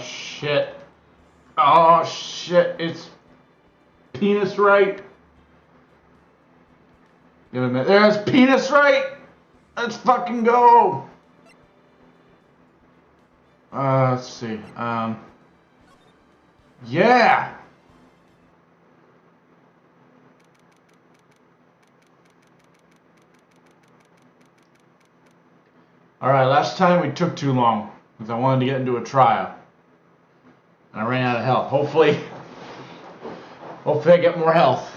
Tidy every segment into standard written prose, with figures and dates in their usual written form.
shit. Oh, shit. It's penis Wright. Give it a minute. There's penis Wright. Let's fucking go. Let's see. Yeah. Alright, last time we took too long because I wanted to get into a trial. And I ran out of health. Hopefully I get more health.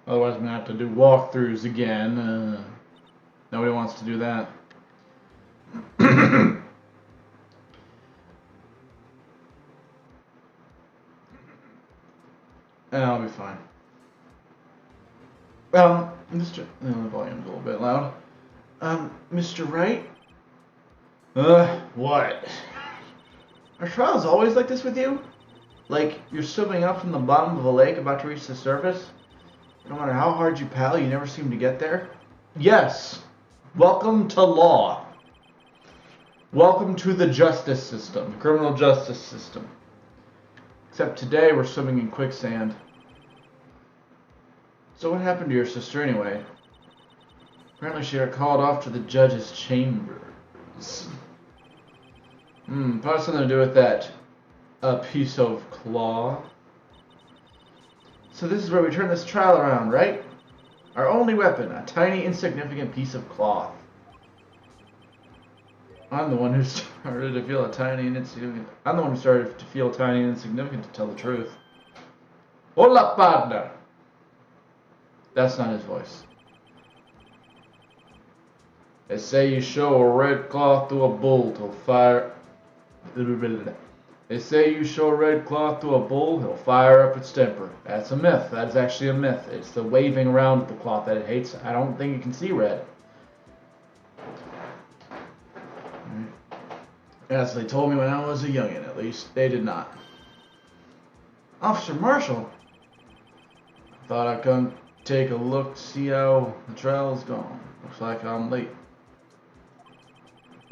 Otherwise I'm going to have to do walkthroughs again. Nobody wants to do that. I'll be fine. Well, the volume's a little bit loud. Mr. Wright? What? Are trials always like this with you? Like, you're swimming up from the bottom of a lake about to reach the surface? No matter how hard you paddle, you never seem to get there? Yes. Welcome to law. Welcome to the justice system, the criminal justice system. Except today we're swimming in quicksand. So what happened to your sister anyway? Apparently she got called off to the judge's chambers. Probably something to do with that piece of cloth. So this is where we turn this trial around, right? Our only weapon, a tiny, insignificant piece of cloth. I'm the one who started to feel tiny and insignificant, to tell the truth. Hola, partner. That's not his voice. They say you show a red cloth to a bull, he'll fire. They say you show a red cloth to a bull, he'll fire up its temper. That's a myth. That's actually a myth. It's the waving around of the cloth that it hates. I don't think it can see red. As they told me when I was a youngin', at least. They did not. Officer Marshall? Thought I'd come take a look to see how the trial's gone. Looks like I'm late.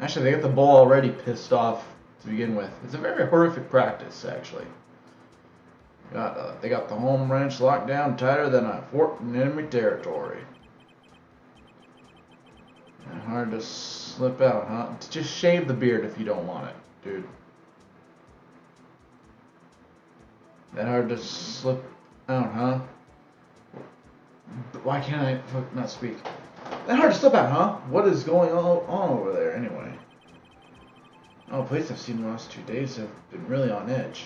Actually, they got the bull already pissed off to begin with. It's a very horrific practice, actually. They got the home ranch locked down tighter than a fort in enemy territory. And hard to slip out, huh? Just shave the beard if you don't want it, dude. That hard to slip out, huh? Why can't I not speak? That hard to slip out, huh? What is going on over there, anyway? Oh, places I've seen the last 2 days have been really on edge.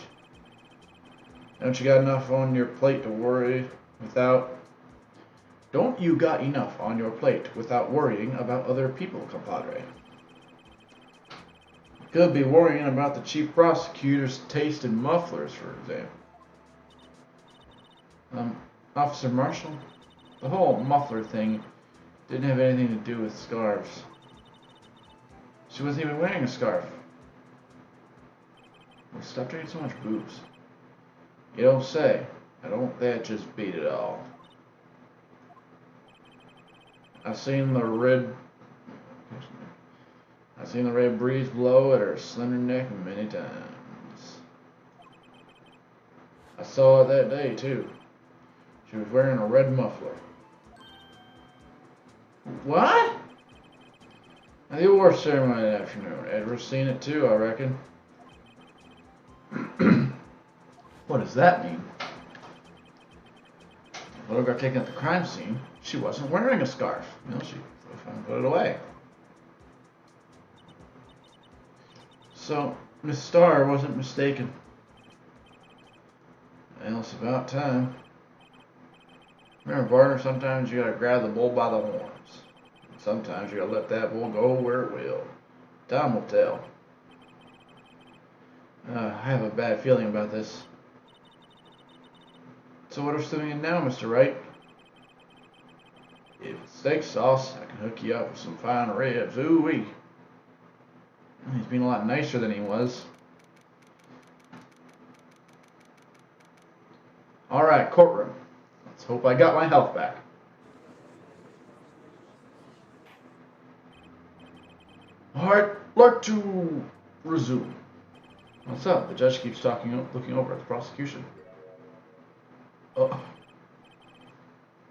Don't you got enough on your plate to worry without... Don't you got enough on your plate without worrying about other people, compadre? Could be worrying about the chief prosecutor's taste in mufflers, for example. Officer Marshall? The whole muffler thing didn't have anything to do with scarves. She wasn't even wearing a scarf. Well, stop drinking so much booze. You don't say. I don't that just beat it all. I've seen the red breeze blow at her slender neck many times. I saw it that day too. She was wearing a red muffler. What? Now, the award ceremony that afternoon. Edward's seen it too, I reckon. What does that mean? Photograph taken at the crime scene. She wasn't wearing a scarf. You know, she put it away. So, Miss Starr wasn't mistaken. Well, it's about time. Remember, partner, sometimes you gotta grab the bull by the horns. Sometimes you gotta let that bull go where it will. Time will tell. I have a bad feeling about this. So what are we swimming in now, Mr. Wright? If it's steak sauce, I can hook you up with some fine ribs. Ooh-wee. He's being a lot nicer than he was. Alright, courtroom. Let's hope I got my health back. Alright, like to resume. What's up? The judge keeps looking over at the prosecution.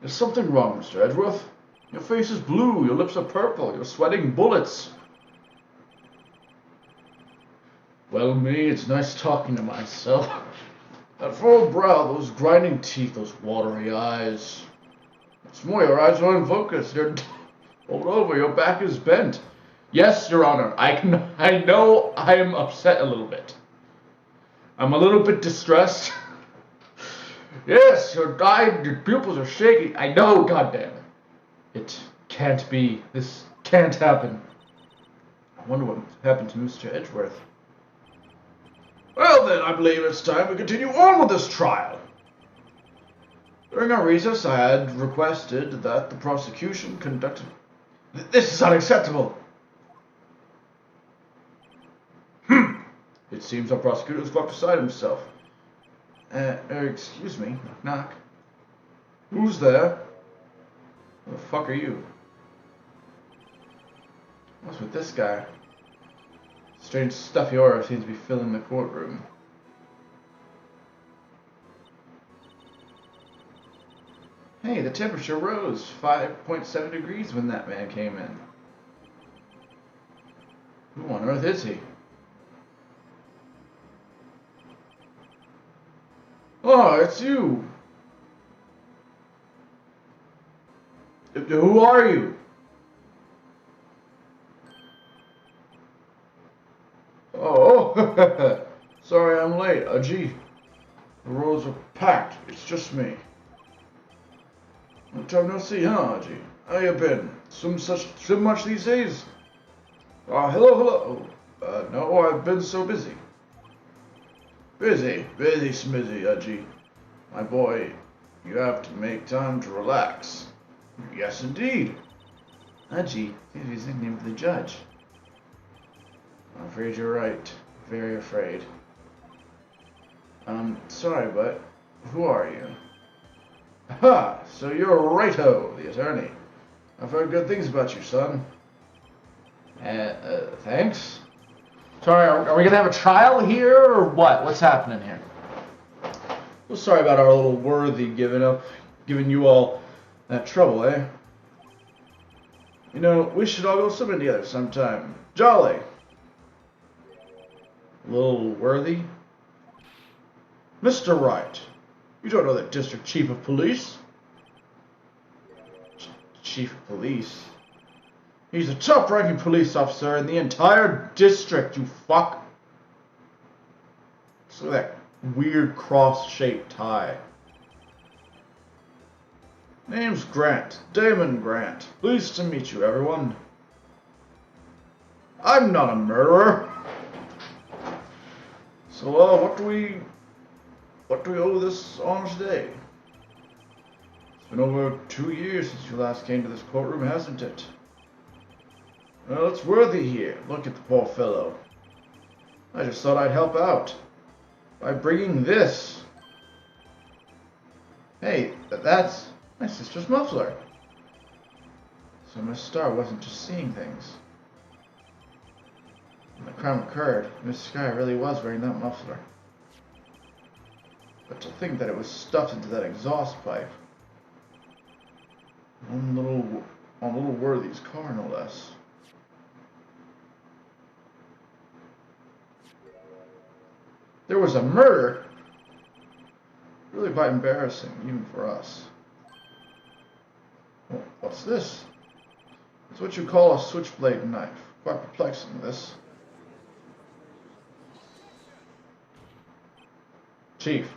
There's something wrong, Mr. Edgeworth. Your face is blue, your lips are purple, you're sweating bullets. Well, me, it's nice talking to myself. That furrowed brow, those grinding teeth, those watery eyes. It's more, your eyes are unfocused. You're rolled over, your back is bent. Yes, Your Honor, I know I am upset a little bit. I'm a little bit distressed. Yes, your pupils are shaking. I know, goddamn it. It can't be. This can't happen. I wonder what happened to Mr. Edgeworth. Well then, I believe it's time we continue on with this trial. During our recess, I had requested that the prosecution conduct... This is unacceptable. It seems our prosecutor has got beside himself. Excuse me, knock knock. Who's there? Who the fuck are you? What's with this guy? Strange stuffy aura seems to be filling the courtroom. Hey, the temperature rose 5.7 degrees when that man came in. Who on earth is he? Oh, it's you. Who are you? Oh, sorry I'm late, Gee. The roads are packed. It's just me. Long time no see, huh, Gee? How you been? So much these days? Hello. No, I've been so busy. Busy smizzy, Gee. My boy, you have to make time to relax. Yes, indeed. Udgy, he's nicknamed the judge. I'm afraid you're right. Very afraid. Sorry, but who are you? Ha! So you're Wright-o, the attorney. I've heard good things about you, son. Thanks. Sorry, are we gonna have a trial here, or what? What's happening here? Well, sorry about our little worthy giving you all that trouble, eh? You know, we should all go swimming together sometime. Jolly. Little worthy? Mr. Wright, you don't know the district chief of police? Chief of police? He's the top-ranking police officer in the entire district, you fuck. Just look at that weird cross-shaped tie. Name's Grant. Damon Grant. Pleased to meet you, everyone. I'm not a murderer. So, what do we owe this honor today? It's been over 2 years since you last came to this courtroom, hasn't it? Well, it's worthy here. Look at the poor fellow. I just thought I'd help out by bringing this. Hey, that's my sister's muffler. So Miss Starr wasn't just seeing things. When the crime occurred, Miss Sky really was wearing that muffler. But to think that it was stuffed into that exhaust pipe. On little Worthy's car, no less. There was a murder? Really quite embarrassing, even for us. Well, what's this? It's what you call a switchblade knife. Quite perplexing, this. Chief,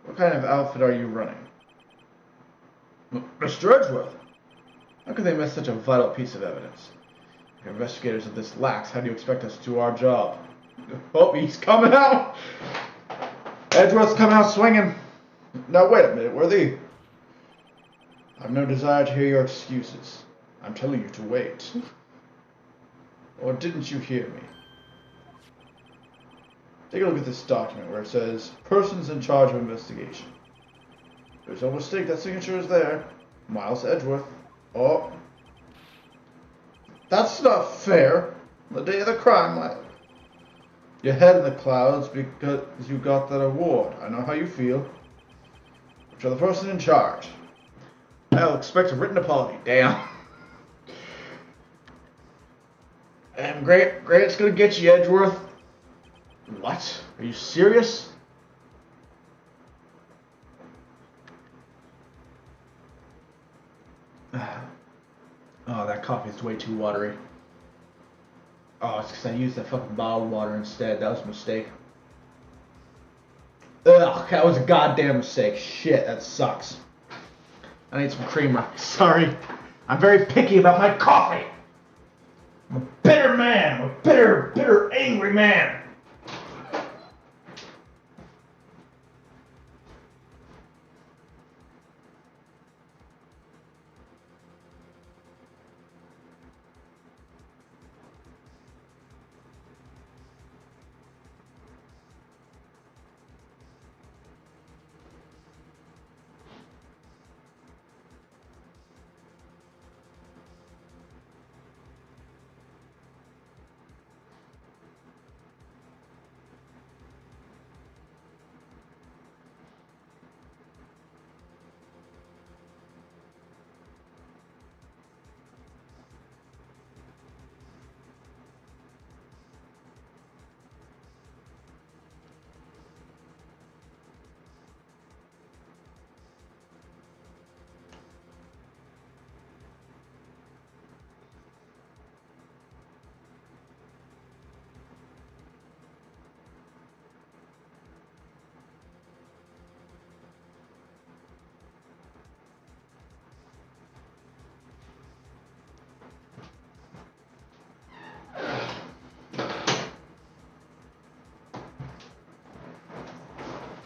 what kind of outfit are you running? Mr. Edgeworth, how could they miss such a vital piece of evidence? If investigators are this lax, how do you expect us to do our job? Oh, he's coming out! Edgeworth's coming out swinging. Now, wait a minute, Worthy. I've no desire to hear your excuses. I'm telling you to wait. Or didn't you hear me? Take a look at this document where it says, persons in charge of investigation. There's no mistake, that signature is there. Miles Edgeworth. Oh. That's not fair. On the day of the crime, Your head in the clouds because you got that award. I know how you feel. But you're the person in charge. I'll expect a written apology. Damn. And Grant's gonna get you, Edgeworth. What? Are you serious? Oh, that coffee's way too watery. Oh, it's because I used that fucking bottled water instead. That was a mistake. Ugh, that was a goddamn mistake. Shit, that sucks. I need some creamer. Sorry. I'm very picky about my coffee. I'm a bitter man. I'm a bitter, angry man.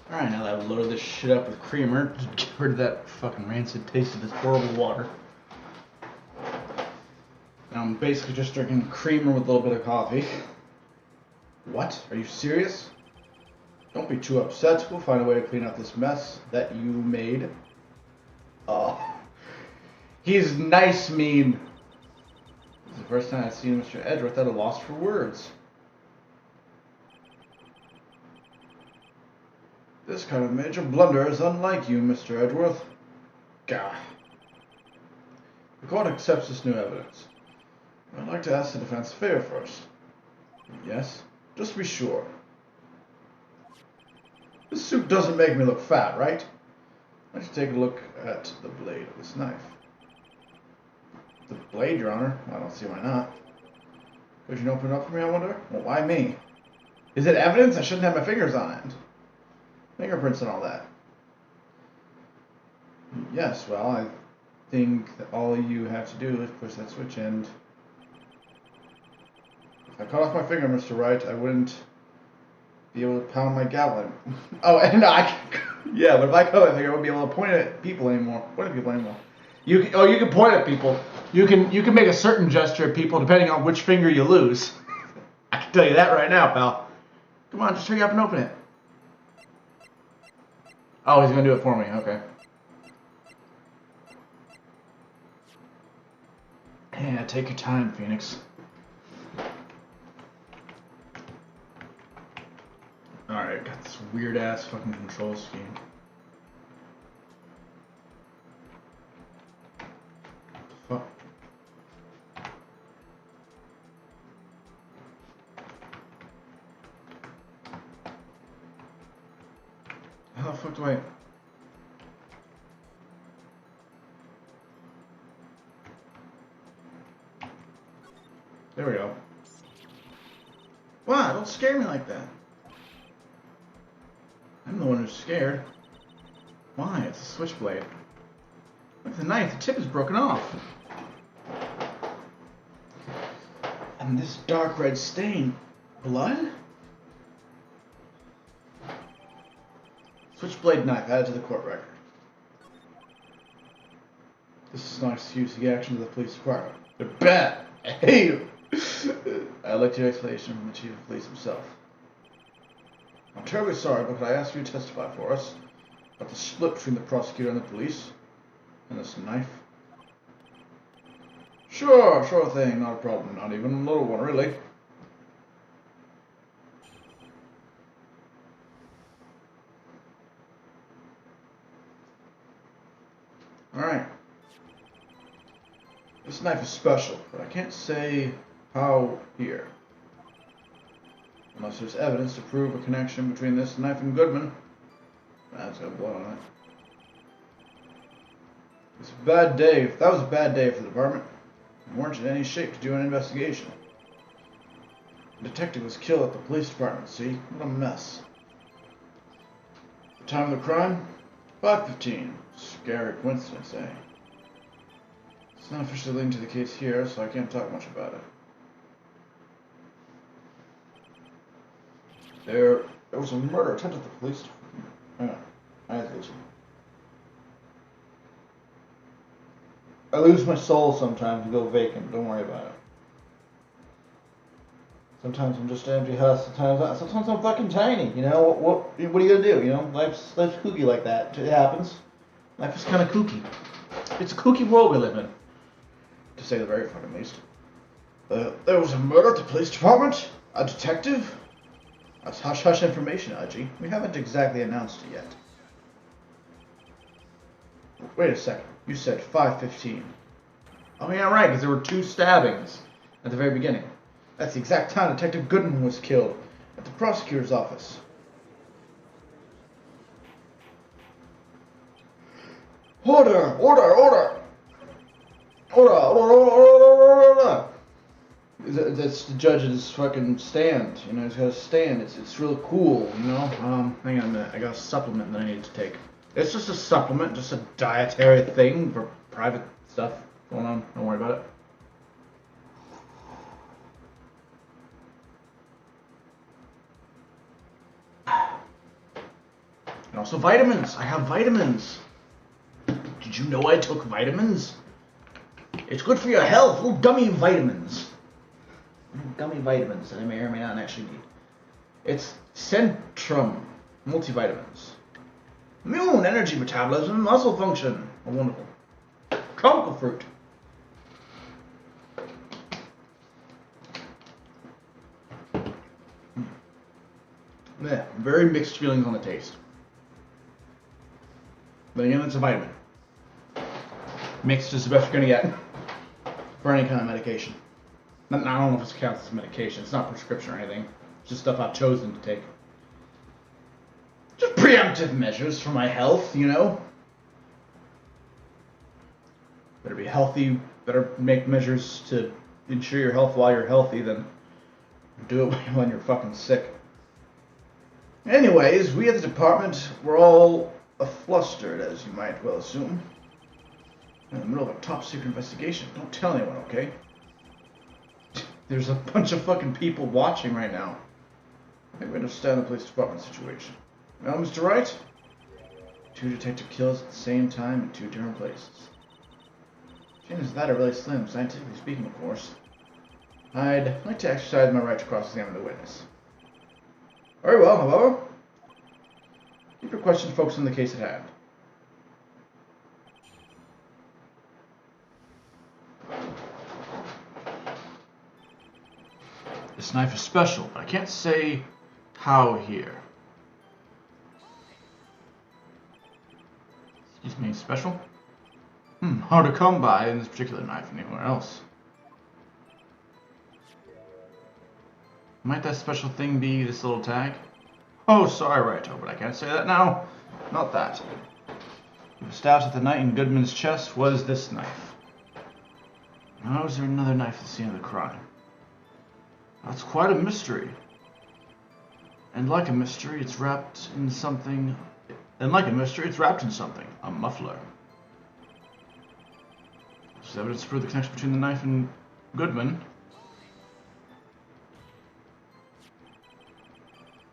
Alright, now that I've loaded this shit up with creamer, just get rid of that fucking rancid taste of this horrible water. Now I'm basically just drinking creamer with a little bit of coffee. What? Are you serious? Don't be too upset. We'll find a way to clean up this mess that you made. Oh. He's nice mean. This is the first time I've seen Mr. Edgeworth at a loss for words. This kind of major blunder is unlike you, Mr. Edgeworth. Gah. The court accepts this new evidence. I'd like to ask the defense a favor first. Yes? Just to be sure. This suit doesn't make me look fat, right? Let's take a look at the blade of this knife. The blade, Your Honor? I don't see why not. Could you open it up for me, I wonder? Well, why me? Is it evidence? I shouldn't have my fingers on it. Fingerprints and all that. Yes, well, I think that all you have to do is push that switch and... If I cut off my finger, Mr. Wright, I wouldn't be able to pound my gavel. Oh, and yeah, but if I cut my finger, I wouldn't be able to point at people anymore. You can point at people. You can make a certain gesture at people depending on which finger you lose. I can tell you that right now, pal. Come on, just hurry up and open it. Oh, he's gonna do it for me. Okay. Yeah, take your time, Phoenix. Alright, got this weird ass fucking control scheme. What the fuck? How the fuck do I... There we go. Wow, don't scare me like that. I'm the one who's scared. Why? It's a switchblade. Look at the knife, the tip is broken off. And this dark red stain. Blood? Switchblade knife added to the court record. This is not an excuse to get action to the police department. They're bad. I hate them. I'd like to hear explanation from the chief of police himself. I'm terribly sorry, but could I ask you to testify for us about the split between the prosecutor and the police and this knife? Sure thing, not a problem, not even a little one, really. Alright. This knife is special, but I can't say how here. Unless there's evidence to prove a connection between this knife and Goodman. That's got blood on it. It's a bad day. That was a bad day for the department. We weren't in any shape to do an investigation. The detective was killed at the police department, see? What a mess. The time of the crime? 5:15. Scary coincidence, eh? It's not officially linked to the case here, so I can't talk much about it. There was a murder attempt at the police department. Hang on. I have to listen. I lose my soul sometimes and go vacant. Don't worry about it. Sometimes I'm just an empty husk. Sometimes I'm fucking tiny. You know what are you gonna do? You know, life's kooky like that. It happens. Life is kind of kooky. It's a kooky world we live in, to say the very fucking least. There was a murder at the police department. A detective. That's hush-hush information, Aji. We haven't exactly announced it yet. Wait a second. You said 5:15. Oh yeah, right, because there were 2 stabbings at the very beginning. That's the exact time Detective Goodman was killed, at the prosecutor's office. Order! Order! Order! Order! Order! That's the judge's fucking stand. You know, he's got a stand. It's really cool, you know? Hang on a minute. I got a supplement that I need to take. It's just a supplement, just a dietary thing for private stuff going on. Don't worry about it. And also vitamins. I have vitamins. Did you know I took vitamins? It's good for your health. Little gummy vitamins. Gummy vitamins that I may or may not actually need. It's Centrum multivitamins. Immune, energy, metabolism, muscle function. Oh, wonderful. Tropical fruit. Yeah, very mixed feelings on the taste. But again, it's a vitamin. Mixed is the best you're going to get for any kind of medication. I don't know if it counts as medication. It's not prescription or anything. It's just stuff I've chosen to take. Just preemptive measures for my health, you know? Better be healthy. Better make measures to ensure your health while you're healthy than do it when you're fucking sick. Anyways, we at the department were all flustered, as you might well assume. In the middle of a top secret investigation. Don't tell anyone, okay? There's a bunch of fucking people watching right now. I think we understand the police department situation. Now, Mr. Wright? 2 detective kills at the same time in 2 different places. Chances of that are really slim, scientifically speaking, of course. I'd like to exercise my right to cross-examine the witness. Very well, however. Keep your questions focused on the case at hand. This knife is special, but I can't say how here. Excuse me, special? Hard to come by in this particular knife anywhere else. Might that special thing be this little tag? Oh, sorry, Righto, but I can't say that now. Not that. The stab at the knife in Goodman's chest was this knife. How is there another knife at the scene of the crime? That's quite a mystery. And like a mystery, it's wrapped in something. A muffler. There's evidence to prove the connection between the knife and Goodman.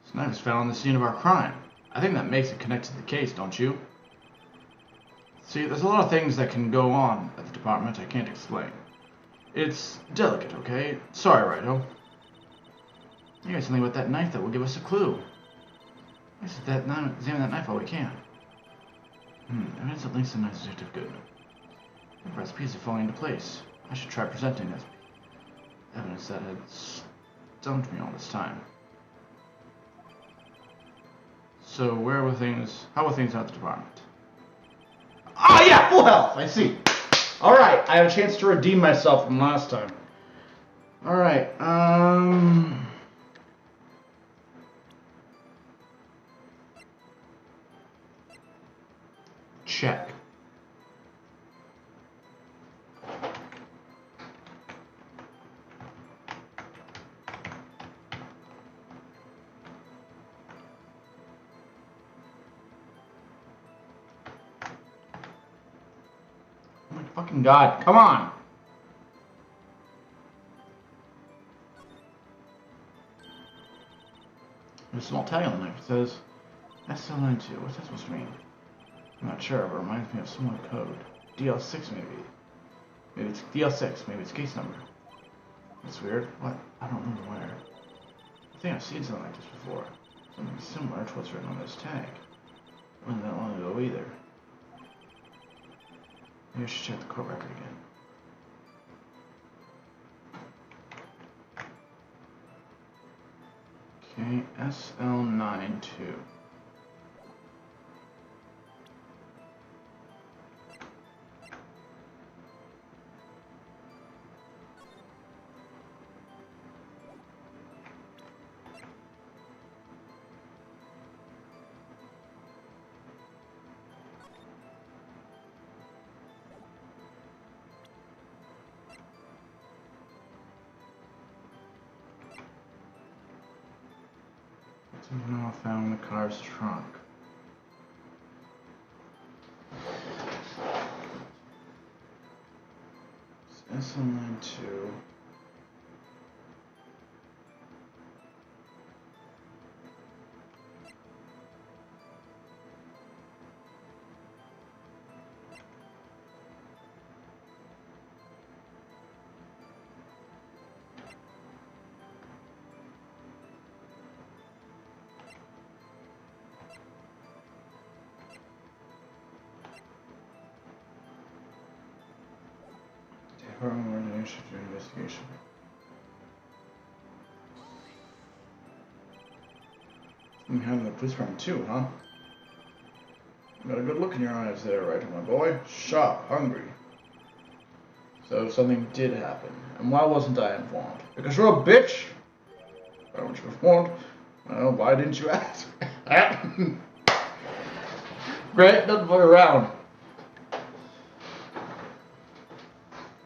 This knife was found on the scene of our crime. I think that makes it connected to the case, don't you? See, there's a lot of things that can go on at the department I can't explain. It's delicate, okay? Sorry, Righto. You got something with that knife that will give us a clue. Let's examine that knife while we can. Evidence that links the knife to Detective Goodman. The recipes are falling into place. I should try presenting this evidence that had stumped me all this time. So, how are things at the department? Oh yeah, full health. I see. All right, I have a chance to redeem myself from last time. All right. Check. Oh my fucking god, come on! There's a small tag on the knife. It says SL92. What's that supposed to mean? I'm not sure, but it reminds me of similar code. DL6 maybe. Maybe it's DL6, maybe it's case number. That's weird. What? I don't remember where. I think I've seen something like this before. Something similar to what's written on this tag. Wasn't that long ago either. Maybe I should check the court record again. Okay, SL92. Somehow found the car's trunk. It's SL92. Investigation. You have the police department too, huh? You got a good look in your eyes there, right, my boy? Sharp, hungry. So something did happen. And why wasn't I informed? Because you're a bitch! Why weren't you informed? Well, why didn't you ask? Great, doesn't fuck around.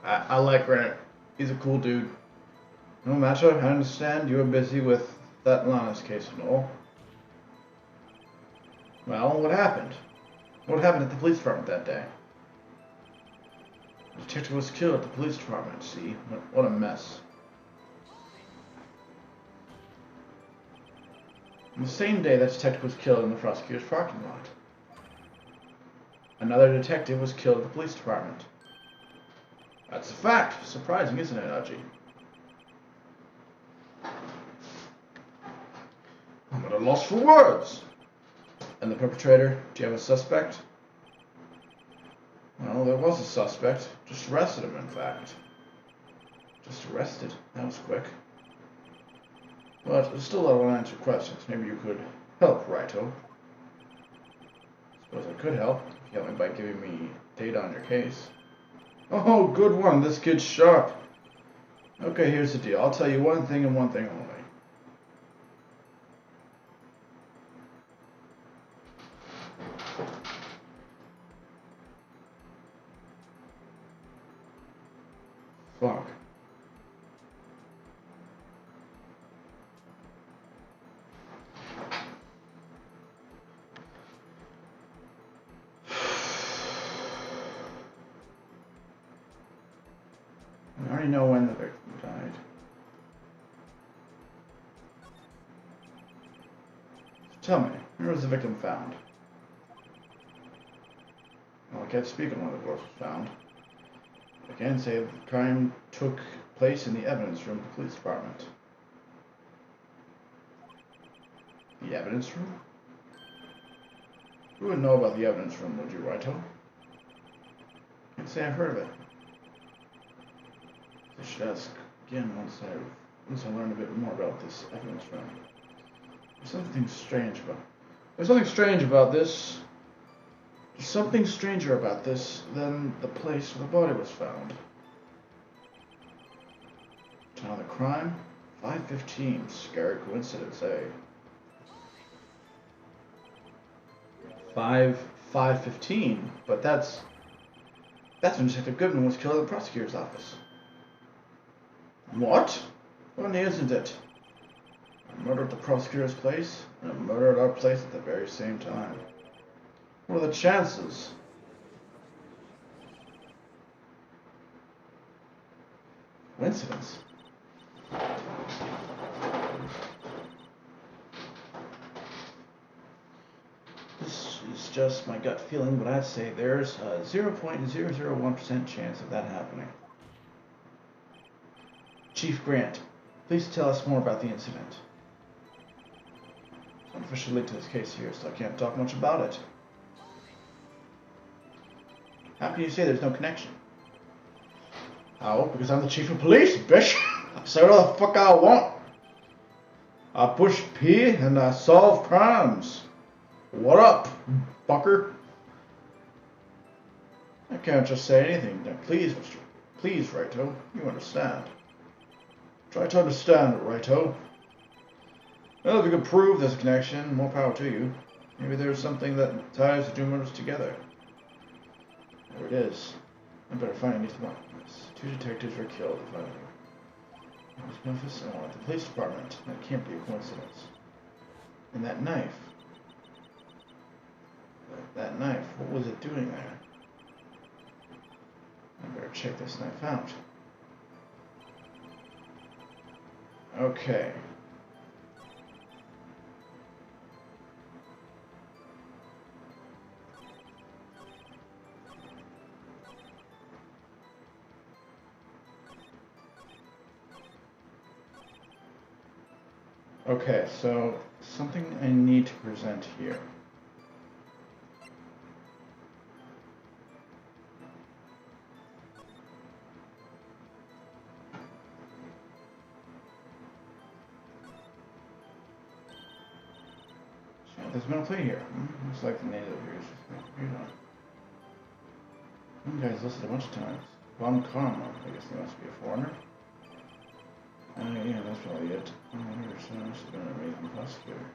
I like Grant. He's a cool dude. No matter, I understand you were busy with that Lannis case and all. Well, what happened? What happened at the police department that day? The detective was killed at the police department, see? What a mess. On the same day that detective was killed in the prosecutor's parking lot, another detective was killed at the police department. That's a fact. Surprising, isn't it, Archie? I'm at a loss for words. And the perpetrator? Do you have a suspect? Well, there was a suspect. Just arrested him, in fact. Just arrested? That was quick. But still, I want to answer questions. Maybe you could help, Righto. Suppose I could help. If you help me by giving me data on your case. Oh, good one. This kid's sharp. Okay, here's the deal. I'll tell you one thing and one thing only. Fuck. I already know when the victim died. So tell me, where was the victim found? Well, I can't speak on when the corpse was found. I can say that the crime took place in the evidence room of the police department. The evidence room? Who would know about the evidence room, would you, Righto? I can't say I've heard of it. I should ask again once I learn a bit more about this evidence room. There's something strange about this. There's something stranger about this than the place where the body was found. Time of the crime? 5:15. Scary coincidence, eh? 5:15, but that's when Detective Goodman was killed at the prosecutor's office. What? Funny, isn't it? A murder at the prosecutor's place, and a murder at our place at the very same time. What are the chances? Coincidence? This is just my gut feeling, but I'd say there's a 0.001% chance of that happening. Chief Grant, please tell us more about the incident. I'm officially linked to this case here, so I can't talk much about it. How can you say there's no connection? How? Because I'm the chief of police, bitch! I say whatever the fuck I want. I push P and I solve crimes. What up, fucker? I can't just say anything. Now, please, Righto, you understand. Try to understand, Righto. Well, if you can prove there's a connection, more power to you. Maybe there's something that ties the two murders together. There it is. I better find these documents. 2 detectives were killed. Where's Memphis and one at the police department. That can't be a coincidence. And that knife. That knife, what was it doing there? I better check this knife out. Okay. Okay, so something I need to present here. There's been a play here. Looks like the native here is just here. One guy's listed a bunch of times. Von Karma. I guess he must be a foreigner. Yeah, that's probably it. Oh, here, so must have been an amazing prosecutor.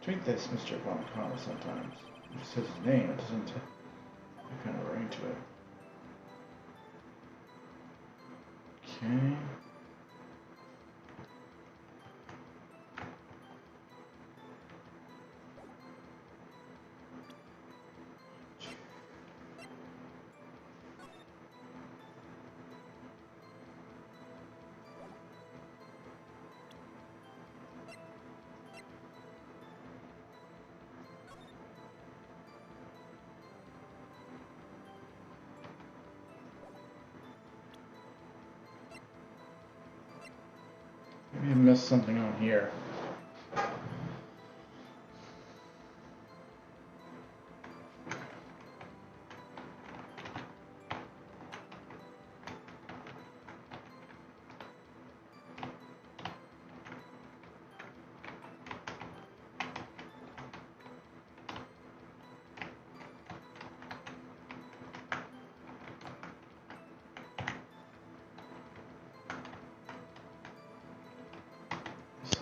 Treat this Mr. Von Karma sometimes. It just says his name, it doesn't have kind of a ring to it. Okay. Maybe I missed something on here.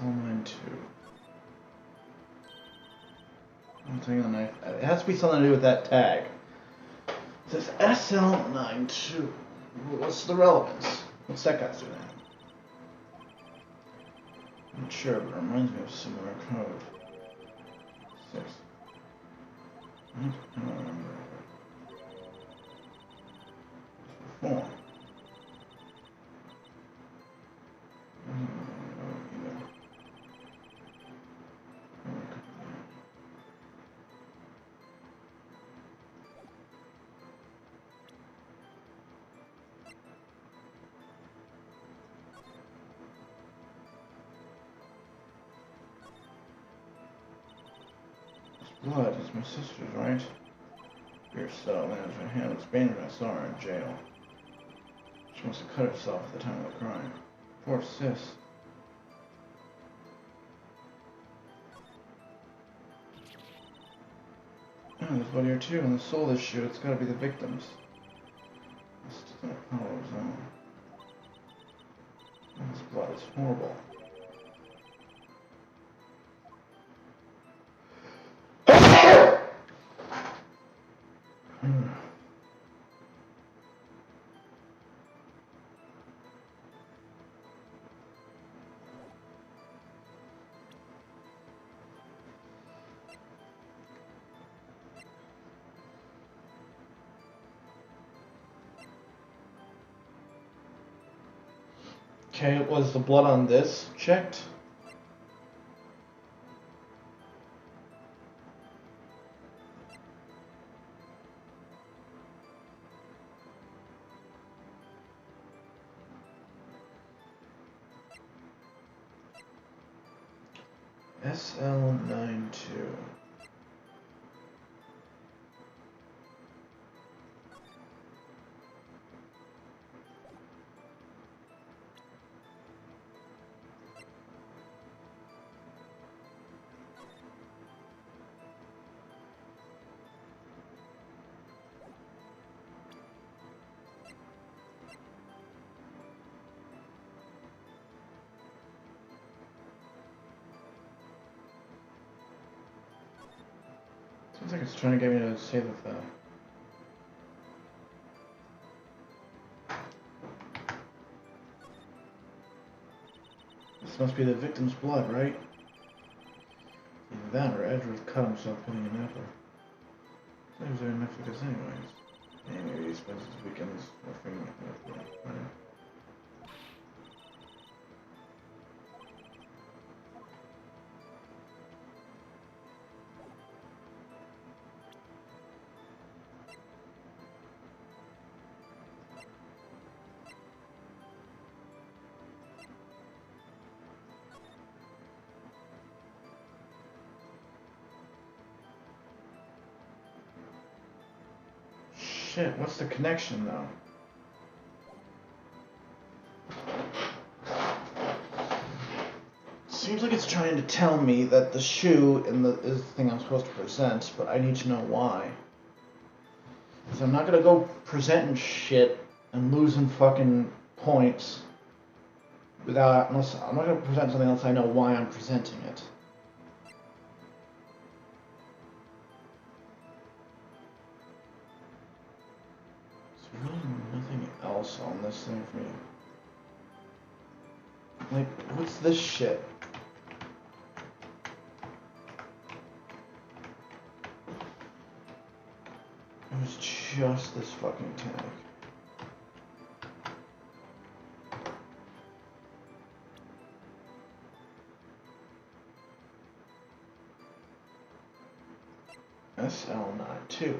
Line 2. I'm taking the knife. It has to be something to do with that tag. It says SL92. What's the relevance? What's that guy's doing? I'm not sure, but it reminds me of a similar code. 6. I don't remember. 4. Blood is my sister's, right? Your cell management hand was Spain when I saw her in jail. She must have cut herself at the time of the crime. Poor sis. Oh, there's blood here too, and the soul of this shit, it's gotta be the victims. This doesn't follow his own. This blood is horrible. Okay, was the blood on this checked? SL92. Sounds like it's trying to get me to save the file. This must be the victim's blood, right? Either that or Edgeworth cut himself putting an apple. Seems they're enough for this anyways. Maybe he spends his weekends working with me. Shit, what's the connection though? Seems like it's trying to tell me that the shoe is the thing I'm supposed to present, but I need to know why. So I'm not gonna go presenting shit and losing fucking points unless I'm not gonna present something unless I know why I'm presenting it. There's really nothing else on this thing for me. Like, what's this shit? It was just this fucking tag. SL92.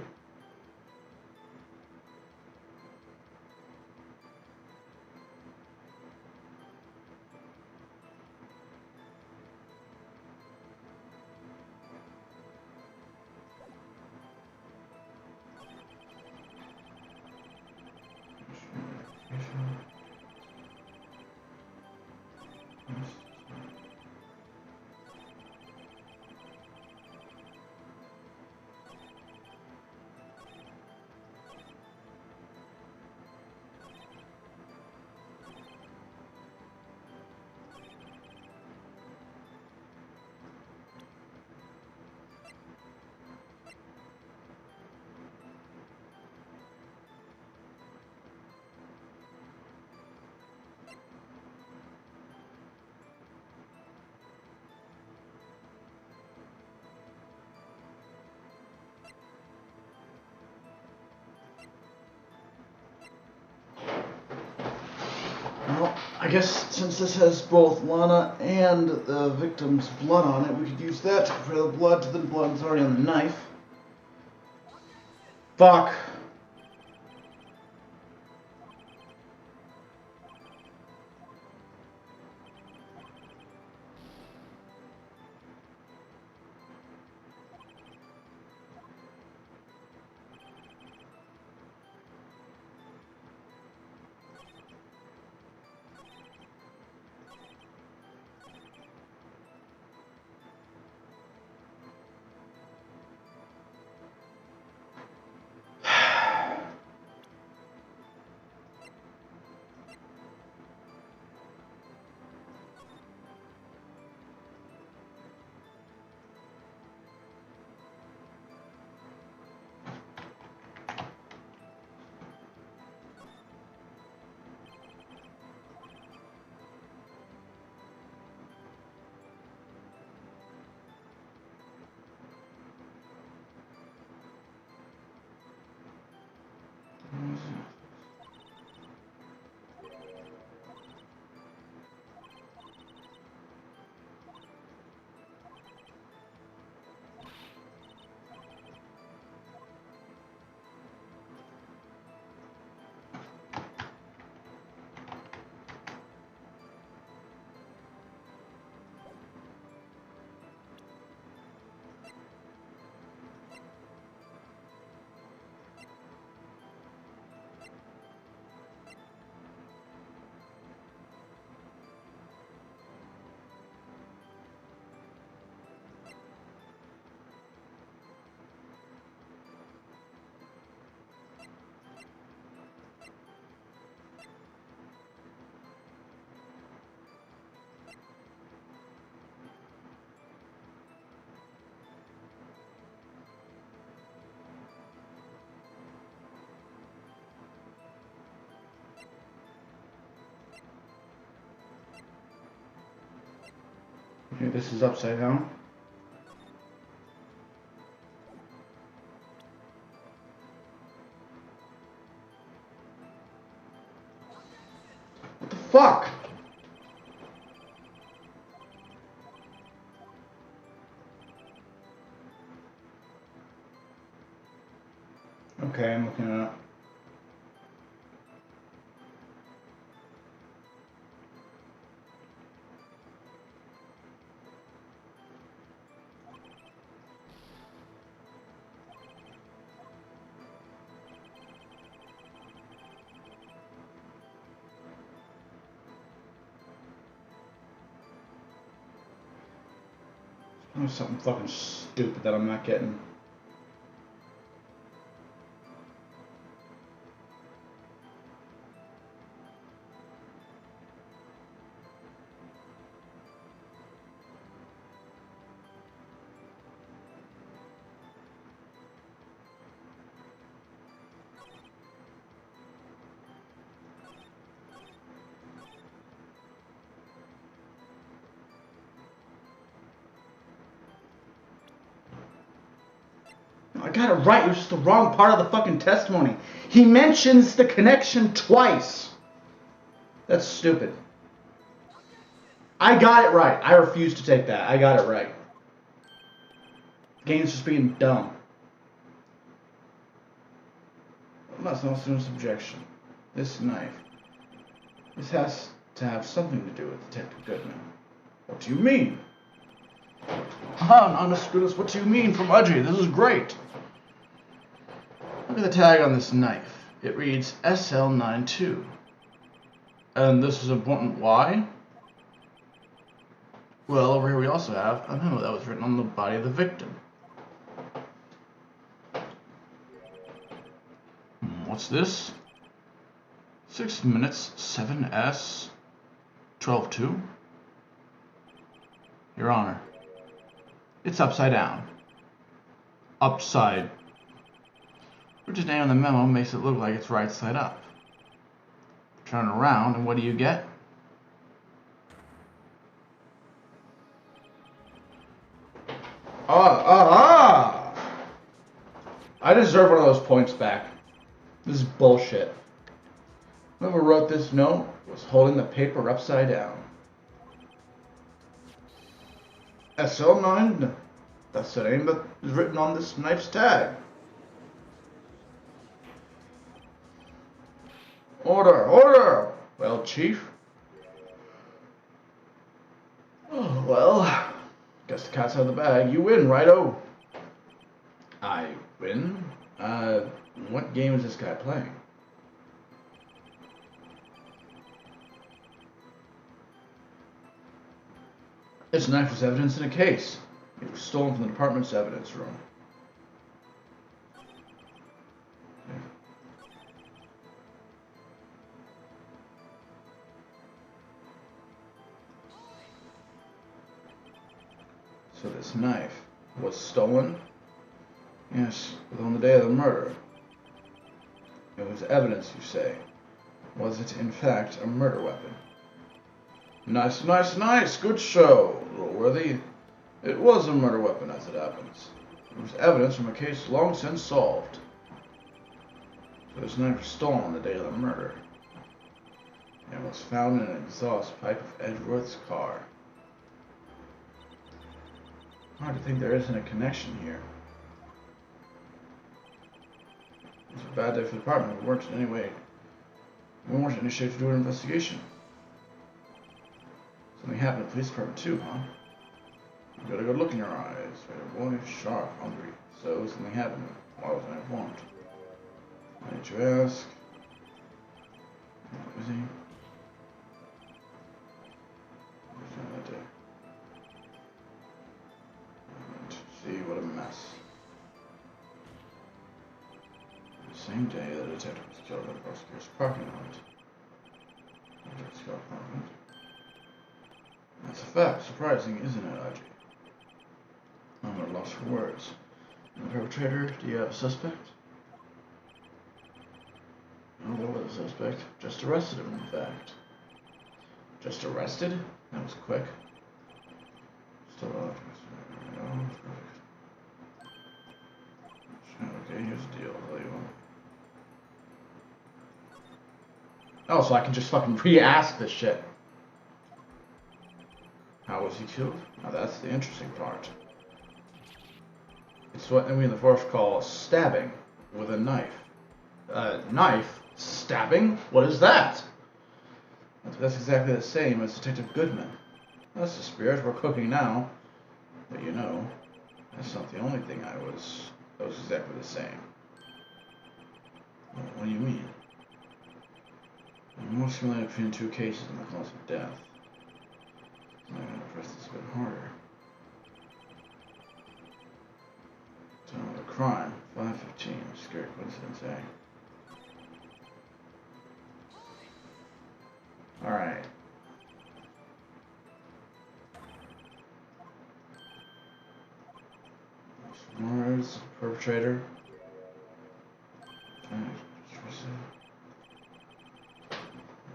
Well, I guess since this has both Lana and the victim's blood on it, we could use that to compare the blood to the blood that's already on the knife. Fuck. Maybe this is upside down. What the fuck? Okay, I'm looking it up. There's something fucking stupid that I'm not getting. I got it right. It was just the wrong part of the fucking testimony. He mentions the connection twice. That's stupid. I got it right. I refuse to take that. I got it right. The game's just being dumb. That's no student's objection. This knife. This has to have something to do with Detective Goodman. What do you mean? Honest goodness, what do you mean from Udgy? This is great. Look at the tag on this knife. It reads SL92. And this is important. Why? Well, over here we also have a memo that was written on the body of the victim. What's this? 6 minutes, 7S, 12-2? Your Honor, it's upside down. Upside. Rich's name on the memo makes it look like it's right side up. Turn around, and what do you get? I deserve one of those points back. This is bullshit. Whoever wrote this note was holding the paper upside down. SL9, that's the name that is written on this knife's tag. Order, order! Well, Chief. Oh, well, guess the cat's out of the bag. You win, righto. I win? What game is this guy playing? This knife was evidence in a case. It was stolen from the department's evidence room. So this knife was stolen? Yes, but on the day of the murder. It was evidence, you say. Was it, in fact, a murder weapon? Nice, nice, nice! Good show, Rollworthy. It was a murder weapon, as it happens. It was evidence from a case long since solved. So this knife was stolen on the day of the murder. And was found in an exhaust pipe of Edgeworth's car. Hard to think there isn't a connection here. It's a bad day for the department. We weren't in any way. We weren't in shape to do an investigation. Something happened at the police department too, huh? You got a good look in your eyes. You're boy, sharp, hungry. So something happened. Why wasn't I informed? Why did you ask? What was he? What was that day? See, what a mess. The same day the detective was killed in the prosecutor's parking lot. That's a fact. Surprising, isn't it, Udgy? I'm at a loss for words. And the perpetrator, do you have a suspect? No, there was a suspect. Just arrested him, in fact. Just arrested? That was quick. Still okay, here's the deal. Oh, so I can just fucking re-ask this shit. How was he killed? Now that's the interesting part. It's what we in the Force call stabbing with a knife. Knife? Stabbing? What is that? That's exactly the same as Detective Goodman. That's the spirit we're cooking now. But you know, that's not the only thing that was exactly the same. What do you mean? I'm more familiar between two cases and the cause of death. I'm going to press this a bit harder. Time of the crime, 5:15. Scary coincidence, eh? Alright. Mars, perpetrator.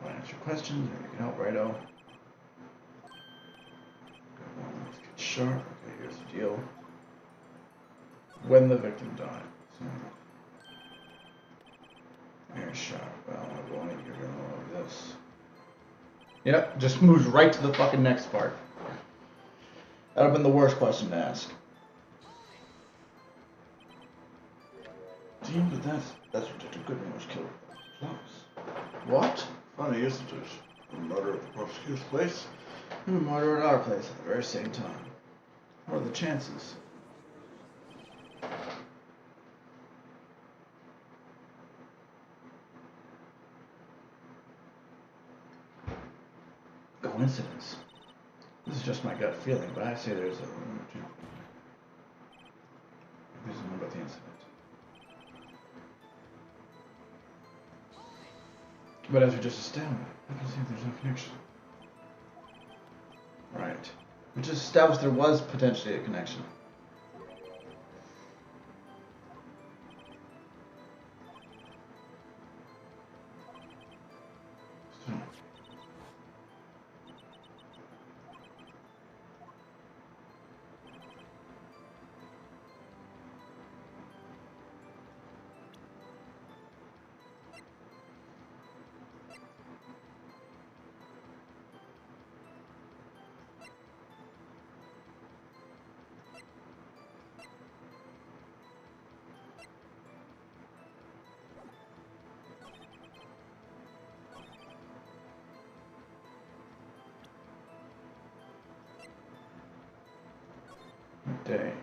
Answer questions, or you can help Righto. Let's get sharp. Okay, here's the deal. When the victim died. So, very sharp. Well, I'm going to get all of this. Yep, just moves right to the fucking next part. That would have been the worst question to ask. Dean, but that's what Detective Goodman was killed with. What? Funny, isn't it? The murder at the prosecutor's place and the murder at our place at the very same time. What are the chances? Coincidence. This is just my gut feeling, but I say there's a more about the incident. But as we just established, I can see there's no connection. Right. We just established there was potentially a connection. Day.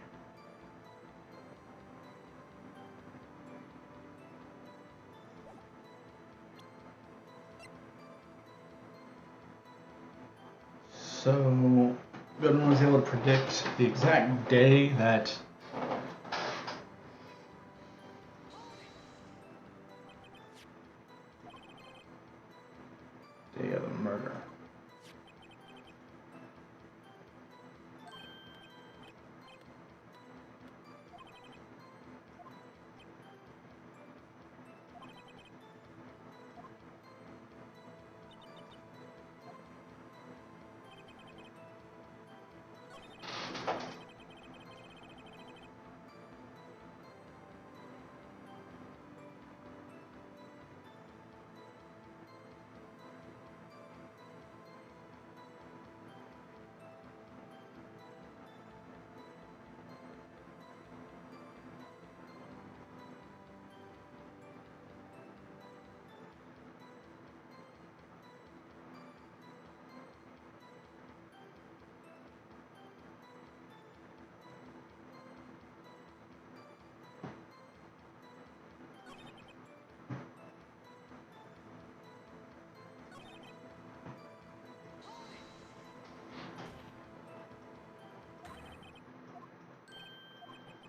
So, Goodman was able to predict the exact day that day of the murder.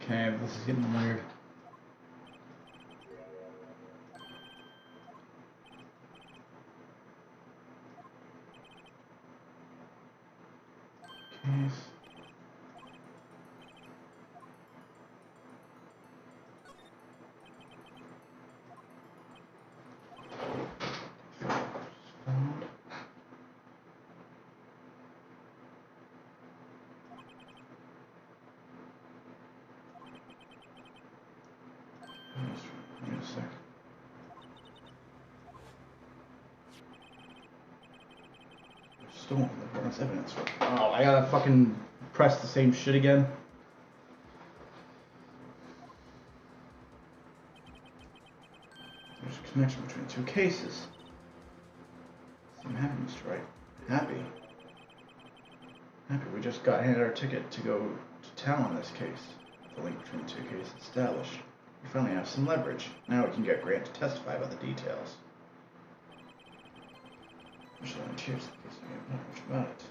Okay, this is getting weird. Case. stolen from the department's evidence. Oh, I gotta fucking press the same shit again. There's a connection between the two cases. I'm happy, Mr. Wright. Happy. Happy we just got handed our ticket to go to town on this case. The link between the two cases established. We finally have some leverage. Now we can get Grant to testify about the details. There's volunteers in case I don't know much about it.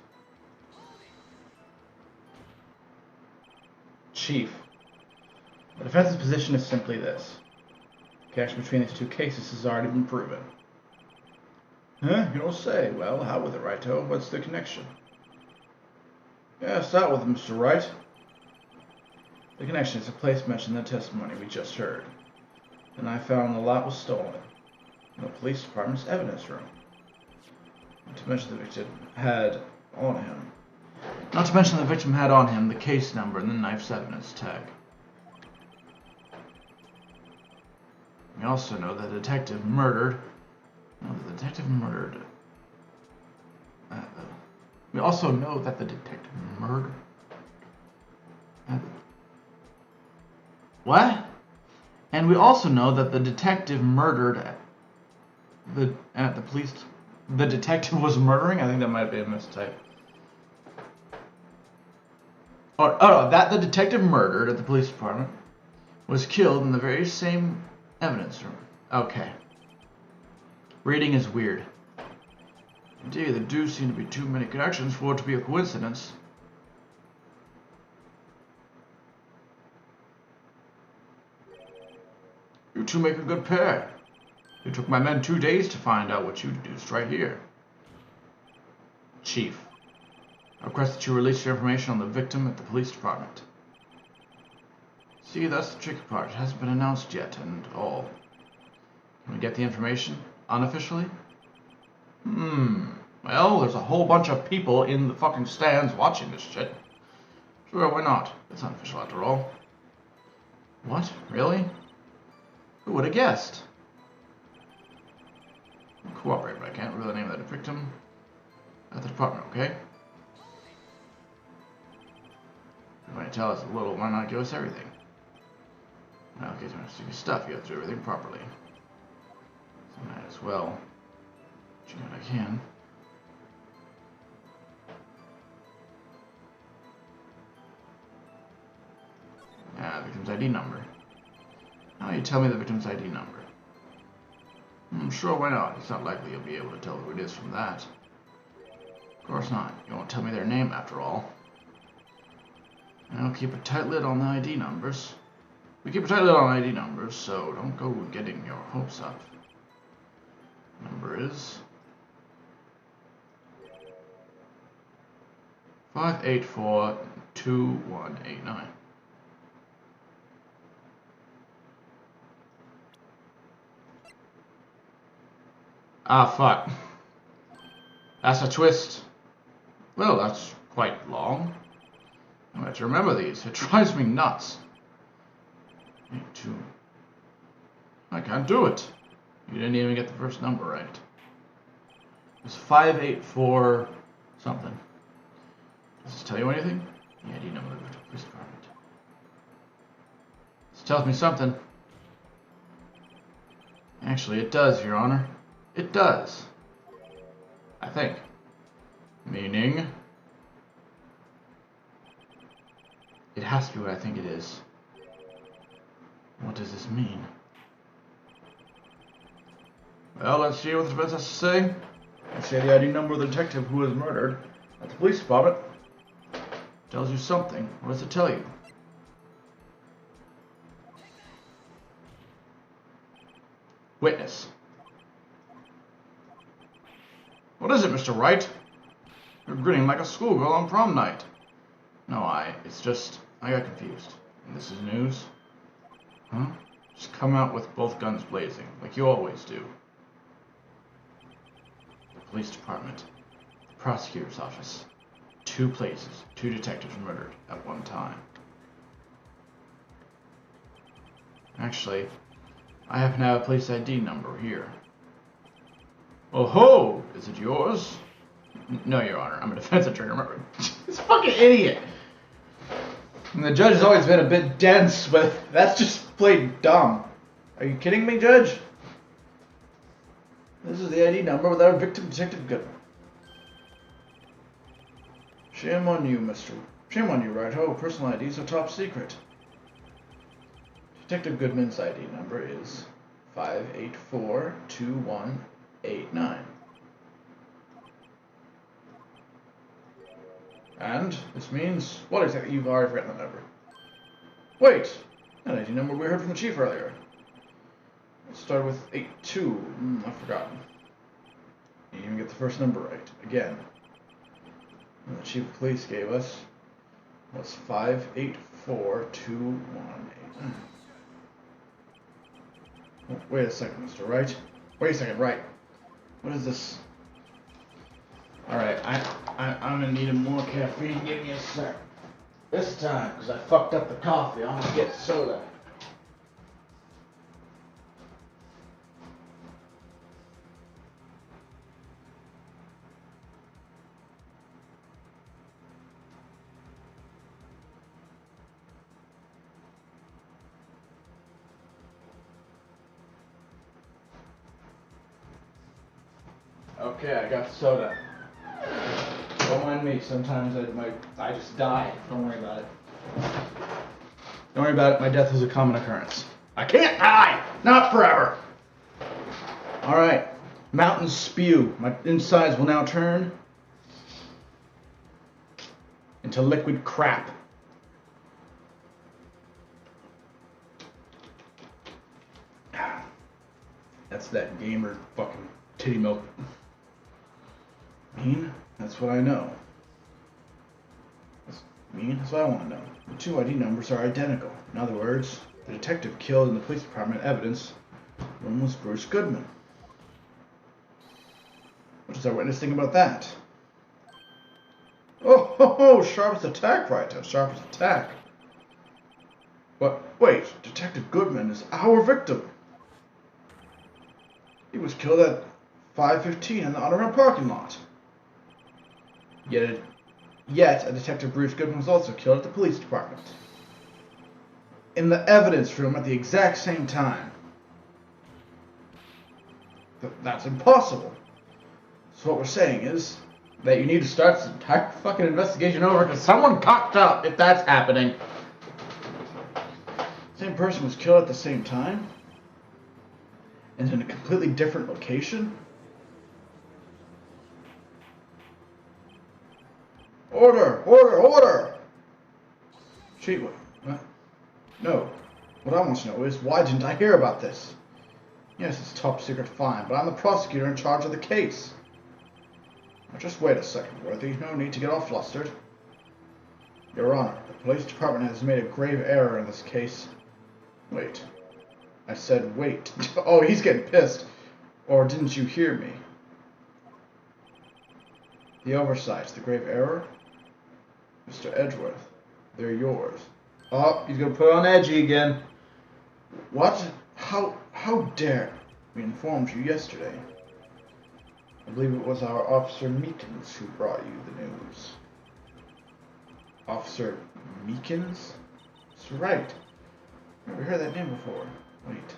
Chief, the defense's position is simply this. The connection between these two cases has already been proven. Huh? You don't say. Well, how with it, Righto? What's the connection? Yeah, start with it, Mr. Wright. The connection is a place mentioned in the testimony we just heard. And I found the lot was stolen in the police department's evidence room. Not to mention the victim had on him the case number and the knife's evidence tag. We also know that the detective murdered. We also know that the detective murdered. What? And we also know that the detective murdered at the police. The detective was murdering? I think that might be a mistype. That the detective murdered at the police department was killed in the very same evidence room. Okay. Reading is weird. Indeed, there do seem to be too many connections for it to be a coincidence. You two make a good pair. It took my men 2 days to find out what you deduced right here. Chief, I request that you release your information on the victim at the police department. See, that's the tricky part. It hasn't been announced yet, and all. Can we get the information unofficially? Well, there's a whole bunch of people in the fucking stands watching this shit. Sure, why not? It's unofficial after all. What? Really? Who would have guessed? I'll cooperate, but I can't reveal the name of the victim at the department, okay? If you want to tell us a little, why not give us everything? Well, in case you want to see your stuff, you have to do everything properly. So I might as well do what I can. Victim's ID number. Now you tell me the victim's ID number. Sure, why not? It's not likely you'll be able to tell who it is from that. Of course not. You won't tell me their name after all. I'll keep a tight lid on the ID numbers. We keep a tight lid on ID numbers, so don't go getting your hopes up. Number is 5842189. Ah, fuck. That's a twist. Well, that's quite long. I have to remember these. It drives me nuts. Me too. I can't do it. You didn't even get the first number right. It's 584 something. Does this tell you anything? The ID number of the police department. This tells me something. Actually, it does, Your Honor. It does. I think. Meaning, it has to be what I think it is. What does this mean? Well, let's hear what the defense has to say. Let's say the ID number of the detective who was murdered at the police department tells you something. What does it tell you? Witness. What is it, Mr. Wright? You're grinning like a schoolgirl on prom night. No, it's just, I got confused. And this is news? Huh? Just come out with both guns blazing, like you always do. The police department, the prosecutor's office, 2 places, 2 detectives murdered at one time. Actually, I happen to have a police ID number here. Oh ho! Is it yours? No, Your Honor. I'm a defense attorney. Remember, this fucking idiot. And the judge has always been a bit dense, but that's just plain dumb. Are you kidding me, Judge? This is the ID number with our victim, Detective Goodman. Shame on you, mister. Shame on you, Wright. Oh, personal IDs are top secret. Detective Goodman's ID number is 5842189. And this means what exactly? You've already forgotten the number. Wait, that ID number we heard from the chief earlier. It started with 82. I've forgotten. You didn't even get the first number right. Again. And the chief of police gave us was 5842189. Oh, wait a second, Mr. Wright. Wait a second, Wright. What is this? Alright, I'm gonna need more caffeine. Give me a sec. This time, because I fucked up the coffee, I'm gonna get soda. Okay, I got soda. Don't mind me. Sometimes I just die. Don't worry about it. Don't worry about it. My death is a common occurrence. I can't die. Not forever. All right. Mountains spew. My insides will now turn into liquid crap. That's that gamer fucking titty milk. Mean? That's what I know. That's what I want to know. The two ID numbers are identical. In other words, the detective killed in the police department evidence. One was Bruce Goodman. What does our witness think about that? Oh, sharpest attack, right? Sharpest attack. But wait, Detective Goodman is our victim. He was killed at 5:15 in the underground parking lot. Yet a Detective Bruce Goodman was also killed at the police department. In the evidence room at the exact same time. That's impossible. So what we're saying is that you need to start this entire fucking investigation over because someone cocked up if that's happening. Same person was killed at the same time? And in a completely different location? Order! Order! Order! Chief, what? No. What I want to know is, why didn't I hear about this? Yes, it's top secret, fine, but I'm the prosecutor in charge of the case. Now just wait a second, Worthy. No need to get all flustered. Your Honor, the police department has made a grave error in this case. Wait. I said wait. Oh, he's getting pissed. Or didn't you hear me? The oversights, the grave error? Mr. Edgeworth, they're yours. Oh, he's gonna put on edgy again. What? How dare? We informed you yesterday. I believe it was our Officer Meekins who brought you the news. Officer Meekins? That's right. Never heard that name before. Wait.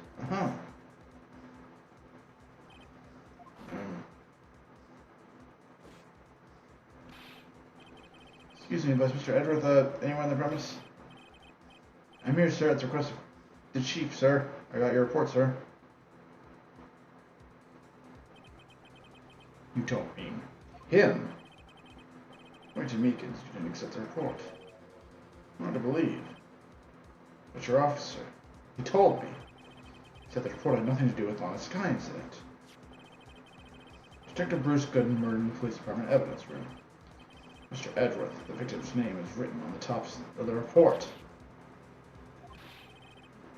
Excuse me, but Mr. Edgeworth, anyone on the premise? I'm here, sir, at the request of the chief, sir. I got your report, sir. You don't mean him? Wait to Meekins, you didn't accept the report. Hard to believe. But your officer, he told me. He said the report had nothing to do with the Honest Sky incident. Detective Bruce Goodman murdered in the police department evidence room. Mr. Edgeworth, the victim's name is written on the top of the report.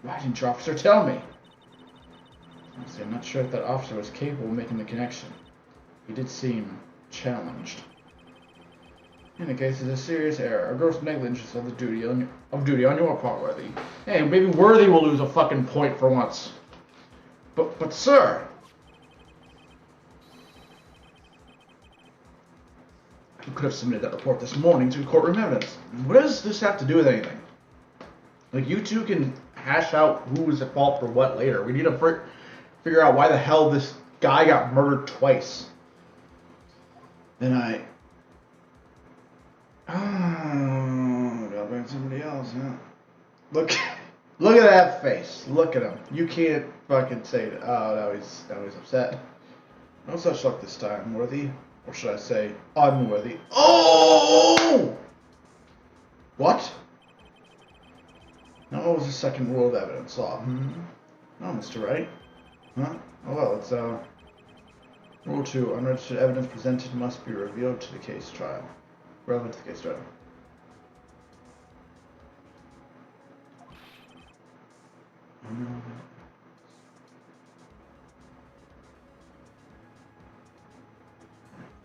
Why didn't your officer tell me? Honestly, I'm not sure if that officer was capable of making the connection. He did seem challenged. In the case, it's a serious error, a gross negligence of duty on your part, Worthy. Hey, maybe Worthy will lose a fucking point for once. But sir. could have submitted that report this morning to courtroom evidence. What does this have to do with anything? Like, you two can hash out who was at fault for what later. We need to figure out why the hell this guy got murdered twice. Then gotta bring somebody else, huh? Look at that face. Look at him. You can't fucking say that. Oh, now he's upset. No such luck this time, worthy. Or should I say, unworthy. Oh! What? Now what was the second rule of evidence law? Oh, Mr. Wright. Huh? Oh, well, it's, Rule 2, unregistered evidence presented must be revealed to the case trial. Relevant to the case trial.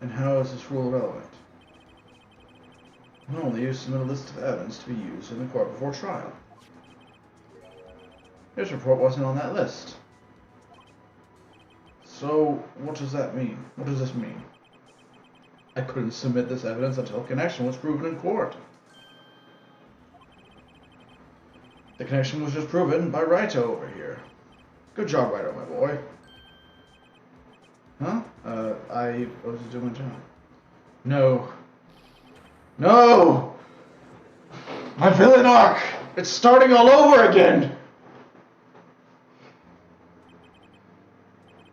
And how is this rule relevant? Only you submit a list of evidence to be used in the court before trial. His report wasn't on that list. So, what does that mean? What does this mean? I couldn't submit this evidence until connection was proven in court. The connection was just proven by Wright over here. Good job, Wright, my boy. Huh? I was just doing my job. No. No! My villain arc! It's starting all over again!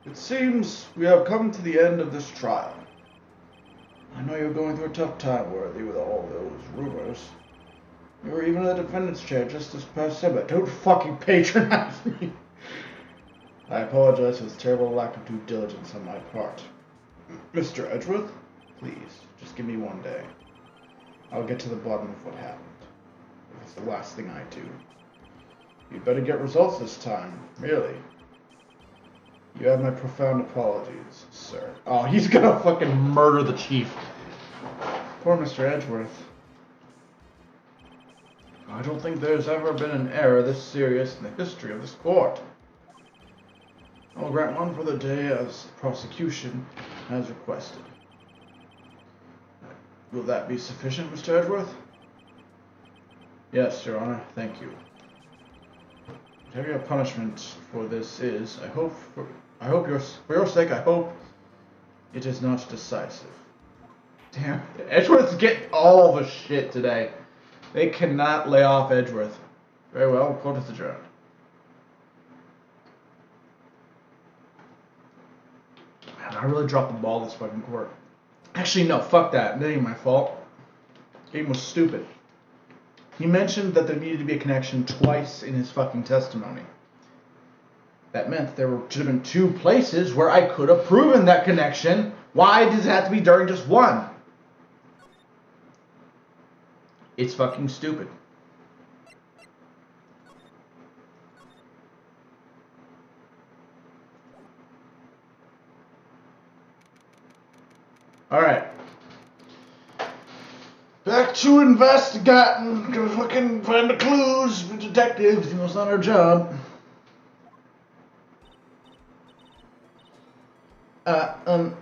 It seems we have come to the end of this trial. I know you're going through a tough time, Worthy, with all those rumors. You were even in the defendant's chair just this past December. Don't fucking patronize me! I apologize for this terrible lack of due diligence on my part. Mr. Edgeworth, please, just give me one day. I'll get to the bottom of what happened. If it's the last thing I do. You'd better get results this time, really. You have my profound apologies, sir. Oh, he's gonna fucking murder the chief. Poor Mr. Edgeworth. I don't think there's ever been an error this serious in the history of this court. I'll grant one for the day as the prosecution has requested. Will that be sufficient, Mr. Edgeworth? Yes, Your Honor. Thank you. Whatever your punishment for this is, for your sake, I hope it is not decisive. Damn, Edgeworth's getting all the shit today. They cannot lay off Edgeworth. Very well, court is adjourned. Man, I really dropped the ball this fucking court. Actually, no, fuck that. That ain't my fault. Game was stupid. He mentioned that there needed to be a connection twice in his fucking testimony. That meant there should have been two places where I could have proven that connection. Why does it have to be during just one? It's fucking stupid. Alright. Back to investigating. Gonna fucking find the clues for detectives. You know, it's not our job.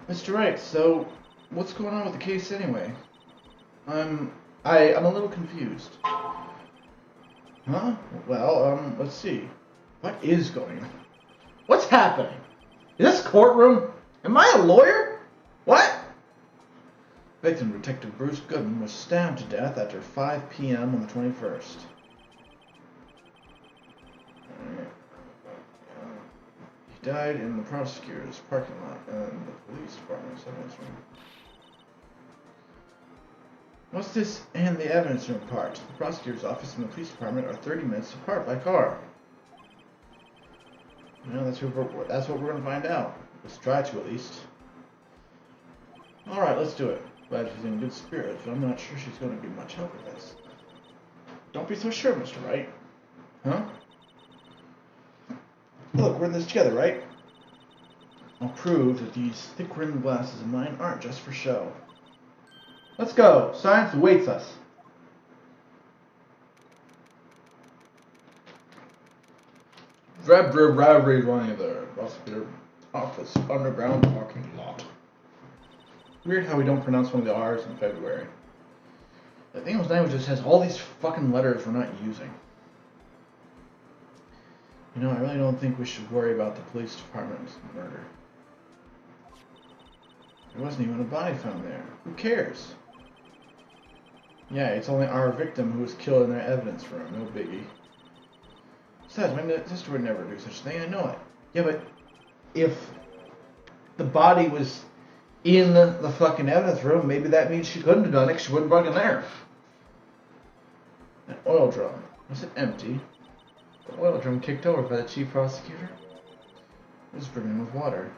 Mr. Wright, so what's going on with the case anyway? I'm a little confused. Huh? Well, let's see. What is going on? What's happening? Is this courtroom? Am I a lawyer? What? Victim, Detective Bruce Goodman, was stabbed to death after 5 p.m. on the 21st. He died in the prosecutor's parking lot and the police department's evidence room. What's this and the evidence room part? The prosecutor's office and the police department are 30 minutes apart by car. Well, that's what we're going to find out. Let's try to, at least. Alright, let's do it. Glad she's in good spirits, but I'm not sure she's going to be much help with this. Don't be so sure, Mr. Wright. Huh? Look, we're in this together, right? I'll prove that these thick-rimmed glasses of mine aren't just for show. Let's go. Science awaits us. Running the prosecutor office underground parking lot. Weird how we don't pronounce one of the R's in February. The English language just has all these fucking letters we're not using. You know, I really don't think we should worry about the police department's murder. There wasn't even a body found there. Who cares? Yeah, it's only our victim who was killed in their evidence room. No biggie. Besides, my sister would never do such a thing. I know it. Yeah, but if the body was in the fucking evidence room, maybe that means she couldn't have done it because she wouldn't have been there. An oil drum. Was it empty? The oil drum kicked over by the chief prosecutor. It was brimming with water.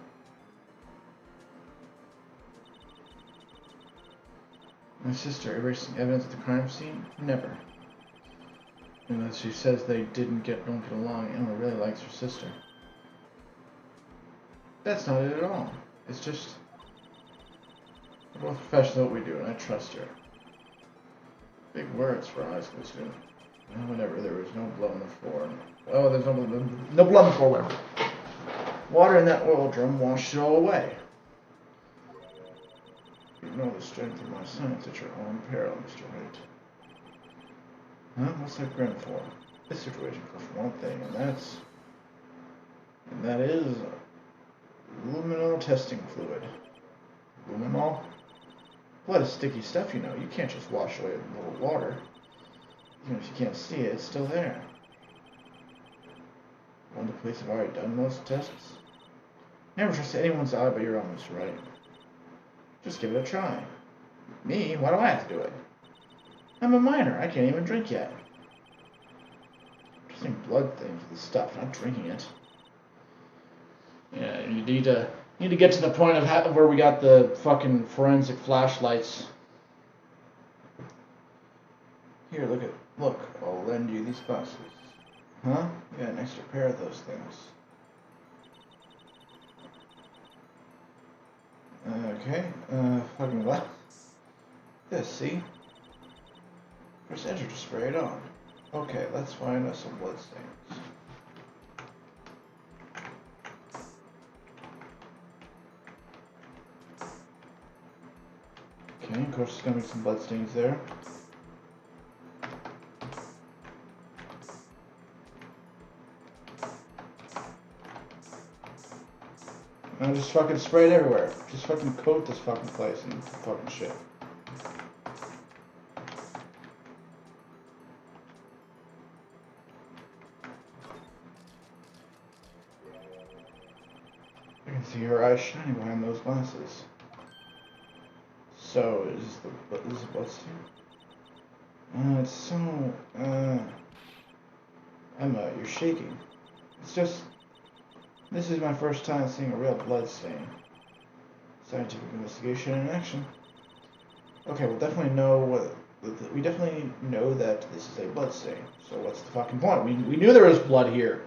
My sister erasing evidence at the crime scene? Never. Unless she says they don't get along, Emma really likes her sister. That's not it at all. It's just we're both professionals at what we do, and I trust her. Big words for a high school student. Whatever, there was no blood on the floor. Oh, there's no blood on the floor, whatever. Water in that oil drum washed it all away. You know the strength of my science at your own peril, Mr. Wright. Huh? What's that grin for? This situation calls for one thing, and that is luminol testing fluid. Luminol? Blood is sticky stuff, you know. You can't just wash away with a little water. Even if you can't see it, it's still there. Wonder the police have already done most tests? Never trust anyone's eye but your own, Mr. Wright. Just give it a try. Me? Why do I have to do it? I'm a minor. I can't even drink yet. Testing blood things with the stuff, not drinking it. Yeah, you need to get to the point of where we got the fucking forensic flashlights. Here, look. I'll lend you these glasses. Huh? You got an extra pair of those things. Okay. Fucking what? This, see? Press enter to spray it on. Okay, let's find us some blood stains. Okay, of course there's gonna be some blood stains there. And just fucking spray it everywhere. Just fucking coat this fucking place in fucking shit. I can see her eyes shining behind those glasses. So, is this a blood stain? It's so, Emma, you're shaking. It's just, this is my first time seeing a real blood stain. Scientific investigation in action. Okay, we definitely know that this is a blood stain. So what's the fucking point? We knew there was blood here.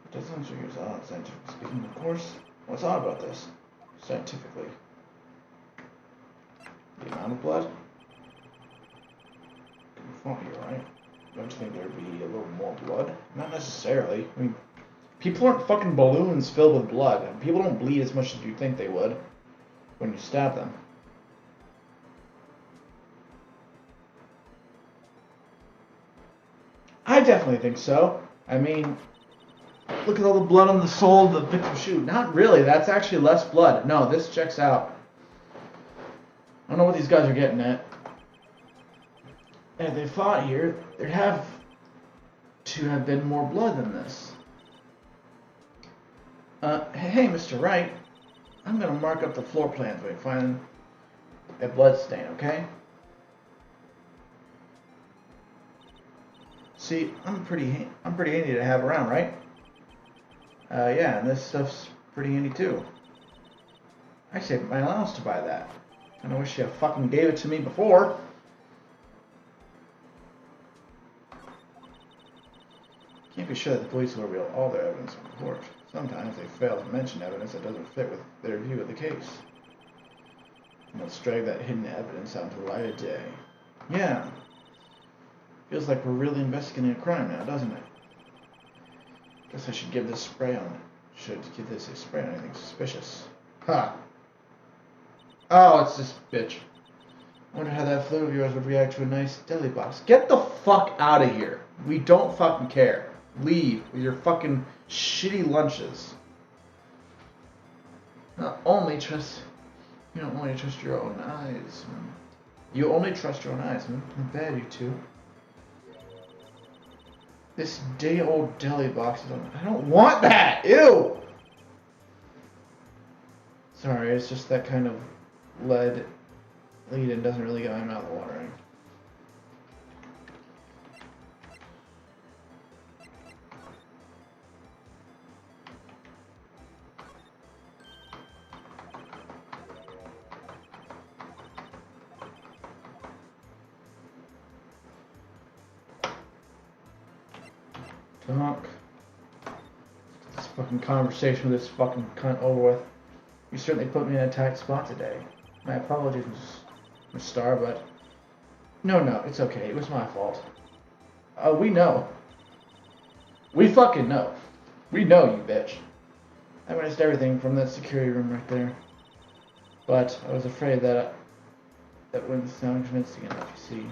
It doesn't strike as odd, scientifically speaking, of course. What's odd about this? Scientifically. The amount of blood? You're right. Don't you think there'd be a little more blood? Not necessarily. I mean, people aren't fucking balloons filled with blood. And people don't bleed as much as you think they would when you stab them. I definitely think so. I mean, look at all the blood on the sole of the victim's shoe. Not really. That's actually less blood. No, this checks out. I don't know what these guys are getting at. And if they fought here, there'd have to have been more blood than this. Hey, Mr. Wright. I'm gonna mark up the floor plans when we find a blood stain, okay? See, I'm pretty handy to have around, right? Yeah, and this stuff's pretty handy too. I saved my allowance to buy that. And I wish you fucking gave it to me before. Can't be sure that the police will reveal all their evidence in court. Sometimes they fail to mention evidence that doesn't fit with their view of the case. And let's drag that hidden evidence out into the light of day. Yeah. Feels like we're really investigating a crime now, doesn't it? Guess I should give this a spray on anything suspicious. Ha! Oh, it's this bitch. I wonder how that flame of yours would react to a nice deli box. Get the fuck out of here. We don't fucking care. Leave with your fucking shitty lunches. Not only trust... You don't only trust your own eyes. You only trust your own eyes. Not bad, you two. This day-old deli box is on... I don't want that! Ew! Sorry, it's just that kind of lead-in doesn't really get my mouth watering. Talk. This fucking conversation with this fucking cunt over with. You certainly put me in a tight spot today. My apologies, Mr. Star, but... No, it's okay. It was my fault. We know. We fucking know. We know, you bitch. I witnessed everything from that security room right there. But I was afraid that wouldn't sound convincing enough, you see.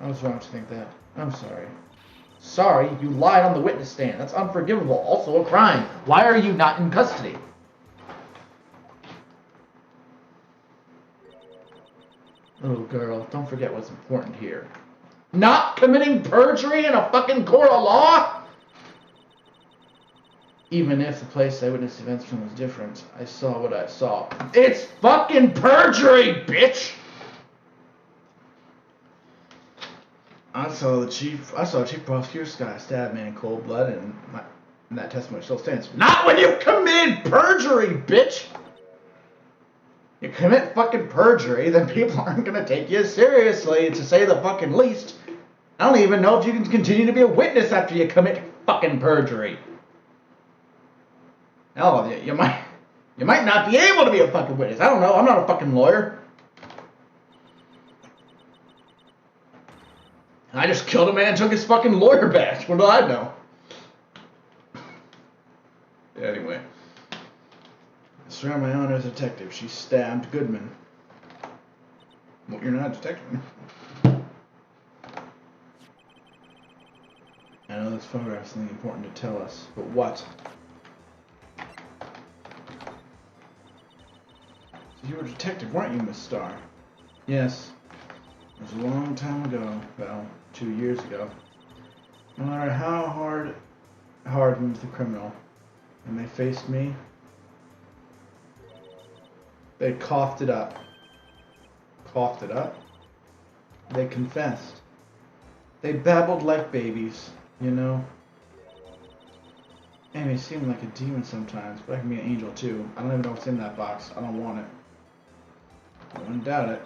I was wrong to think that. I'm sorry. Sorry, you lied on the witness stand. That's unforgivable. Also a crime. Why are you not in custody? Little girl, don't forget what's important here. Not committing perjury in a fucking court of law? Even if the place I witnessed events from was different, I saw what I saw. It's fucking perjury, bitch! I saw the chief prosecutor Scott stab man in cold blood, and that testimony still stands. Not when you committed perjury, bitch! You commit fucking perjury, then people aren't gonna take you seriously, to say the fucking least. I don't even know if you can continue to be a witness after you commit fucking perjury. Hell, you might not be able to be a fucking witness. I don't know. I'm not a fucking lawyer. I just killed a man and took his fucking lawyer badge. What do I know? Anyway. I swear my honor as a detective. She stabbed Goodman. Well, you're not a detective. I know this photograph is something important to tell us, but what? So you were a detective, weren't you, Miss Starr? Yes. It was a long time ago, well, 2 years ago. No matter how hardened the criminal, when they faced me, they coughed it up. Coughed it up? They confessed. They babbled like babies, you know? Amy seemed like a demon sometimes, but I can be an angel too. I don't even know what's in that box. I don't want it. I wouldn't doubt it.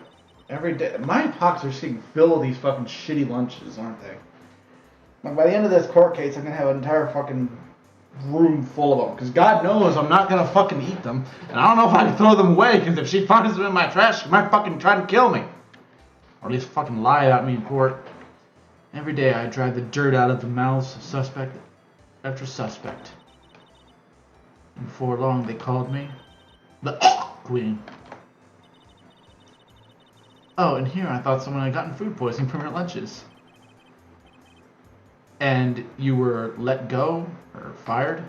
Every day, my pockets are getting filled with these fucking shitty lunches, aren't they? Like by the end of this court case, I'm gonna have an entire fucking room full of them. Because God knows I'm not gonna fucking eat them, and I don't know if I can throw them away. Because if she finds them in my trash, she might fucking try to kill me, or at least fucking lie about me in court. Every day I drive the dirt out of the mouths of suspect after suspect. And before long, they called me the Queen. Oh, and here I thought someone had gotten food poisoning from your lunches. And you were let go or fired?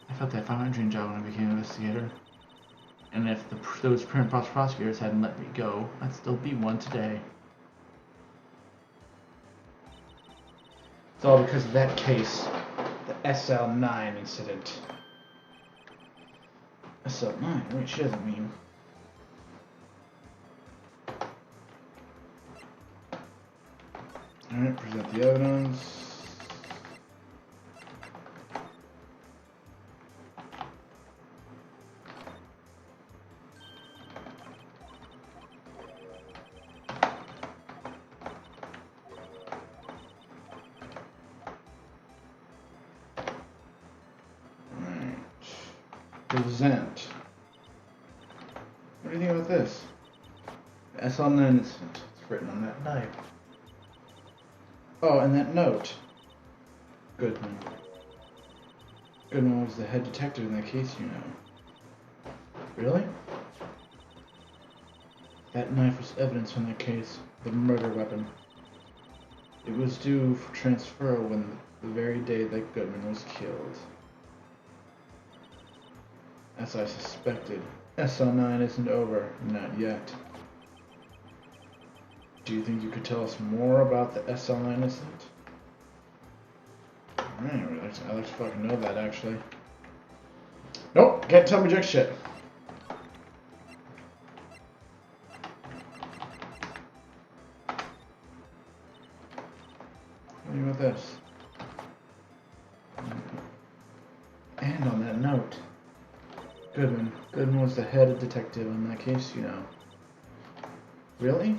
I felt that found my dream job when I became an investigator. And if those parent prosecutors hadn't let me go, I'd still be one today. It's all because of that case, the SL9 incident. SL9? Wait, she doesn't mean... Alright, present the evidence. Alright. Present. What do you think about this? The SL9 incident. It's written on that knife. Oh, and that note. Goodman. Goodman was the head detective in that case, you know. Really? That knife was evidence from that case. The murder weapon. It was due for transfer when the very day that Goodman was killed. As I suspected, SL9 isn't over. Not yet. Do you think you could tell us more about the SL9 incident? Alright, I'd like to fucking know that, actually. Nope, can't tell me jack shit. What do you with this? And on that note, Goodman was the head detective on that case, you know. Really?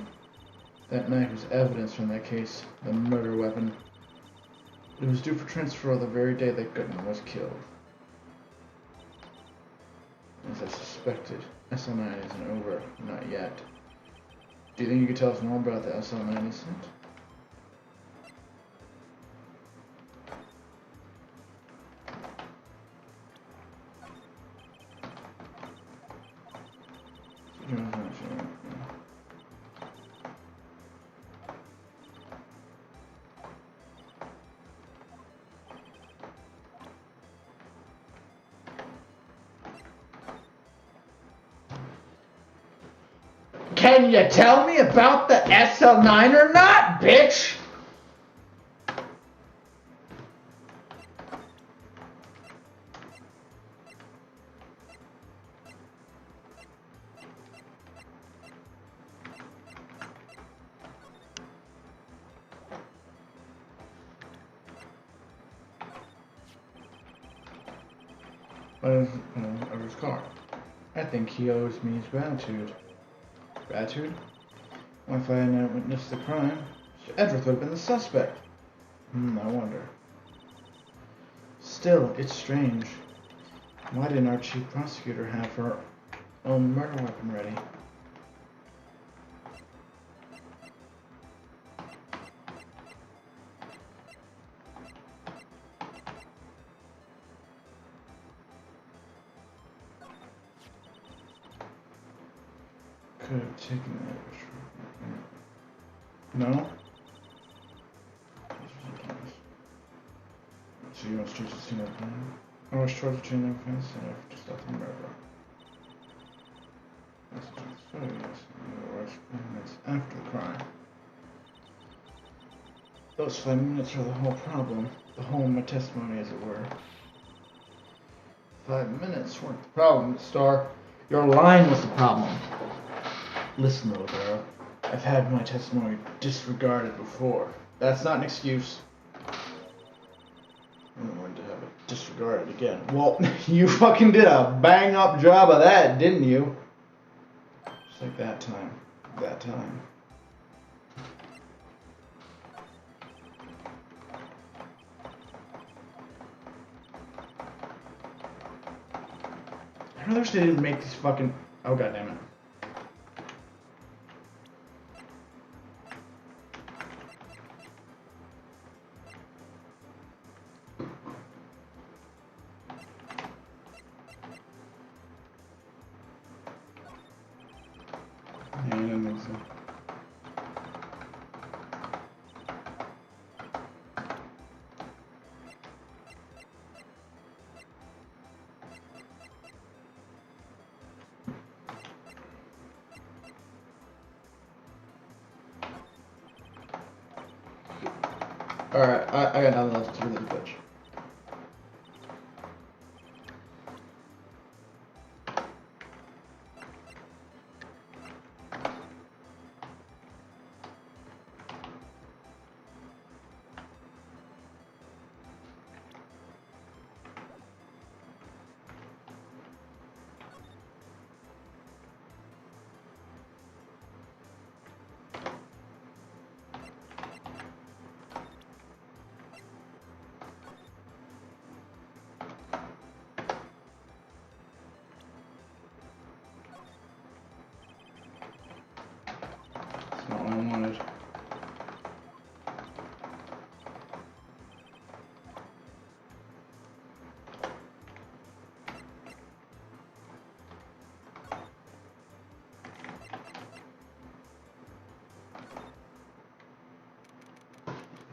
That knife was evidence from that case, the murder weapon. It was due for transfer the very day that Goodman was killed. As I suspected, SL9 isn't over. Not yet. Do you think you could tell us more about the SL9 incident? Can you tell me about the SL9 or not, bitch? Of his car. I think he owes me his gratitude. Gratitude? What if I had not witnessed the crime? Edward would have been the suspect. I wonder. Still, it's strange. Why didn't our chief prosecutor have her own murder weapon ready? Could have taken that. No? So you want to start to see that plan? I was trying to change their offense and I just stop the murder. That's a transfer, yes. Arrest 5 minutes after the crime. Those 5 minutes are the whole problem. The whole of my testimony, as it were. 5 minutes weren't the problem, Star. Your line was the problem. Listen though, girl. I've had my testimony disregarded before. That's not an excuse. I'm going to have it disregarded again. Well, you fucking did a bang up job of that, didn't you? Just like that time. That time. I really wish they didn't make these fucking... Oh, goddammit. Yeah, I don't think so. Alright, I got nothing else to do with this bitch.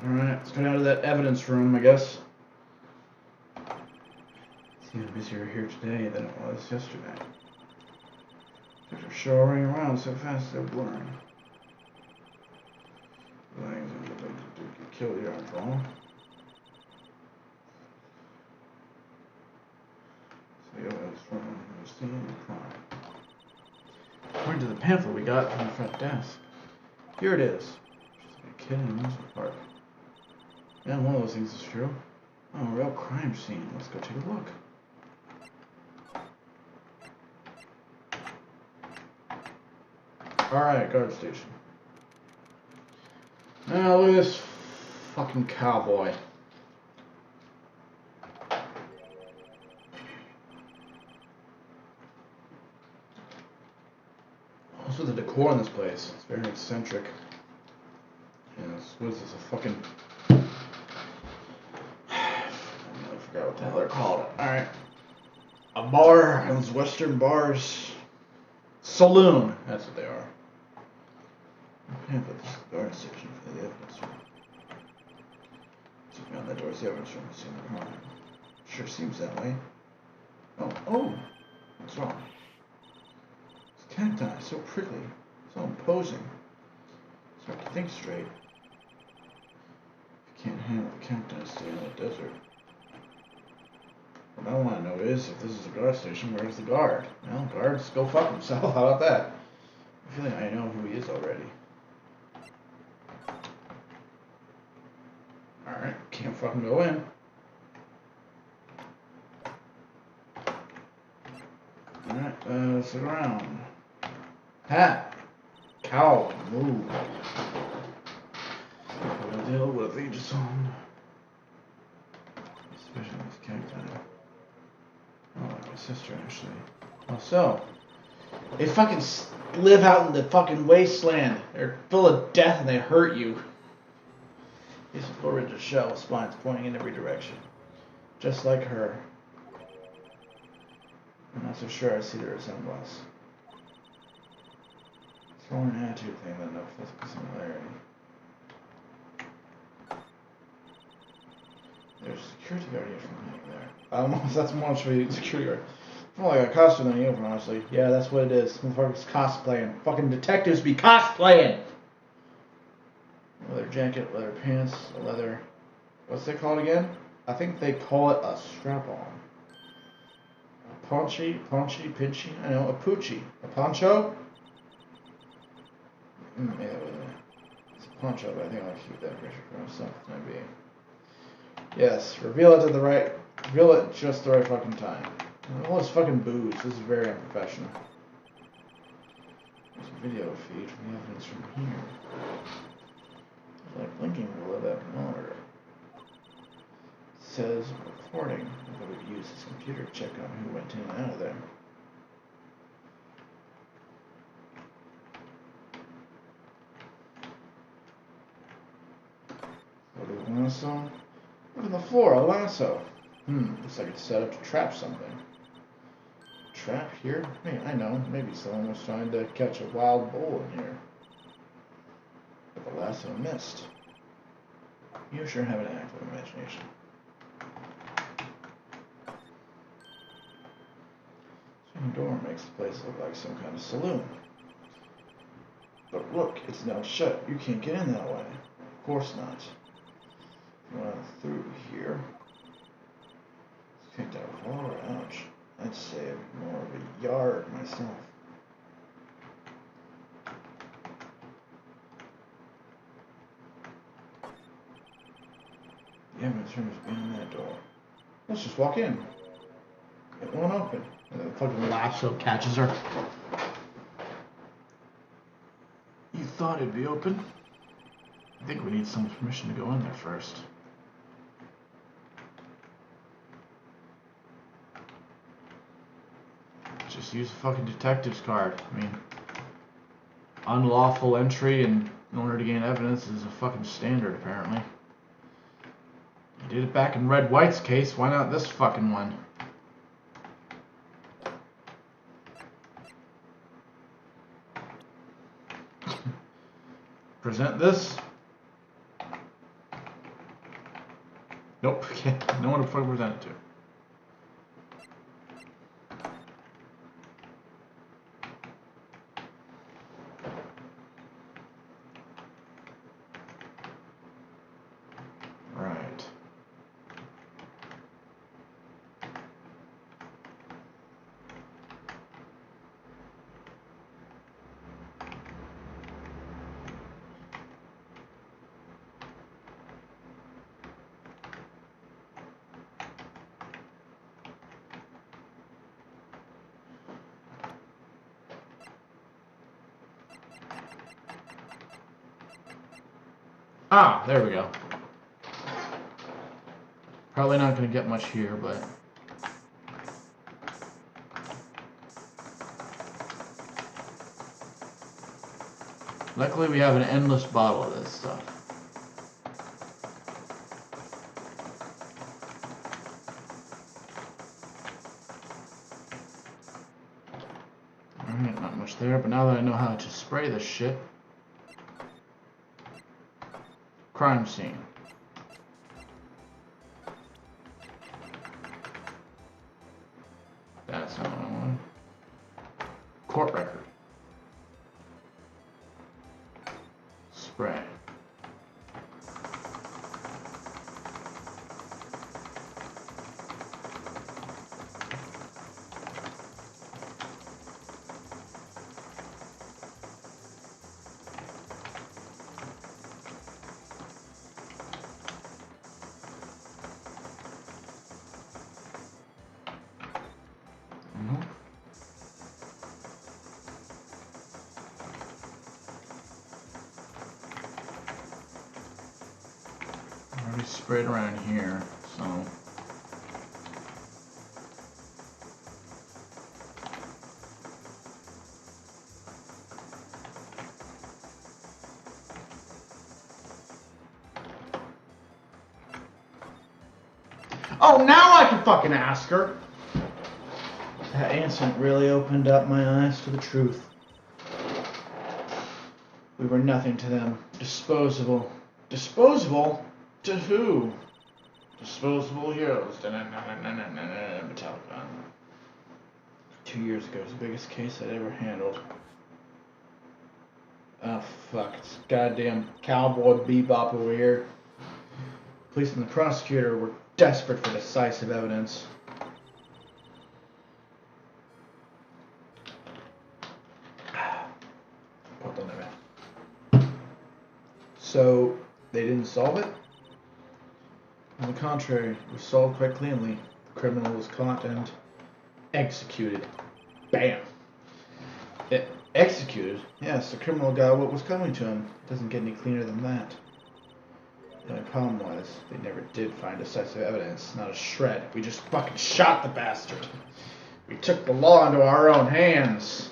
Alright, let's go down to that evidence room, I guess. Seems busier here today than it was yesterday. Pictures showing around so fast they're blurring. Things that look like to kill the eyeball. So the evidence from the scene of crime. According to the pamphlet we got from the front desk. Here it is. Just like a kid in an amusement park. Yeah, one of those things is true. Oh, a real crime scene. Let's go take a look. Alright, guard station. Now look at this fucking cowboy. Also the decor in this place. It's very eccentric. Yes, what is this, a fucking... I forgot what the hell they're called. Alright. A bar, those western bars. Saloon, that's what they are. Pamphlet, this is the guard station for the evidence room. Took me on that door to the evidence room to see the crime. Sure seems that way. Oh, what's wrong? It's cacti, so prickly, so imposing. It's hard to think straight. If you can't handle the cacti, stay in the desert. What I want to know is, if this is a guard station, where's the guard? Well, guards, go fuck himself. How about that? I feel like I know who he is already. Alright, can't fucking go in. Alright, let's look around. Hat! Cow! Move! What the hell with they just on? Especially this cacti. Oh, like my sister, actually. Oh, so. They fucking live out in the fucking wasteland. They're full of death and they hurt you. These are four-ridged shell with spines pointing in every direction. Just like her. I'm not so sure I see the resemblance. It's more an attitude thing than no physical similarity. There's a security guard uniform there. That's more actually security guard. It's more like a costume than a uniform, honestly. Yeah, that's what it is. Motherfuckers cosplaying. Fucking detectives be cosplaying! Leather jacket, leather pants, a leather... What's they called again? I think they call it a strap-on. A pinchy, pinchy, I know, a poochie. A poncho? Yeah, it's a poncho, but I think I'll keep that picture for myself, maybe. Yes, reveal it just the right fucking time. All this fucking booze, this is very unprofessional. There's a video feed from the evidence from here. It's like blinking a little bit more. It says recording. I thought we'd use this computer to check on who went in and out of there. What is a lasso? Look on the floor, a lasso. Looks like it's set up to trap something. Trap here? Hey, I know. Maybe someone was trying to catch a wild bull in here. But the lasso missed. You sure have an active imagination. Swinging door makes the place look like some kind of saloon. But look, it's now shut. You can't get in that way. Of course not. Run through here. It's kicked out far. Ouch. I'd say more of a yard myself. The evidence room is behind that door. Let's just walk in. It won't open. And the fucking lasso catches her. You thought it'd be open? I think we need someone's permission to go in there first. Just use a fucking detective's card. I mean, unlawful entry in order to gain evidence is a fucking standard, apparently. You did it back in Red White's case, why not this fucking one? Present this. Nope, can't. No one to fucking present it to. Right. Ah, there we go. Probably not going to get much here, but... Luckily we have an endless bottle of this stuff. Alright, not much there, but now that I know how to spray this shit... Crime scene. That's not what I want. Court record. Spray. Already sprayed around here, so... Oh, now I can fucking ask her! That incident really opened up my eyes to the truth. We were nothing to them. Disposable. Disposable? To who? Disposable heroes. Metallica. 2 years ago was the biggest case I'd ever handled. Oh fuck, it's goddamn Cowboy Bebop over here. Police and the prosecutor were desperate for decisive evidence. So, they didn't solve it? On the contrary, it was solved quite cleanly. The criminal was caught and executed. Bam! Executed? Yes, the criminal got what was coming to him. It doesn't get any cleaner than that. The only problem was, they never did find decisive evidence. Not a shred. We just fucking shot the bastard. We took the law into our own hands.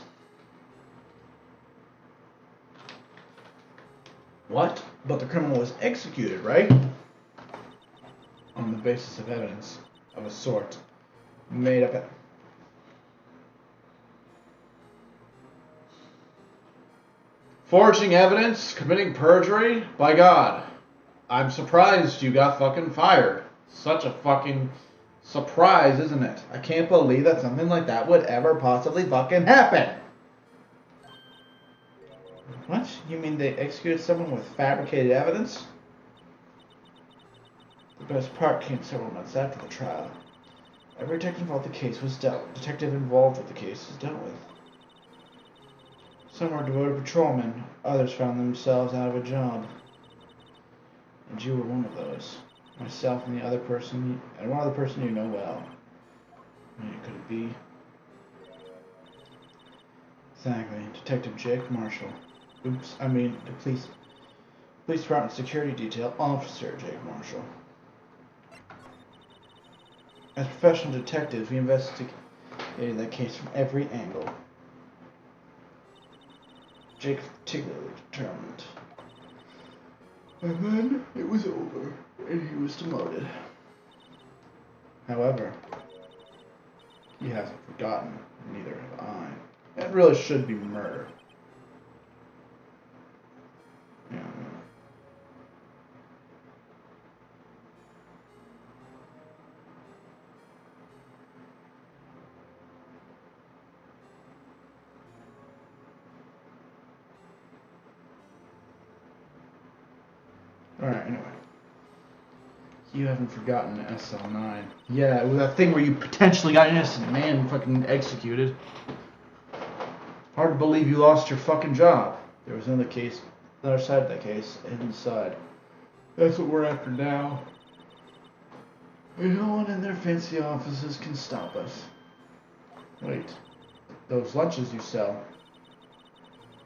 What? But the criminal was executed, right? On the basis of evidence of a sort. Made up. Forging evidence? Committing perjury? By God. I'm surprised you got fucking fired. Such a fucking surprise, isn't it? I can't believe that something like that would ever possibly fucking happen. What? You mean they executed someone with fabricated evidence? The best part came several months after the trial. Every detective involved with the case was dealt with. Some were devoted patrolmen, others found themselves out of a job. And you were one of those. Myself and one other person you know well. Who could it be? Exactly. Detective Jake Marshall. Oops, I mean the police department security detail officer Jake Marshall. As professional detectives, we investigated that case from every angle. Jake was particularly determined. And then it was over, and he was demoted. However, he hasn't forgotten, neither have I. That really should be murder. Yeah. Alright, anyway. You haven't forgotten SL9. Yeah, it was that thing where you potentially got an innocent man fucking executed. Hard to believe you lost your fucking job. There was another case, another side of that case, inside. That's what we're after now. And no one in their fancy offices can stop us. Wait, those lunches you sell.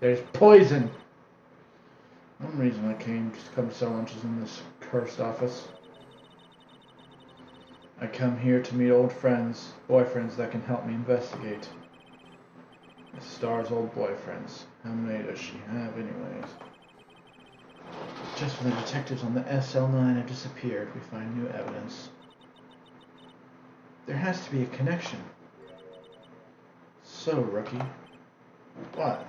There's poison! One reason I came just to come sell lunches in this cursed office. I come here to meet old friends, boyfriends that can help me investigate. Miss Star's old boyfriends. How many does she have anyways? Just when the detectives on the SL9 have disappeared, we find new evidence. There has to be a connection. So, rookie. What?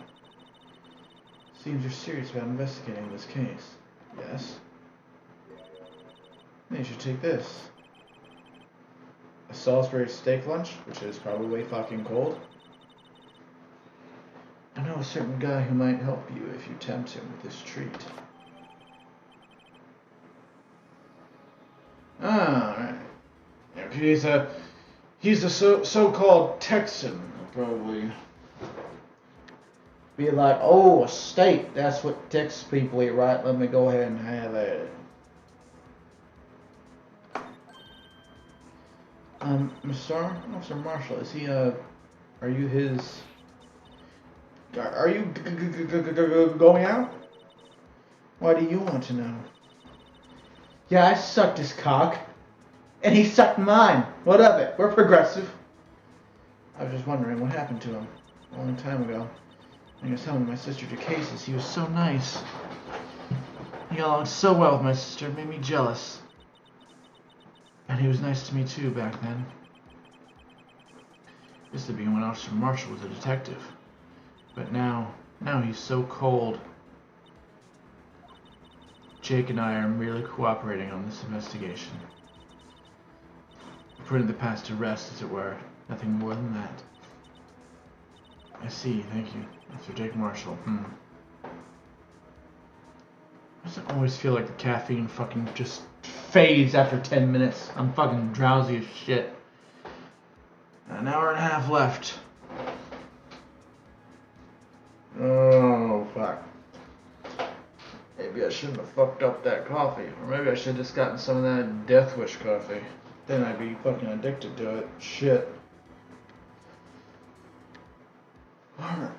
Seems you're serious about investigating this case. Yes? Then you should take this. A Salisbury steak lunch, which is probably fucking cold. I know a certain guy who might help you if you tempt him with this treat. Alright. Yeah, he's a so-called Texan, probably. Be like, oh, a steak, that's what Texas people eat, right? Let me go ahead and have it. Mr. Officer Marshall, is he, are you his... Are you going out? Why do you want to know? Yeah, I sucked his cock. And he sucked mine. What of it? We're progressive. I was just wondering what happened to him a long time ago. He was telling my sister to cases. He was so nice. He got along so well with my sister. It made me jealous. And he was nice to me too back then. Used to be when Officer Marshall was a detective. But now he's so cold. Jake and I are merely cooperating on this investigation. Putting the past to rest, as it were. Nothing more than that. I see, thank you. Officer Jake Marshall. Why does it always feel like the caffeine fucking just fades after 10 minutes? I'm fucking drowsy as shit. An hour and a half left. Oh, fuck. Maybe I shouldn't have fucked up that coffee. Or maybe I should have just gotten some of that Death Wish coffee. Then I'd be fucking addicted to it. Shit. Alright.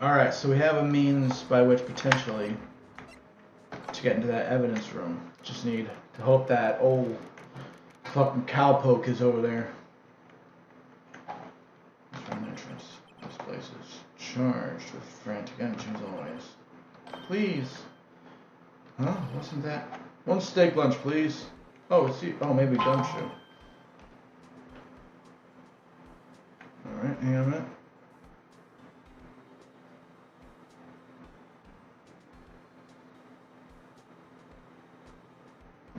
Alright, so we have a means by which potentially to get into that evidence room. Just need to hope that old fucking cowpoke is over there. An entrance. This place is charged with frantic engines always. Please. Huh? Wasn't that? One steak lunch, please. Oh, it's you. Oh, maybe gumshoe. Alright, hang on a minute.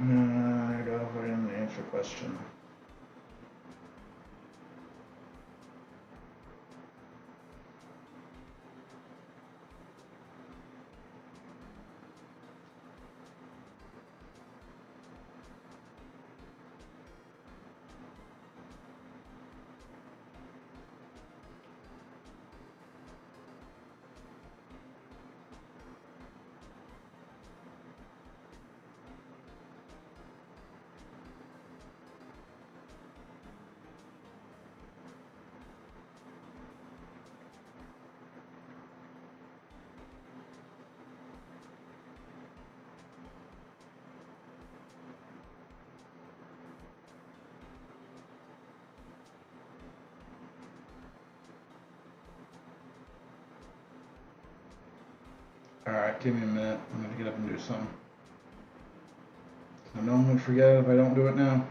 I go ahead and answer question. Alright, give me a minute. I'm gonna get up and do something. I know I'm gonna forget it if I don't do it now.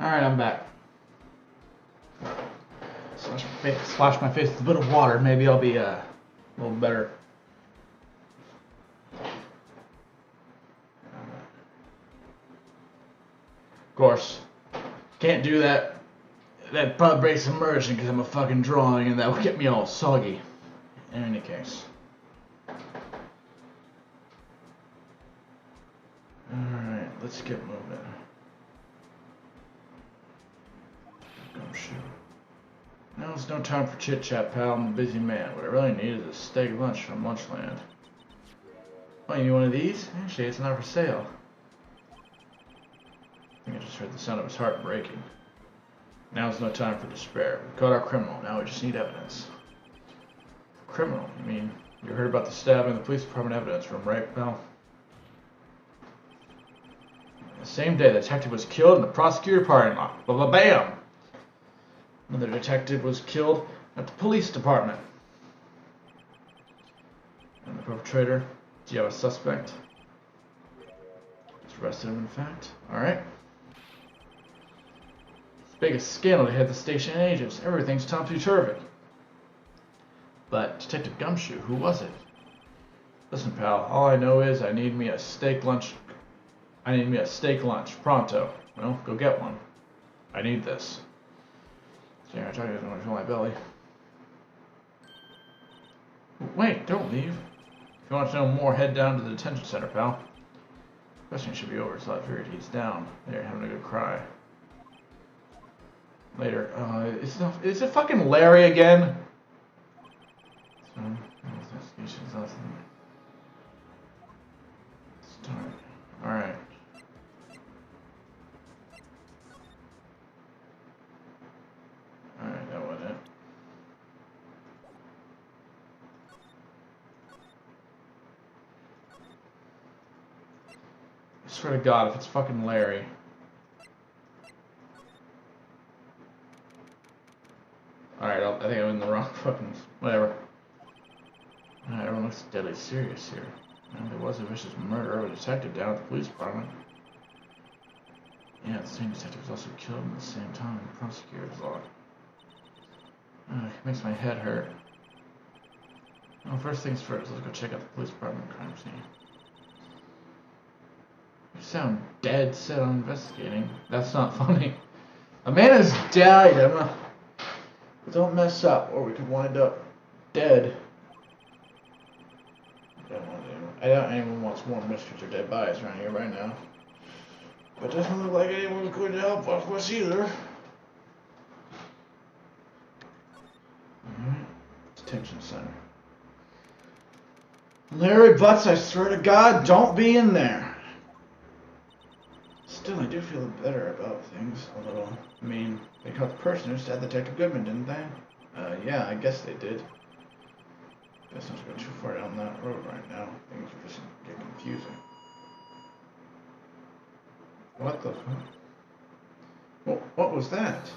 Alright, I'm back. Splash my face with a bit of water. Maybe I'll be a little better. Of course, can't do that. That'd probably break submersion because I'm a fucking drawing and that would get me all soggy. In any case. Alright, let's get moving. Gumshoe. Now it's no time for chit chat, pal. I'm a busy man. What I really need is a steak lunch from Lunchland. Oh, you need one of these? Actually, it's not for sale. I think I just heard the sound of his heart breaking. Now's no time for despair. We caught our criminal. Now we just need evidence. Criminal? You mean you heard about the stabbing? The police department evidence from Wright, pal? The same day, the detective was killed in the prosecutor parking lot. Bam! Another detective was killed at the police department. And the perpetrator? Do you have a suspect? Just arrested him, in fact. Alright. Biggest scandal to hit the station agents. Everything's topsy-turvy. But Detective Gumshoe, who was it? Listen, pal, all I know is I need me a steak lunch. I need me a steak lunch, pronto. Well, go get one. I need this. Yeah, I tell you, I don't want to fill my belly. Wait, don't leave. If you want to know more, head down to the detention center, pal. Questioning should be over, so I figured he's down. There, having a good cry. Later. Is it fucking Larry again? Start. Alright. Alright, that wasn't it. I swear to God, if it's fucking Larry. Alright, I think I'm in the wrong fucking... whatever. Alright, everyone looks deadly serious here. Well, there was a vicious murder of a detective down at the police department. Yeah, the same detective was also killed at the same time in the prosecutor's log. It makes my head hurt. Well, first things first, let's go check out the police department crime scene. You sound dead set on investigating. That's not funny. A man has died, Emma. Don't mess up, or we could wind up dead. I doubt anyone wants more mysteries or dead bodies around here right now. But it doesn't look like anyone's going to help us either. Alright. Detention center. Larry Butts, I swear to God, don't be in there. Still, I do feel better about things a little. I mean, they caught the person who stabbed Detective Goodman, didn't they? Yeah, I guess they did. Guess I'm going too far down that road right now. Things are just getting confusing. What the fuck? Well, what was that?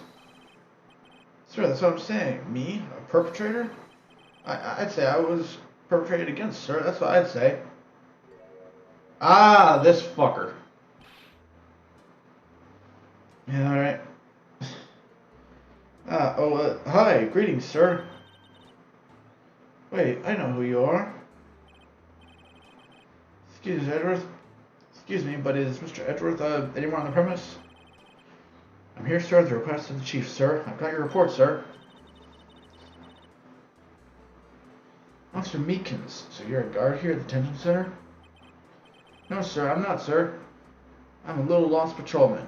Sir, that's what I'm saying. Me? A perpetrator? I'd say I was perpetrated against, sir. That's what I'd say. Ah, this fucker. Yeah, alright. Hi. Greetings, sir. Wait, I know who you are. Excuse me, Edgeworth. Excuse me, but is Mr. Edgeworth anywhere on the premise? I'm here, sir, at the request of the chief, sir. I've got your report, sir. Officer Meekins, so you're a guard here at the detention center? No, sir, I'm not, sir. I'm a little lost patrolman.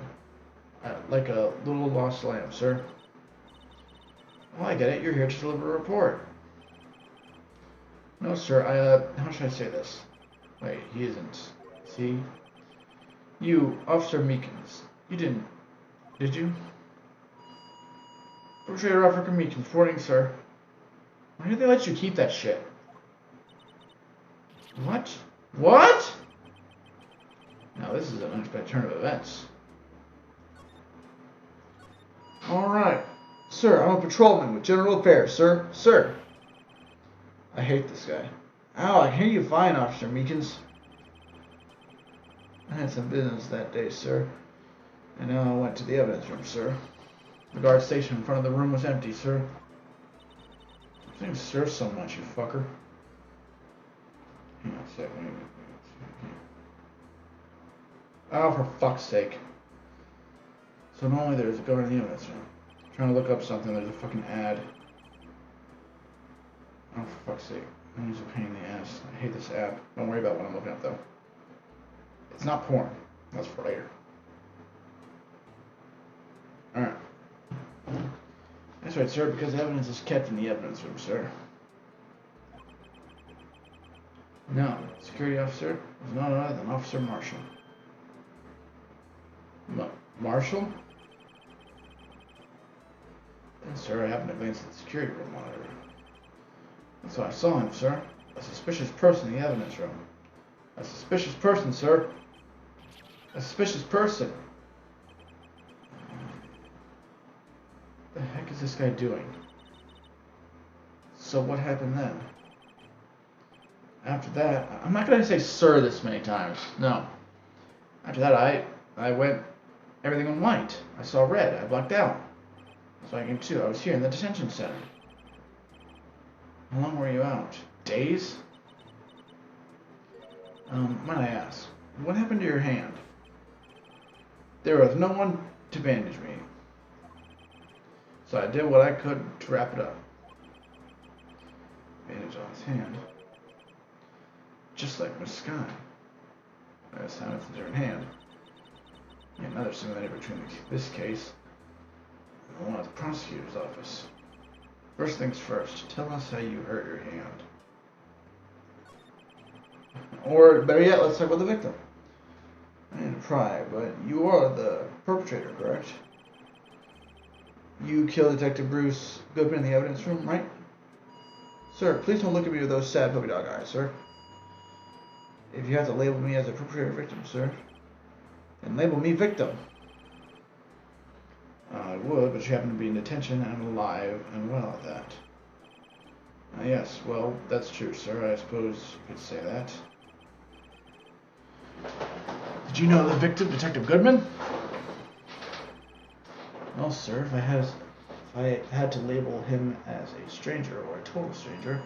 Like a little lost lamb, sir. Well, I get it. You're here to deliver a report. No, sir. How should I say this? Wait, he isn't. See? You, Officer Meekins. You didn't. Did you? Perpetrator Officer Meekins. Reporting, sir. Why did they let you keep that shit? What? What? Now, this is an unexpected turn of events. Alright. Sir, I'm a patrolman with General Affairs, sir. Sir. I hate this guy. Ow, I hear you fine, Officer Meekins. I had some business that day, sir. And now I went to the evidence room, sir. The guard station in front of the room was empty, sir. Things serve so much, you fucker. Hang on a sec, wait. Oh, for fuck's sake. So normally there's a guard in the evidence room. I'm trying to look up something, there's a fucking ad. Oh, for fuck's sake. It's a pain in the ass. I hate this app. Don't worry about what I'm looking up, though. It's not porn. That's for later. Alright. That's right, sir, because evidence is kept in the evidence room, sir. No, security officer was none other than Officer Marshall. Marshall? Then, sir, I happened to glance at the security room monitor. And so I saw him, sir. A suspicious person in the evidence room. A suspicious person, sir. A suspicious person. What the heck is this guy doing? So what happened then? After that, I'm not going to say sir this many times. No. After that, I went, everything went white. I saw red. I blacked out. So I came to. I was here in the detention center. How long were you out? Days? Might I ask, what happened to your hand? There was no one to bandage me. So I did what I could to wrap it up. Bandage on his hand. Just like Miss Sky. That's how it's a different hand. Yet another similarity between this case and the one at the prosecutor's office. First things first, tell us how you hurt your hand. Or, better yet, let's talk about the victim. I need to pry, but you are the perpetrator, correct? You killed Detective Bruce Goodman in the evidence room, right? Sir, please don't look at me with those sad puppy dog eyes, sir. If you have to label me as a perpetrator victim, sir, then label me victim. I would, but you happen to be in detention and I'm alive and well at that. Yes, well, that's true, sir. I suppose you could say that. Did you know the victim, Detective Goodman? Well, sir, if I had to label him as a stranger or a total stranger,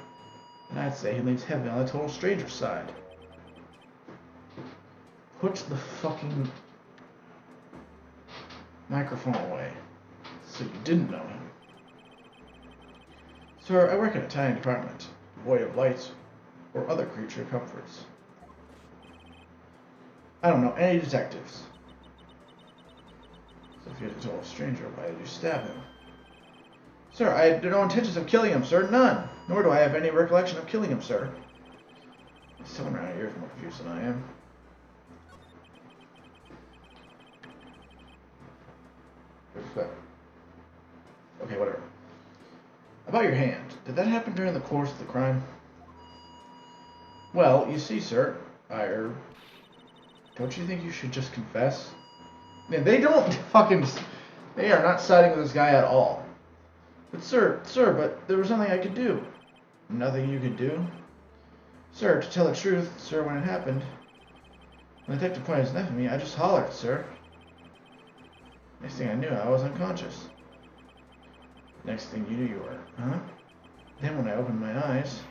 then I'd say he leans heavily on the total stranger side. Put the fucking microphone away. So you didn't know him. Sir, I work in a tiny department, void of lights or other creature comforts. I don't know any detectives. So if you're a total stranger, why did you stab him? Sir, I had no intentions of killing him, sir. None. Nor do I have any recollection of killing him, sir. Someone around here is more confused than I am. Okay, whatever. About your hand, did that happen during the course of the crime? Well, you see, sir, don't you think you should just confess? Man, they don't fucking, they are not siding with this guy at all. But sir, but there was nothing I could do. Nothing you could do? Sir, to tell the truth, sir, when it happened, when the detective pointed his knife at me, I just hollered, sir. Next thing I knew, I was unconscious. Next thing you knew, you were, huh? Then when I opened my eyes,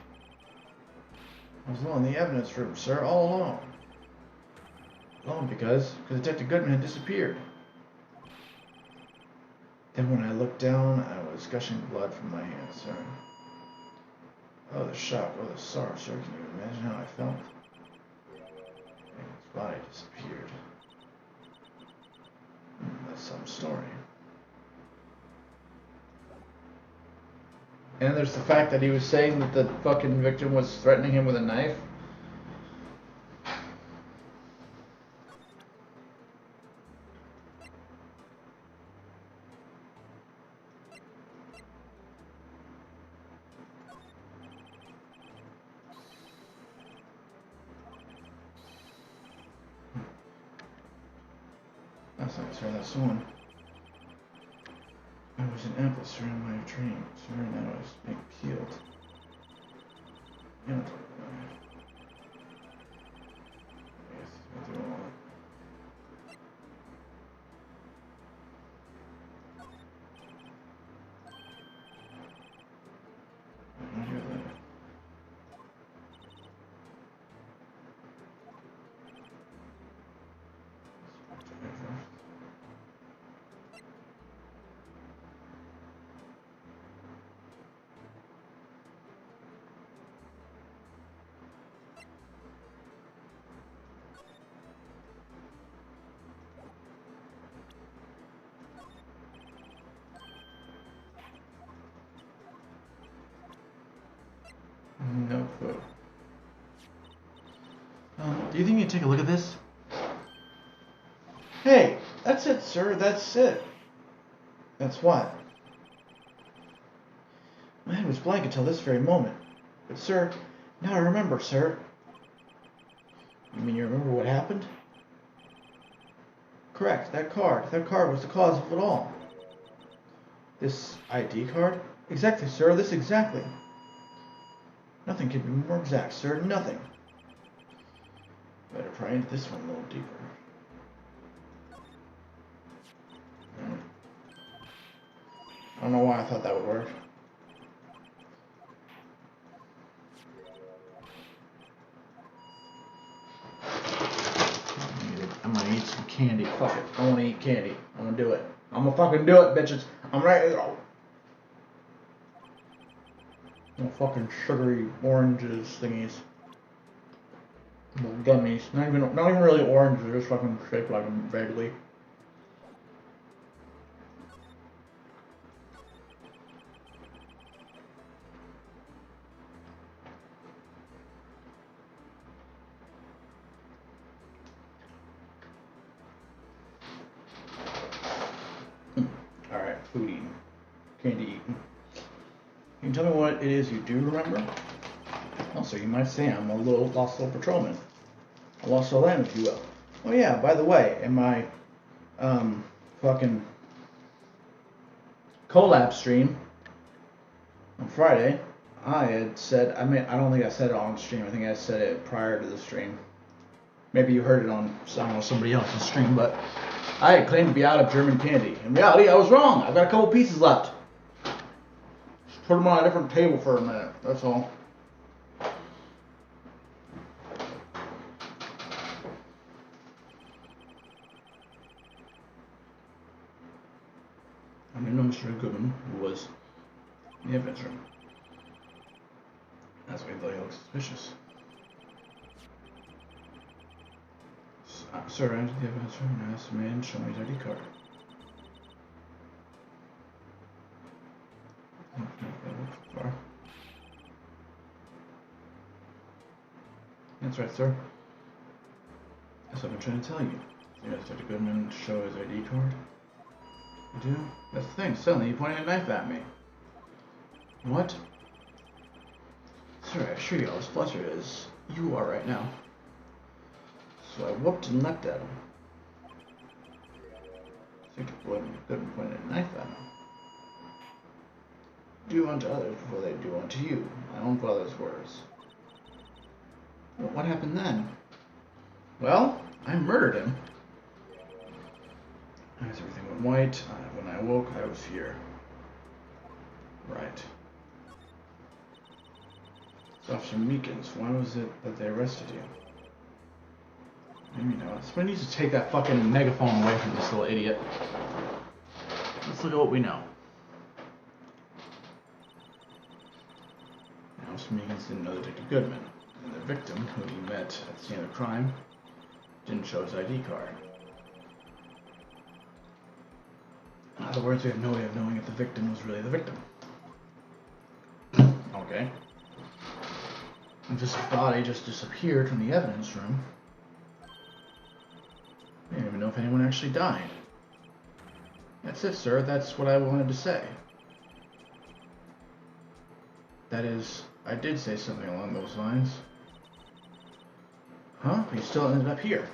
I was alone in the evidence room, sir, all alone. Alone because Detective Goodman had disappeared. Then when I looked down, I was gushing blood from my hand, sir. Oh, the shock, oh, the sorrow, sir. Can you imagine how I felt? And his body disappeared. That's some story. And there's the fact that he was saying that the fucking victim was threatening him with a knife. That's not sir, that's someone. I was an apple, sir, in my dream, sir, and I was being peeled. You know, Do you think you'd take a look at this? Hey, that's it, sir. That's it. That's what? My head was blank until this very moment. But, sir, now I remember, sir. You mean you remember what happened? Correct. That card. That card was the cause of it all. This ID card? Exactly, sir. This exactly. Nothing could be more exact, sir. Nothing. Better pry into this one a little deeper. I don't know why I thought that would work. I'm gonna eat some candy. Fuck it. I wanna eat candy. I'm gonna do it. I'm gonna fucking do it, bitches. I'm ready to go. No fucking sugary oranges thingies. Little gummies. Not even really orange, they're just fucking shaped like them vaguely. Alright, food eating. Candy eating. Can you tell me what it is you do remember? Also, you might say I'm a lost little patrolman. A lost soul lamb, if you will. Oh yeah, by the way, in my fucking collab stream on Friday, I had said, I don't think I said it on stream, I think I said it prior to the stream. Maybe you heard it on, I don't know, somebody else's stream, but I had claimed to be out of German candy. In reality, I was wrong. I've got a couple pieces left. Just put them on a different table for a minute, that's all. I didn't know Mr. Goodman was in the evidence room. That's why he thought he looked suspicious. Sir, I entered the evidence room and asked the man to show me his ID card. That's right, sir. That's what I've been trying to tell you. You asked Dr. Goodman to show his ID card? You do? That's the thing. Suddenly you pointed a knife at me. What? Sir, I assure you, all as flustered as you are right now. So I whooped and leapt at him. Dr. Goodman pointed a knife at him. Do unto others before they do unto you. My own father's words. Well, what happened then? Well, I murdered him. As everything went white, when I awoke, I was here. Right. So Officer Meekins, why was it that they arrested you? Maybe not. Somebody needs to take that fucking megaphone away from this little idiot. Let's look at what we know. Officer Meekins didn't know Detective Goodman, and the victim, who he met at the scene of the crime, didn't show his ID card. In other words, we have no way of knowing if the victim was really the victim. Okay. If this body just disappeared from the evidence room, we don't even know if anyone actually died. That's it, sir. That's what I wanted to say. That is, I did say something along those lines. Huh? You still ended up here.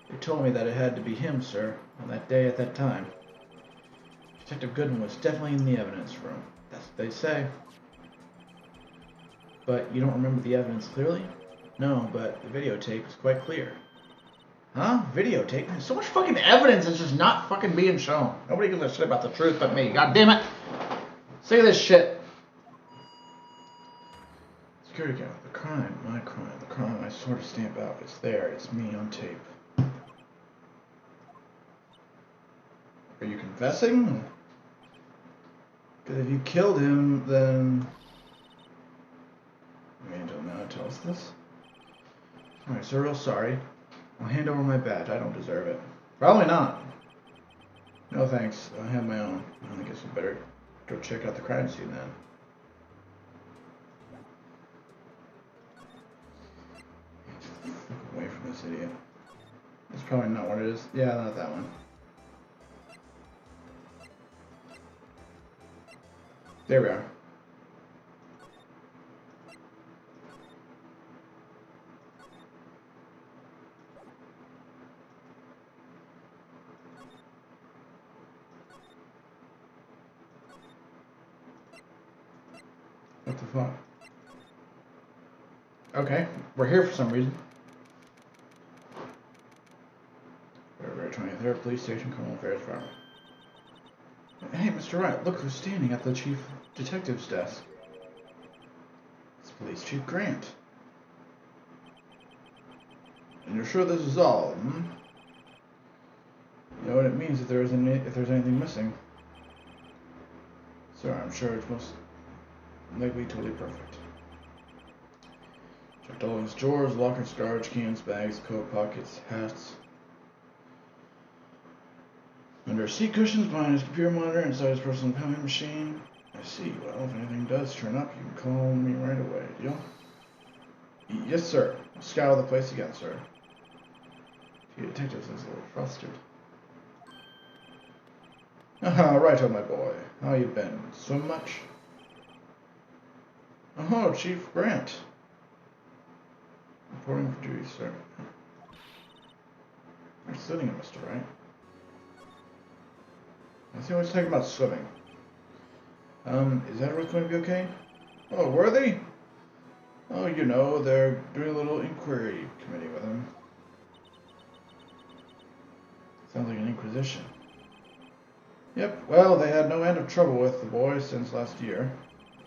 They told me that it had to be him, sir, on that day at that time. Detective Goodman was definitely in the evidence room. That's what they say. But you don't remember the evidence clearly? No, but the videotape is quite clear. Huh? Videotape? There's so much fucking evidence that's just not fucking being shown. Nobody gives a shit about the truth but me. God damn it! Sick of this shit. Security camera. The crime. My crime. The crime I sort of stamp out. It's there. It's me on tape. Are you confessing? Because if you killed him, then... You don't know how to tell us this? Alright, sir, real sorry. I'll hand over my badge. I don't deserve it. Probably not. No thanks. I have my own. I guess we better go check out the crime scene then. idiot. That's probably not what it is. Yeah, not that one. There we are. What the fuck? Okay, we're here for some reason. February 23rd, police station, criminal affairs farm. Hey, Mr. Wright, look who's standing at the chief detective's desk. It's Police Chief Grant. And you're sure this is all, hmm? You know what it means if there's anything missing. Sir, I'm sure it's most likely totally perfect. Checked all his drawers, lockers, garbage cans, bags, coat pockets, hats. Under his seat cushions, behind his computer monitor, inside his personal copy machine. I see. Well, if anything does turn up, you can call me right away. Deal? Yes, sir. I'll scour the place again, sir. The detective looks a little flustered. Right, oh my boy. How you been? Swim much? Oh, Chief Grant. Reporting for duty, sir. You're sitting, Mr. Wright. I see what's talking about swimming. Is Edward going to be okay? Oh, Worthy? Oh, you know, they're doing a little inquiry committee with him. Sounds like an inquisition. Yep, well, they had no end of trouble with the boy since last year.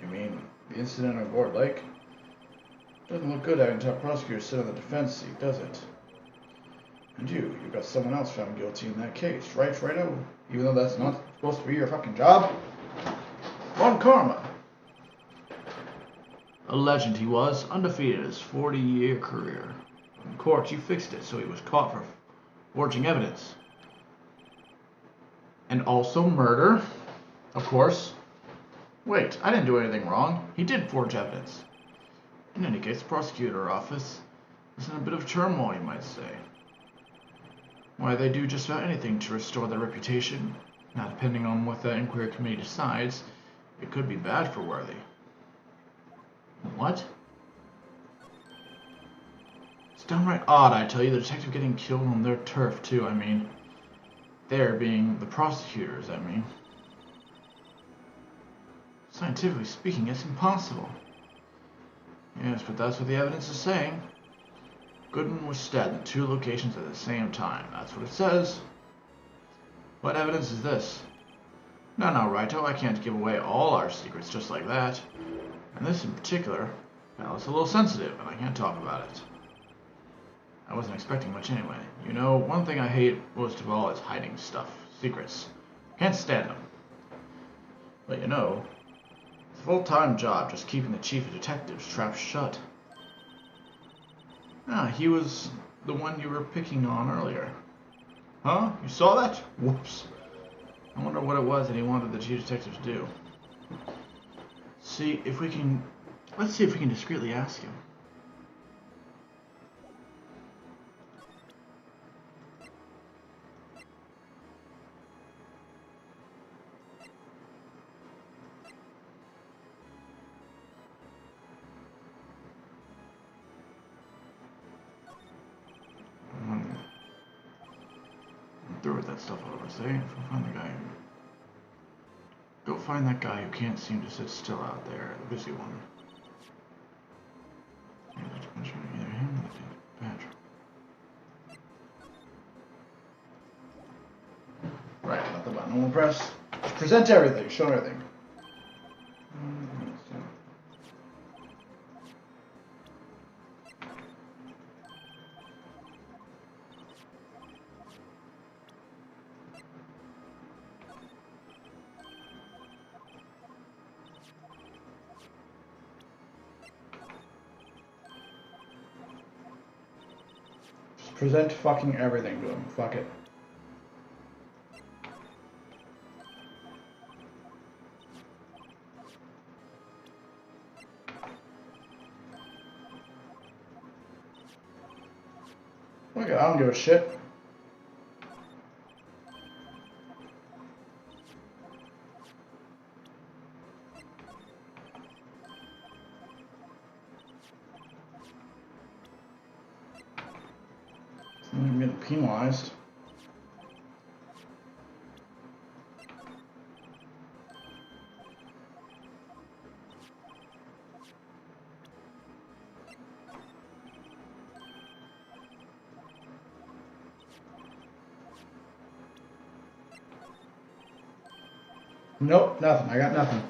You mean the incident on Board Lake? Doesn't look good having top prosecutors sit on the defense seat, does it? And you got someone else found guilty in that case, right, Righto? Even though that's not supposed to be your fucking job? One karma. A legend he was, undefeated his 40-year career. In court, you fixed it so he was caught for forging evidence. And also murder, of course. Wait, I didn't do anything wrong. He did forge evidence. In any case, the prosecutor office is in a bit of turmoil, you might say. Why, they do just about anything to restore their reputation. Now, depending on what the inquiry committee decides, it could be bad for Worthy. What? It's downright odd, I tell you, the detective getting killed on their turf, too, I mean. There being the prosecutors, I mean. Scientifically speaking, it's impossible. Yes, but that's what the evidence is saying. Goodman was stabbed in 2 locations at the same time. That's what it says. What evidence is this? No, Righto, I can't give away all our secrets just like that. And this in particular, well, it's a little sensitive, and I can't talk about it. I wasn't expecting much anyway. You know, one thing I hate most of all is hiding stuff. Secrets. Can't stand them. But you know, it's a full-time job just keeping the chief of detectives trapped shut. Ah, he was the one you were picking on earlier. Huh? You saw that? Whoops. I wonder what it was that he wanted the chief detective to do. Let's see if we can discreetly ask him. Through with that stuff over, say. Go find that guy who can't seem to sit still out there, the busy one. Either him or the badger. Right, not the button. We'll press. Just present everything. Show everything. Present fucking everything to him. Fuck it. it. I don't give a shit. I'm getting penalized. Nope, nothing. I got nothing.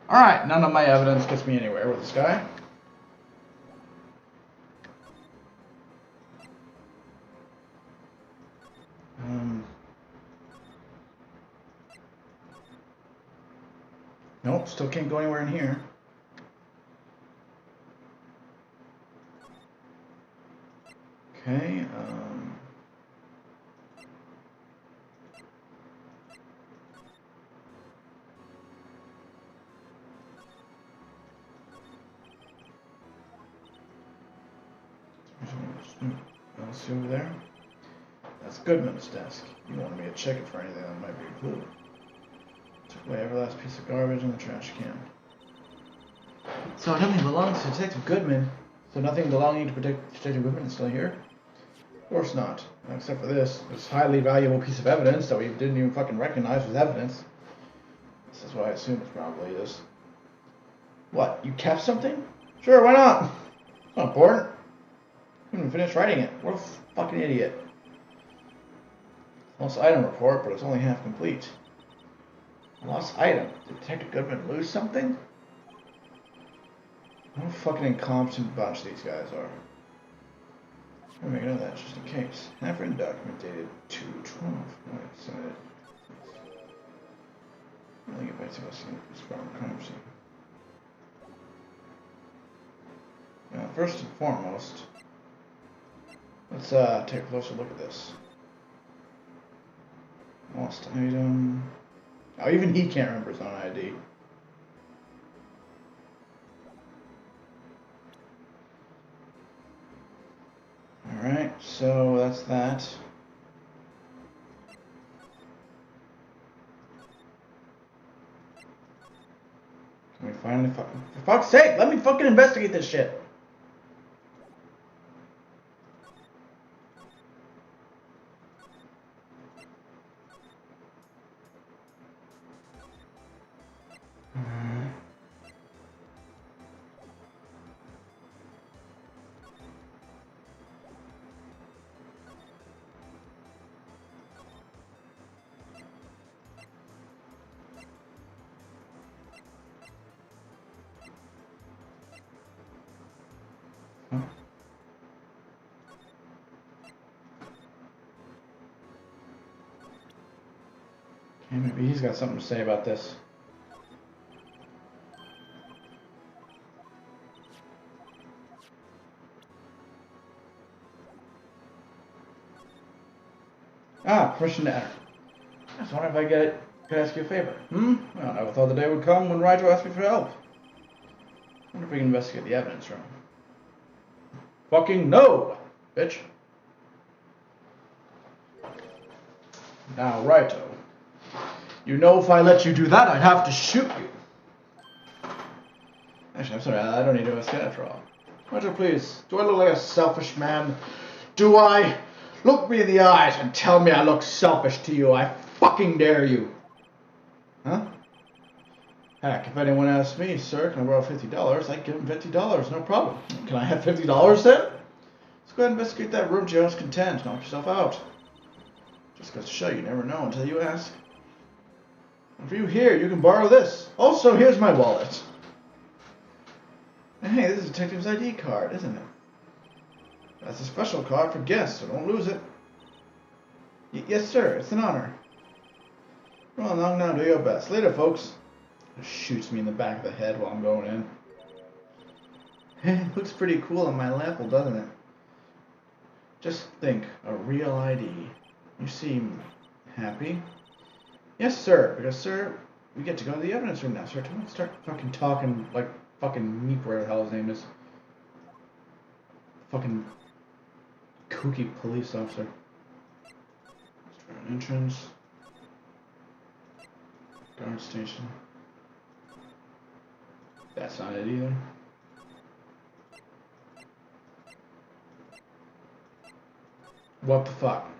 Alright, none of my evidence gets me anywhere with this guy. Nope, still can't go anywhere in here. Okay, let's see over there. That's Goodman's desk. You wanted me to check it for anything that might be a clue. Took away every last piece of garbage in the trash can. So nothing belongs to Detective Goodman. So nothing belonging to Detective Goodman is still here? Of course not. Except for this highly valuable piece of evidence that we didn't even fucking recognize was evidence. This is what I assume it's probably is. What? You kept something? Sure, why not? It's not important. I didn't even finish writing it. What a fucking idiot. Lost item report, but it's only half complete. Lost item. Did Detective Goodman lose something? What a fucking incompetent bunch these guys are. I'll make a note of that just in case. Half-written document dated 2/12. Wait, submitted. I'll get back to us in this crime scene. Now, first and foremost, let's take a closer look at this. Lost item. Oh, even he can't remember his own ID. Alright, so that's that. Can we finally for fuck's sake, let me fucking investigate this shit. Okay, maybe he's got something to say about this. Ah, permission to enter. I was wondering if I could ask you a favor. Well, I never thought the day would come when Wright would ask me for help. I wonder if we can investigate the evidence room. Fucking no, bitch. Now, Righto. You know if I let you do that, I'd have to shoot you. Actually, I'm sorry, I don't need to investigate after all. Righto, please. Do I look like a selfish man? Do I? Look me in the eyes and tell me I look selfish to you. I fucking dare you. Huh? Heck, if anyone asks me, sir, can I borrow $50? I'd give him $50, no problem. Can I have $50 then? Let's go ahead and investigate that room to your heart's content. Knock yourself out. Just goes to show you never know until you ask. And for you here, you can borrow this. Also, here's my wallet. And hey, this is Detective's ID card, isn't it? That's a special card for guests, so don't lose it. Yes, sir. It's an honor. Well, now do your best. Later, folks. Just shoots me in the back of the head while I'm going in. It looks pretty cool on my lapel, doesn't it? Just think, a real ID. You seem happy? Yes, sir. Because, sir, we get to go to the evidence room now, sir. Don't start fucking talking like fucking Meep, whatever the hell his name is. Fucking kooky police officer. Let's try an entrance. Guard station. That's not it either. What the fuck?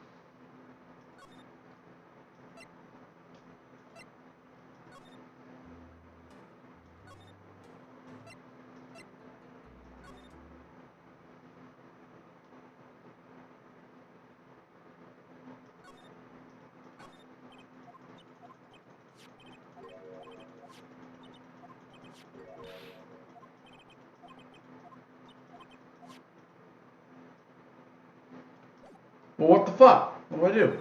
Well, what the fuck? What do I do?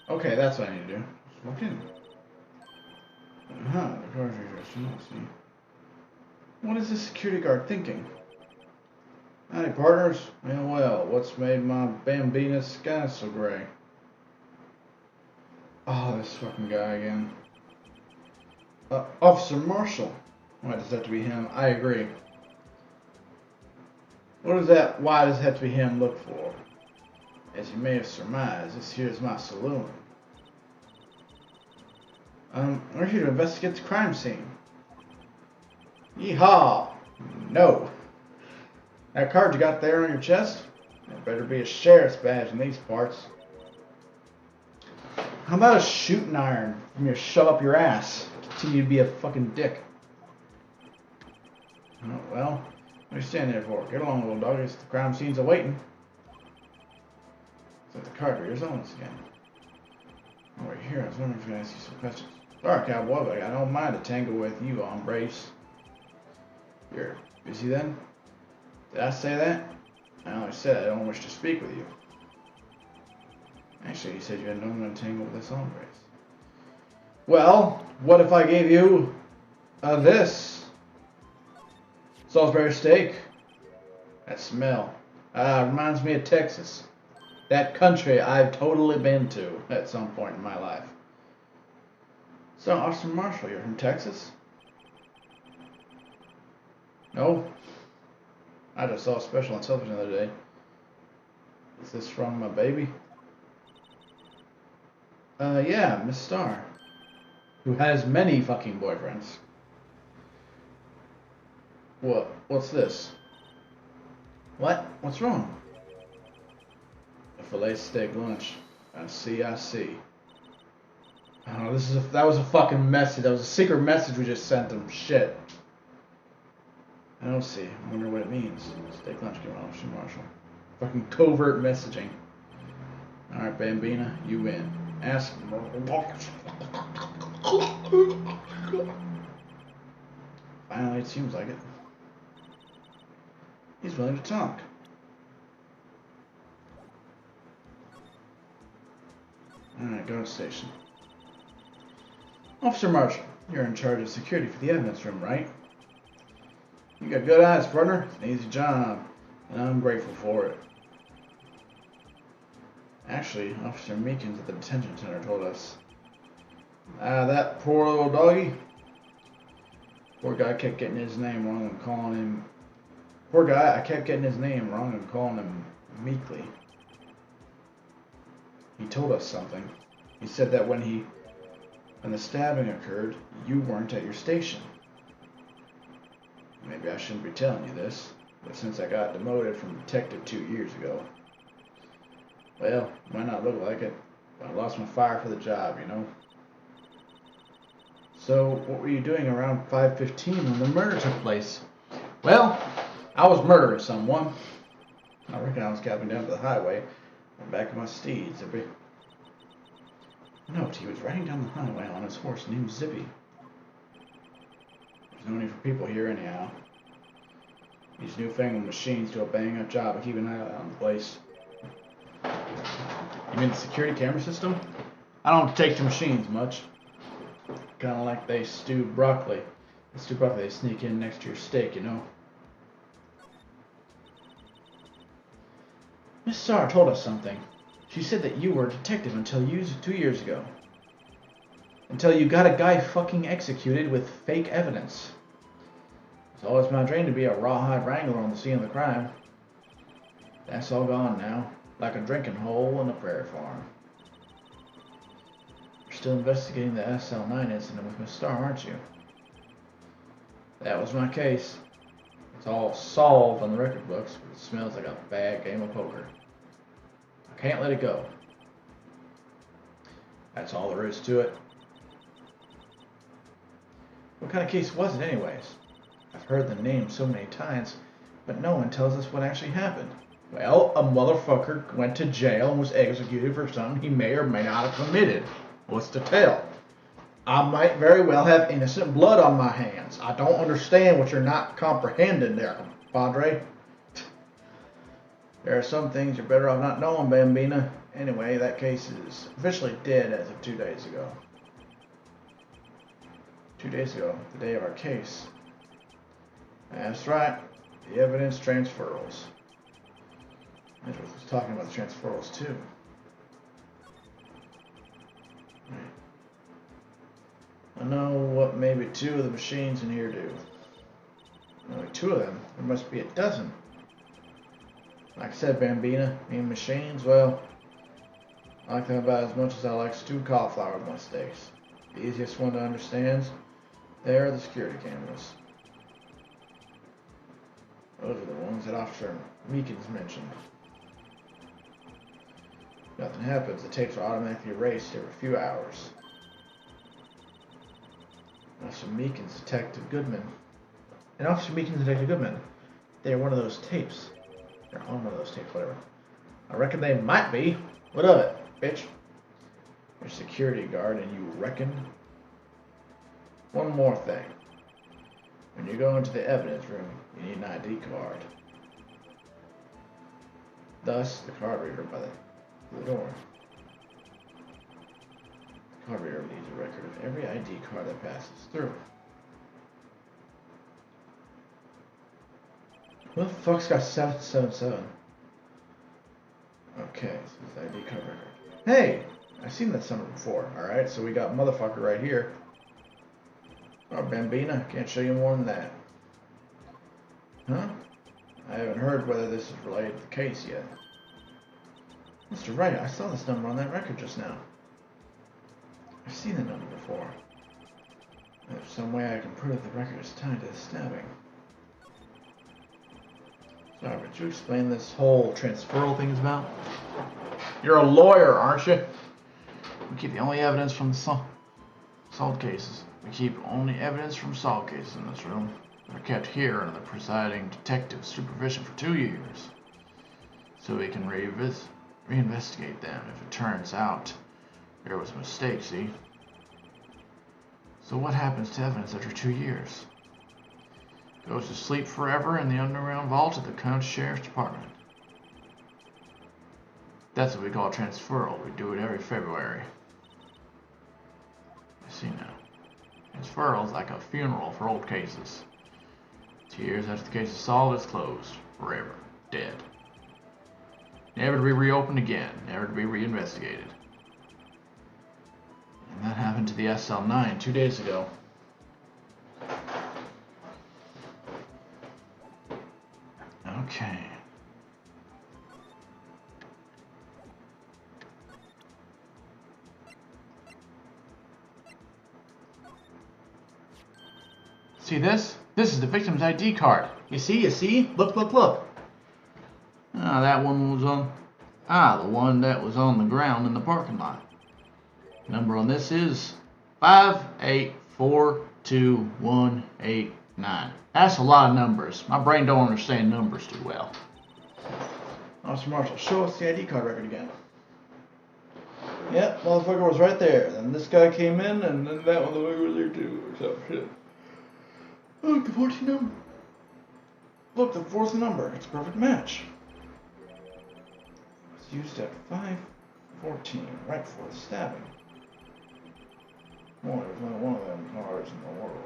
Okay, that's what I need to do. Just walk in. The guard registration. Let's see. What is this security guard thinking? Howdy, partners. Well, what's made my Bambina's sky so gray? Oh, this fucking guy again. Officer Marshall. Why does it have to be him? I agree. What is that? Why does it have to be him look for? As you may have surmised, this here is my saloon. We're here to investigate the crime scene. Yeehaw! No. That card you got there on your chest? There better be a sheriff's badge in these parts. How about a shooting iron from your shove up your ass? Continue to be a fucking dick. Oh, well, what are you standing there for? Get along, little doggies. The crime scene's awaiting. So the card readers on us again. Oh, we're here. I was wondering if I could ask you some questions. Sorry, cowboy, but I don't mind to tangle with you, hombres. You're busy then? Did I say that? I only said I don't wish to speak with you. Actually, you said you had no one to tangle with us hombres. Well, what if I gave you this? Salisbury steak. That smell. Reminds me of Texas. That country I've totally been to at some point in my life. So, Officer Marshall, you're from Texas? No. I just saw a special on television the other day. Is this from my baby? Yeah, Miss Starr. Who has many fucking boyfriends. What? What's this? What? What's wrong? A filet steak lunch. I see. Oh, that was a fucking message. That was a secret message we just sent them. Shit. I don't see. I wonder what it means. Steak lunch, give Officer Marshall. Fucking covert messaging. Alright, Bambina, you win. Ask. Finally, it seems like it. He's willing to talk. Alright, go to the station. Officer Marshall, you're in charge of security for the evidence room, right? You got good eyes, partner. It's an easy job, and I'm grateful for it. Actually, Officer Meekins at the detention center told us. That poor little doggy. Poor guy kept getting his name wrong and calling him... Poor guy, I kept getting his name wrong and calling him Meekly. He told us something. He said that when the stabbing occurred, you weren't at your station. Maybe I shouldn't be telling you this, but since I got demoted from detective 2 years ago, well, might not look like it, but I lost my fire for the job, you know? So, what were you doing around 5:15 when the murder took place? Well, I was murdering someone. I reckon I was galloping down to the highway on the back of my steed, Zippy. Note, he was riding down the highway on his horse named Zippy. There's no need for people here anyhow. These newfangled machines do a bang-up job of keeping an eye on the place. You mean the security camera system? I don't take to machines much. Kind of like they stew broccoli. They stew broccoli, they sneak in next to your steak, you know. Miss Starr told us something. She said that you were a detective until 2 years ago. Until you got a guy fucking executed with fake evidence. It's always my dream to be a rawhide wrangler on the scene of the crime. That's all gone now, like a drinking hole in a prairie farm. You're still investigating the SL9 incident with Miss Starr, aren't you? That was my case. It's all solved on the record books, but it smells like a bad game of poker. I can't let it go. That's all there is to it. What kind of case was it anyways? I've heard the name so many times, but no one tells us what actually happened. Well, a motherfucker went to jail and was executed for something he may or may not have committed. What's to tell? I might very well have innocent blood on my hands. I don't understand what you're not comprehending there, Padre. There are some things you're better off not knowing, Bambina. Anyway, that case is officially dead as of 2 days ago. 2 days ago, the day of our case. That's right, the evidence transferals. Edgeworth was talking about the transferals too. I know what maybe 2 of the machines in here do. Only 2 of them. There must be a dozen. Like I said, Bambina, mean machines, well, I like them about as much as I like stewed cauliflower with my steaks. The easiest one to understand, there are the security cameras. Those are the ones that Officer Meekins mentioned. Nothing happens, the tapes are automatically erased every few hours. Officer Meekins, Detective Goodman. And Officer Meekins, Detective Goodman, they're one of those tapes. They're on one of those tapes, whatever. I reckon they might be. What of it, bitch? You're a security guard and you reckon? One more thing. When you go into the evidence room, you need an ID card. Thus, the card reader by the door. The card reader needs a record of every ID card that passes through. Who the fuck's got 777? Okay, so it's the ID card record. Hey! I've seen that number before, alright? So we got motherfucker right here. Oh, Bambina, can't show you more than that. Huh? I haven't heard whether this is related to the case yet. Mr. Wright, I saw this number on that record just now. I've seen the number before. There's some way I can prove the record is tied to the stabbing. Sorry, would you explain this whole transferal thing is about? You're a lawyer, aren't you? We keep the only evidence from the solved cases. We keep only evidence from solved cases in this room. They're kept here under the presiding detective's supervision for 2 years. So we can reinvestigate them if it turns out there was a mistake, see? So what happens to evidence after 2 years? Goes to sleep forever in the underground vault of the county sheriff's department. That's what we call transferal. We do it every February. I see now. Transferal is like a funeral for old cases. 2 years after the case is solved, it's closed. Forever. Dead. Never to be reopened again. Never to be reinvestigated. And that happened to the SL9 2 days ago. Okay. See this? This is the victim's ID card. You see? Look. That one was on... the one that was on the ground in the parking lot. Number on this is 5842189. That's a lot of numbers. My brain don't understand numbers too well. Officer Marshall, show us the ID card record again. Yep, motherfucker was right there. Then this guy came in, and then that one was there too, or some shit. Look, the 14th number. Look, the 4th number. It's a perfect match. It was used at 5:14, right before the stabbing. Only find one of them cards in the world.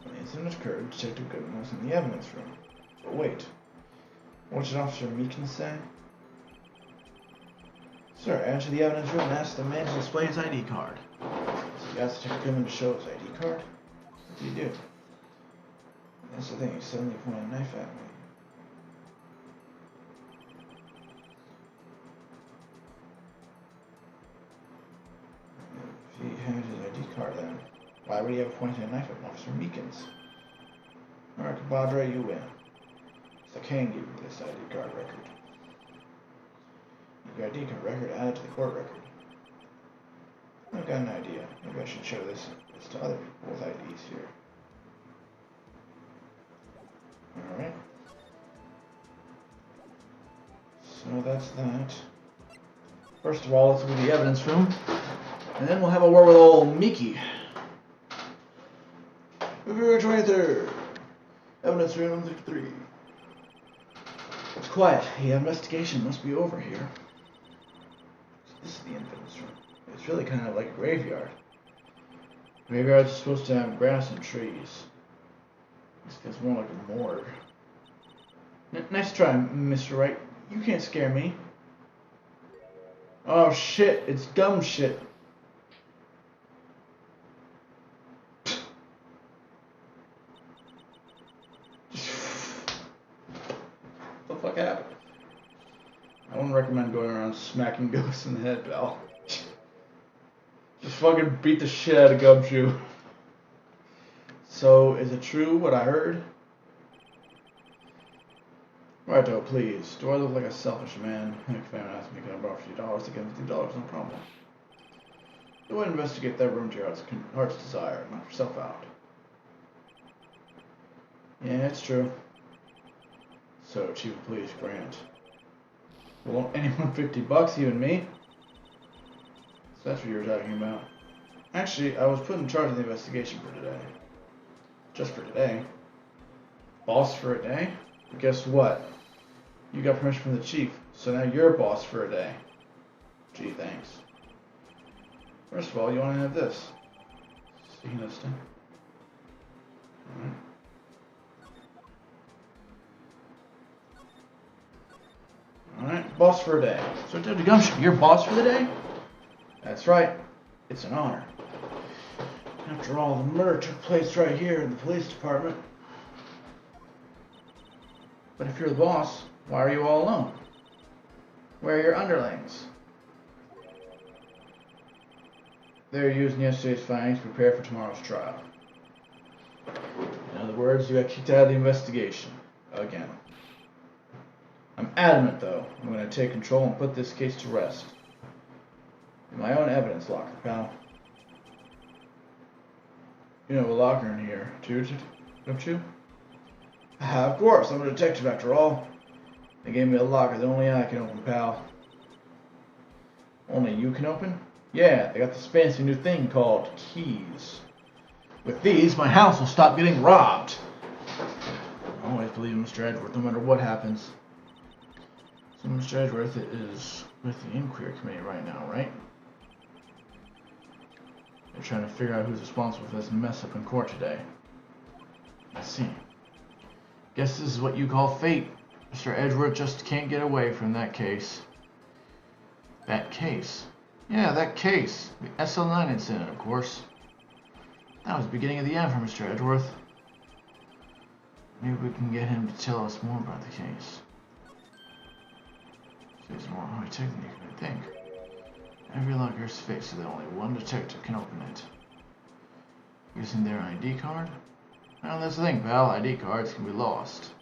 When the incident occurred, Detective Goodman was in the evidence room. But wait, what did Officer Meekins say? Sir, enter the evidence room and ask the man to display his ID card. So you asked Detective Goodman to show his ID card? What did he do? That's the thing, he suddenly pointed a knife at me. If he had his ID card then, why would he have pointed a knife at Officer Meekins? Alright, compadre, you win. So I can give you this ID card record. Your ID card record added to the court record. I've got an idea. Maybe I should show this to other people with IDs here. Alright. So that's that. First of all, let's go to the evidence room. And then we'll have a word with old Mickey. February 23rd. Evidence room 3. It's quiet. The investigation must be over here. So this is the evidence room. It's really kind of like a graveyard. Graveyards are supposed to have grass and trees. This feels more like a morgue. Nice try, Mr. Wright. You can't scare me. Oh shit, it's gum shit. What the fuck happened? I wouldn't recommend going around smacking ghosts in the head, pal. Just fucking beat the shit out of Gumshoe. So, is it true what I heard? Righto, please. Do I look like a selfish man? If anyone asks me, can I borrow $50 to give him $50? No problem. Go ahead and investigate that room to your heart's desire. Knock yourself out. Yeah, it's true. So, Chief of Police, Grant. Won't anyone $50, even me? So that's what you were talking about. Actually, I was put in charge of the investigation for today. Just for today. Boss for a day? But guess what? You got permission from the chief, so now you're boss for a day. Gee, thanks. First of all, you want to have this. Speaking of stuff. Alright. Alright, boss for a day. So, Deputy Gumshoe, you're boss for the day? That's right. It's an honor. After all, the murder took place right here in the police department. But if you're the boss, why are you all alone? Where are your underlings? They're using yesterday's findings to prepare for tomorrow's trial. In other words, you got kicked out of the investigation. Again. I'm adamant, though. I'm going to take control and put this case to rest. In my own evidence locker, pal. You know a locker in here, too, don't you? Of course, I'm a detective after all. They gave me a locker that only I can open, pal. Only you can open? Yeah, they got this fancy new thing called keys. With these, my house will stop getting robbed. I always believe in Mr. Edgeworth, no matter what happens. So Mr. Edgeworth is with the inquiry committee right now, right? They're trying to figure out who's responsible for this mess up in court today. I see. Guess this is what you call fate. Mr. Edgeworth just can't get away from that case. That case? Yeah, that case. The SL9 incident, of course. That was the beginning of the end for Mr. Edgeworth. Maybe we can get him to tell us more about the case. It's more high-tech than you can think. Every locker is fixed so that only one detective can open it. Using their ID card? Well, that's the thing, pal. ID cards can be lost.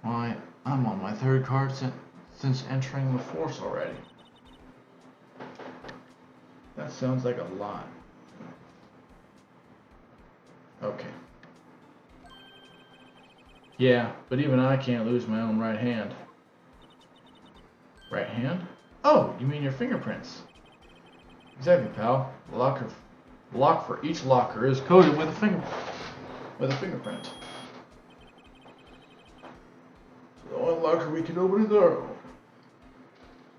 Why, I'm on my 3rd card since entering the force already. That sounds like a lot. Okay. Yeah, but even I can't lose my own right hand. Right hand? Oh, you mean your fingerprints. Exactly, pal. The lock for each locker is coded with a fingerprint. So the only locker we can open is our own.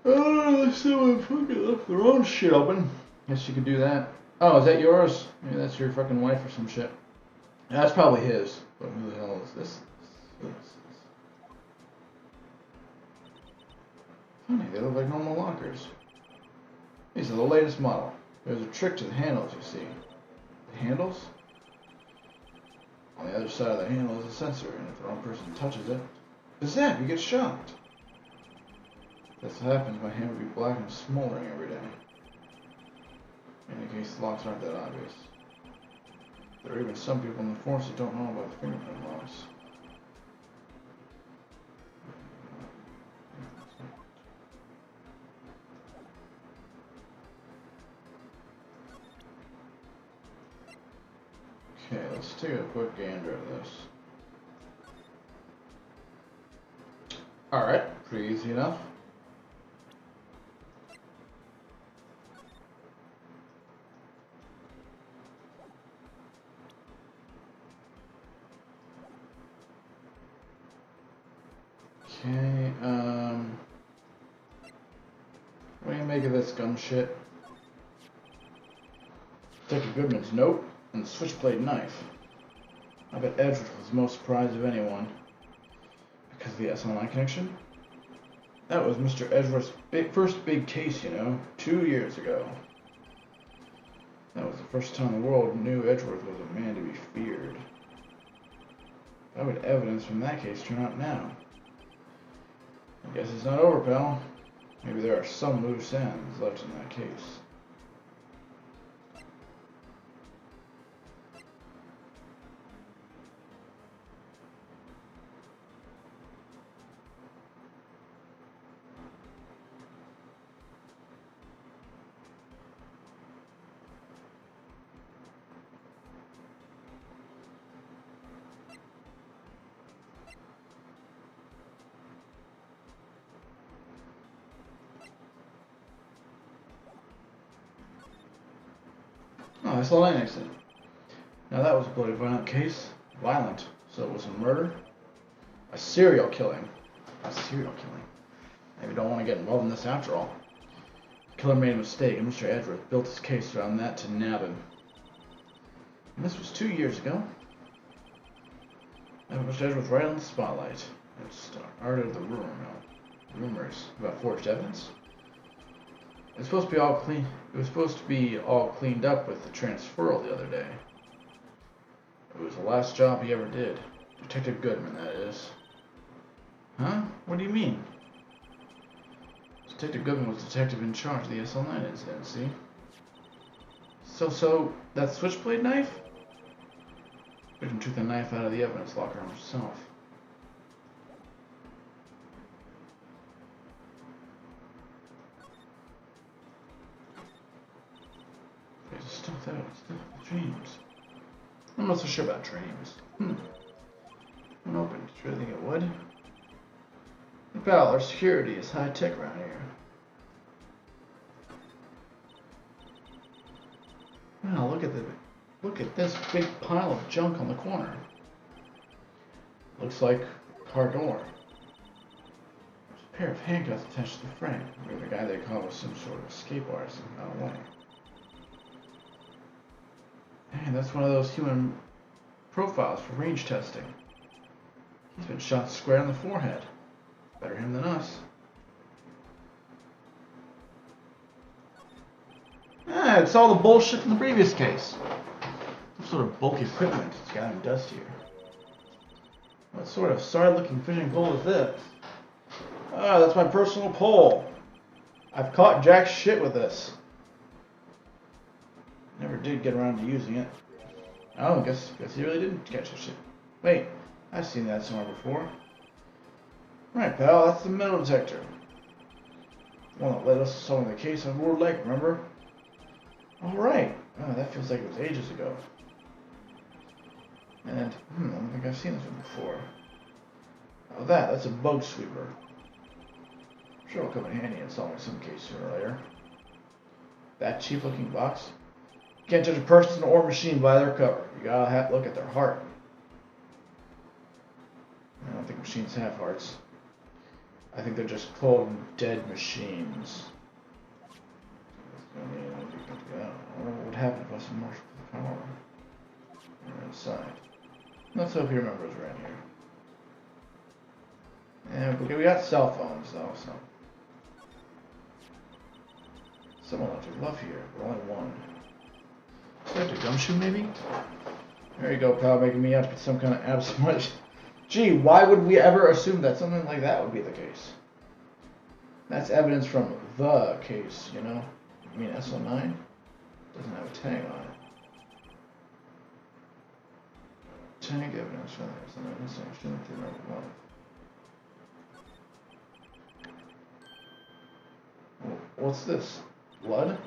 Oh, someone fucking left their own shit open. Guess you could do that. Oh, is that yours? Maybe that's your fucking wife or some shit. That's probably his. But who the hell is this? Funny, they look like normal lockers. These are the latest model. There's a trick to the handles, you see. The handles? On the other side of the handle is a sensor, and if the wrong person touches it, zap, you get shocked. That's what happens. My hand would be black and smoldering every day. In any case, the locks aren't that obvious. There are even some people in the force that don't know about fingerprint locks. Okay, let's take a quick gander at this. Alright, pretty easy enough. Okay, what do you make of this gum shit? Detective Goodman's note and the switchblade knife. I bet Edgeworth was most surprised of anyone. Because of the SLI connection? That was Mr. Edgeworth's first big case, you know, 2 years ago. That was the first time the world knew Edgeworth was a man to be feared. How would evidence from that case turn out now? I guess it's not over, pal. Maybe there are some loose ends left in that case. Oh, I saw that accident. Now that was a bloody violent case. Violent. So it was a murder? A serial killing. A serial killing. Maybe don't want to get involved in this after all. The killer made a mistake and Mr. Edgeworth built his case around that to nab him. And this was 2 years ago. That put Mr. Edgeworth right on the spotlight. It started the rumors about forged evidence. It was supposed to be all clean. It was supposed to be all cleaned up with the transferal the other day. It was the last job he ever did. Detective Goodman, that is. Huh? What do you mean? Detective Goodman was detective in charge of the SL9 incident, see? So, that switchblade knife? Victim took the knife out of the evidence locker himself. Stuff dreams. I'm not so sure about dreams. I'm open. Do you really think it would? Pal, our security is high tech around here. Wow, look at this big pile of junk on the corner. Looks like a car door. There's a pair of handcuffs attached to the frame. Maybe the guy they caught was some sort of escape artist and got away. Man, that's one of those human profiles for range testing. He's been shot square in the forehead. Better him than us. Ah, it's all the bullshit from the previous case. Some sort of bulky equipment. It's gotten dust here. What sort of sorry-looking fishing pole is this? Ah, that's my personal pole. I've caught jack shit with this. Never did get around to using it. Oh, guess he really didn't catch the shit. Wait, I've seen that somewhere before. Right, pal, that's the metal detector. The one that led us to solving the case on World Lake, remember? All right. Oh, that feels like it was ages ago. And, I don't think I've seen this one before. Oh, that's a bug sweeper. Sure will come in handy in solving some case sooner or later. That cheap-looking box? You can't judge a person or machine by their cover. You gotta have to look at their heart. I don't think machines have hearts. I think they're just cold dead machines. What would happen if I was marshal the power? We're inside. Let's hope he remembers right here. Yeah, but we got cell phones though, so. Someone left a glove here, but only one. Is that a gumshoe, maybe? There you go, pal, making me up with some kind of absent. Gee, why would we ever assume that something like that would be the case? That's evidence from the case, you know? I mean, SO9 doesn't have a tag on it. Tag evidence for that. So that's actually the right one. What's this? Blood?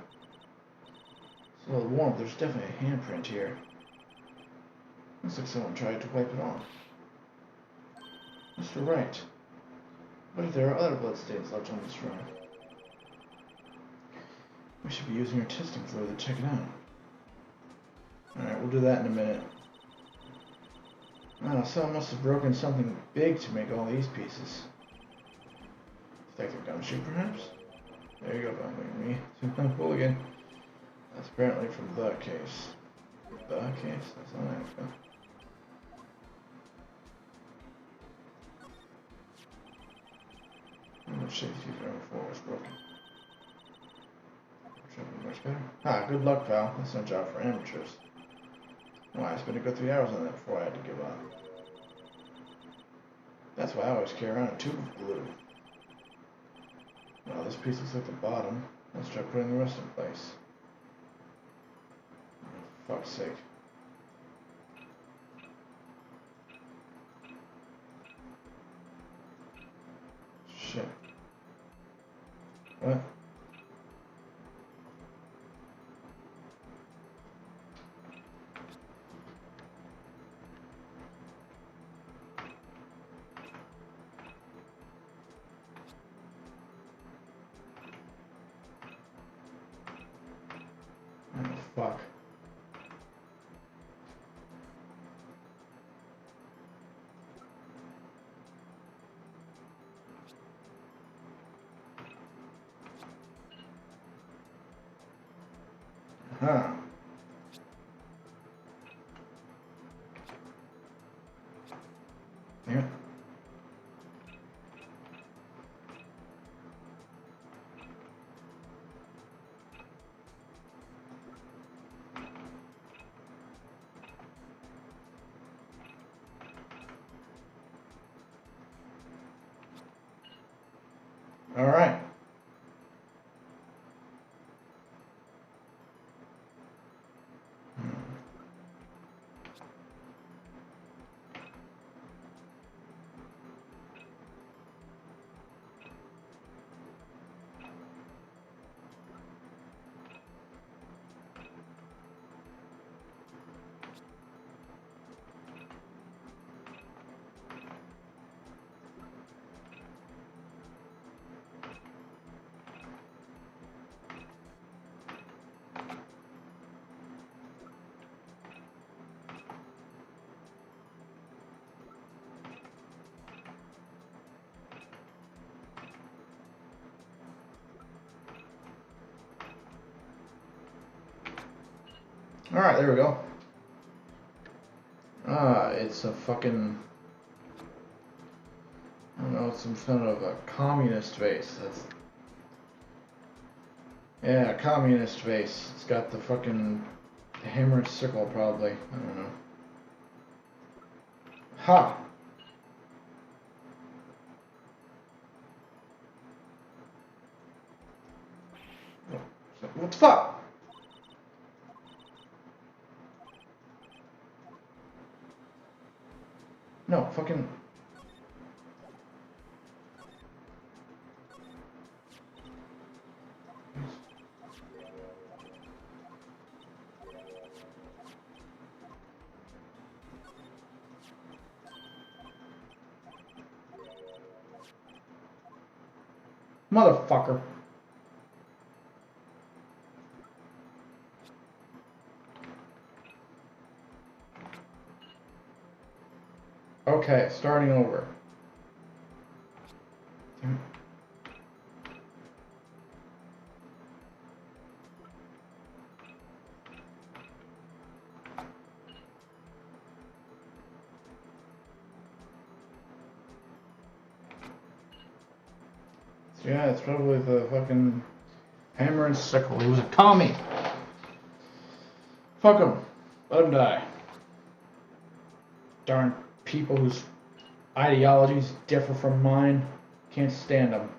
It's a little warm. There's definitely a handprint here. Looks like someone tried to wipe it off. Mr. Wright. What if there are other bloodstains left on this room? We should be using our testing fluid to check it out. Alright, we'll do that in a minute. Oh, someone must have broken something big to make all these pieces. Detective gumshoe, perhaps? There you go, following me. Hooligan. That's apparently from the case. The case? That's all I have to go. What shape you found before was broken? Should be much better. Ah, good luck, pal. That's no job for amateurs. Why, I spent a good 3 hours on that before I had to give up. That's why I always carry around a tube of glue. Well, this piece looks like the bottom. Let's try putting the rest in place. For fuck's sake. Shit. What? Oh, fuck. Huh. Yeah. All right. Alright, there we go. Ah, it's a fucking... I don't know, it's some kind of a communist vase. That's... Yeah, a communist vase. It's got the fucking hammer and sickle, probably. I don't know. Ha! What the fuck? No, fucking... Motherfucker. Okay, starting over. Damn it. Yeah, it's probably the fucking hammer and sickle. He was a commie. Fuck him. Let him die. Darn people whose ideologies differ from mine. Can't stand them.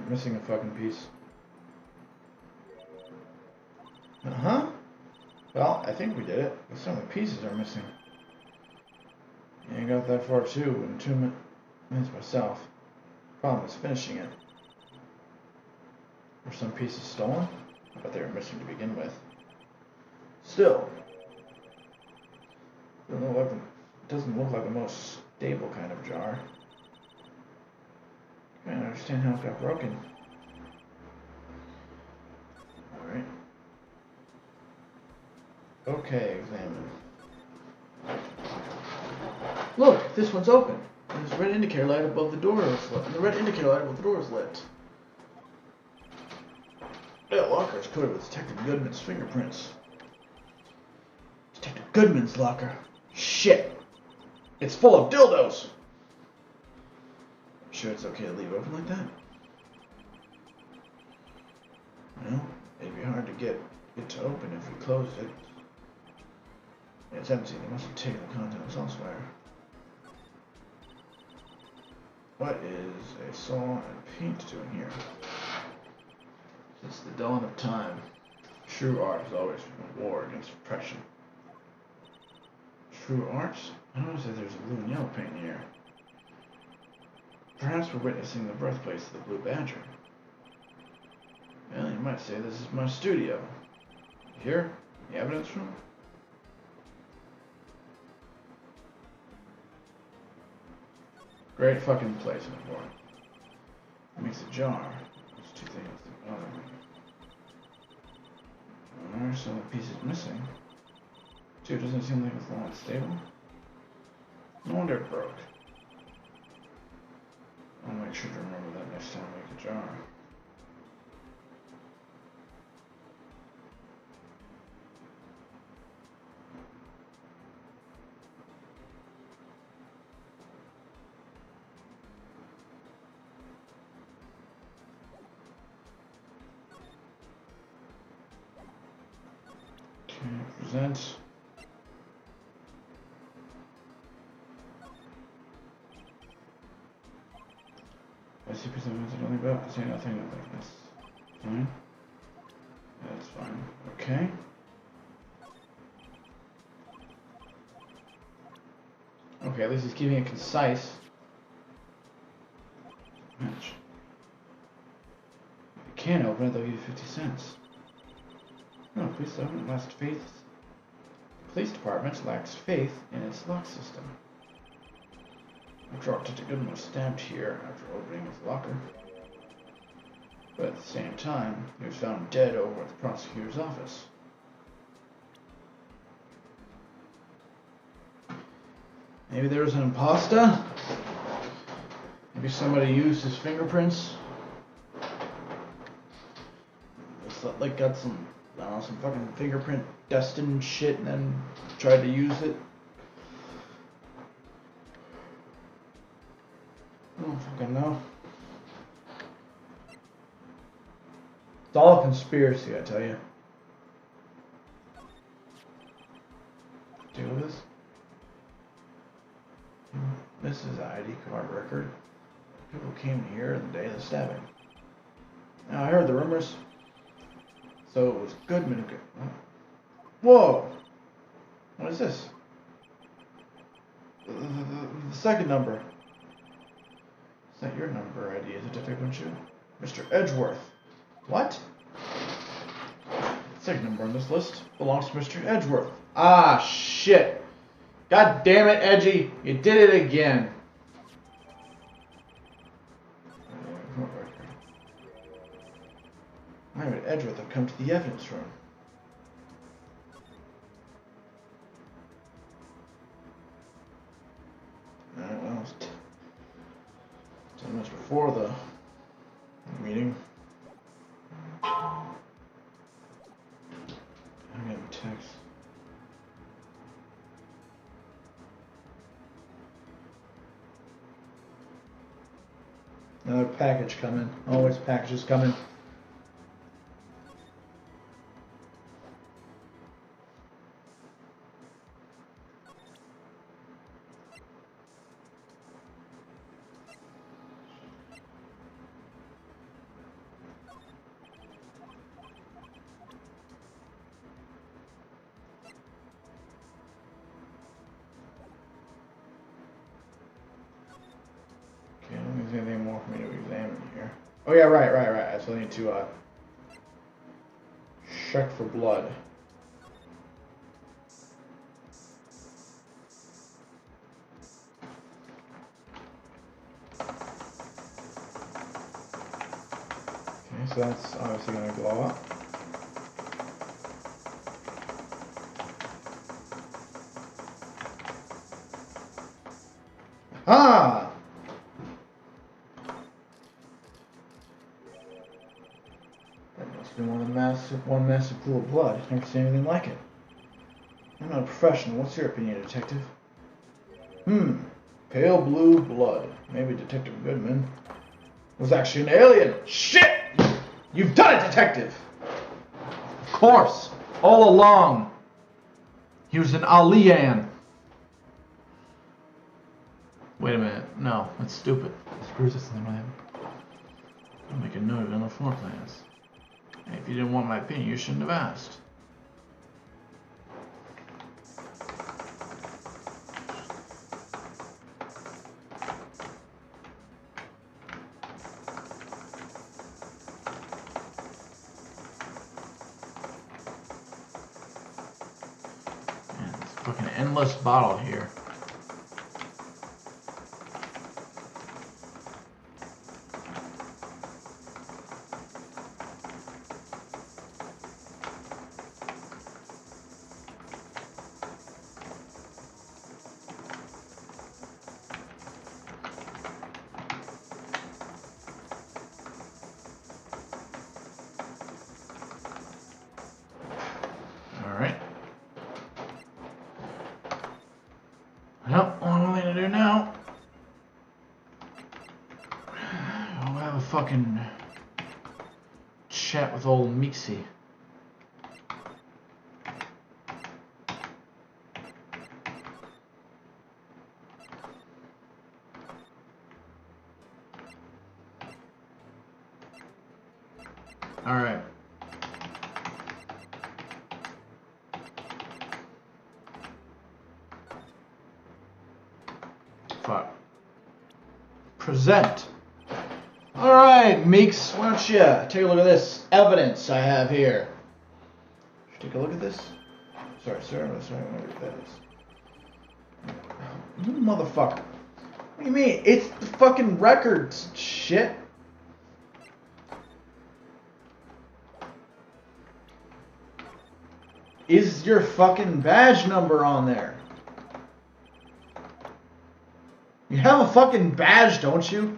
Missing a fucking piece. Uh-huh. Well, I think we did it, but some of the pieces are missing. Yeah, I got that far too in 2 minutes myself. Problem is finishing it. Were some pieces stolen? I thought they were missing to begin with. Still, doesn't look like the most stable kind of jar. I don't understand how it got broken. Alright. Okay, examine. Look, this one's open. There's a red indicator light above the door is lit. And the red indicator light above the door is lit. That locker is coated with Detective Goodman's fingerprints. Detective Goodman's locker. Shit! It's full of dildos! Sure it's okay to leave it open like that? Well, it'd be hard to get it to open if we closed it. It's empty. They must have taken the contents elsewhere. What is a saw and paint doing here? Since the dawn of time, true art has always been a war against oppression. True art? I notice that there's a blue and yellow paint here. Perhaps we're witnessing the birthplace of the Blue Badger. Well, you might say this is my studio. Here, the evidence room. Great fucking placement for it. It makes a jar. There's two things that bother me. There are some pieces missing. Two, doesn't seem like it's long and stable. No wonder it broke. I'll make sure to remember that next time I make a jar. Okay, present. I see something only about. I say nothing. That's fine. That's fine. Okay. Okay, at least he's keeping it concise. Match. If you can't open it, they'll give you 50 cents. No, police department lacks faith. The police department lacks faith in its lock system. After all, Detective Goodman was stabbed here after opening his locker. But at the same time, he was found dead over at the prosecutor's office. Maybe there was an imposter? Maybe somebody used his fingerprints? It's like got some, I don't know, some fucking fingerprint destined shit and then tried to use it. I don't fucking know. It's all a conspiracy, I tell you. Take a look at this. This is an ID card record. People came here the day of the stabbing. Now I heard the rumors. So it was Goodman who could. Whoa! What is this? The second number. Is that your number ID? Is it Detective Winchell? Mr. Edgeworth. What? The second number on this list belongs to Mr. Edgeworth. Ah, shit. God damn it, Edgy. You did it again. and Edgeworth have come to the evidence room. Alright, well, it's 10 minutes before the meeting. I'm getting a text. Another package coming. Always packages coming. Okay, I don't think there's anything more for me to examine here. Oh yeah, right. I still need to check for blood. Okay, so that's obviously going to glow up. Ah! That must be one massive pool of blood. I've never seen anything like it. I'm not a professional. What's your opinion, detective? Pale blue blood. Maybe Detective Goodman was actually an alien. Shit! You've done it, detective! Of course! All along! He was an alien! Wait a minute. No, that's stupid. Screws this thing, man. I'll make a note of it on the floor plans. Hey, if you didn't want my opinion, you shouldn't have asked. Man, this fucking endless bottle here. Alright. Well, one thing to do now. I'll have a fucking chat with old Meeksy. Alright. Fuck. Present. Alright, Meeks, why don't you take a look at this evidence I have here. Should take a look at this? Sorry, sir. Sorry, I don't know what that is. You motherfucker. What do you mean? It's the fucking records, shit. Is your fucking badge number on there? You have a fucking badge, don't you?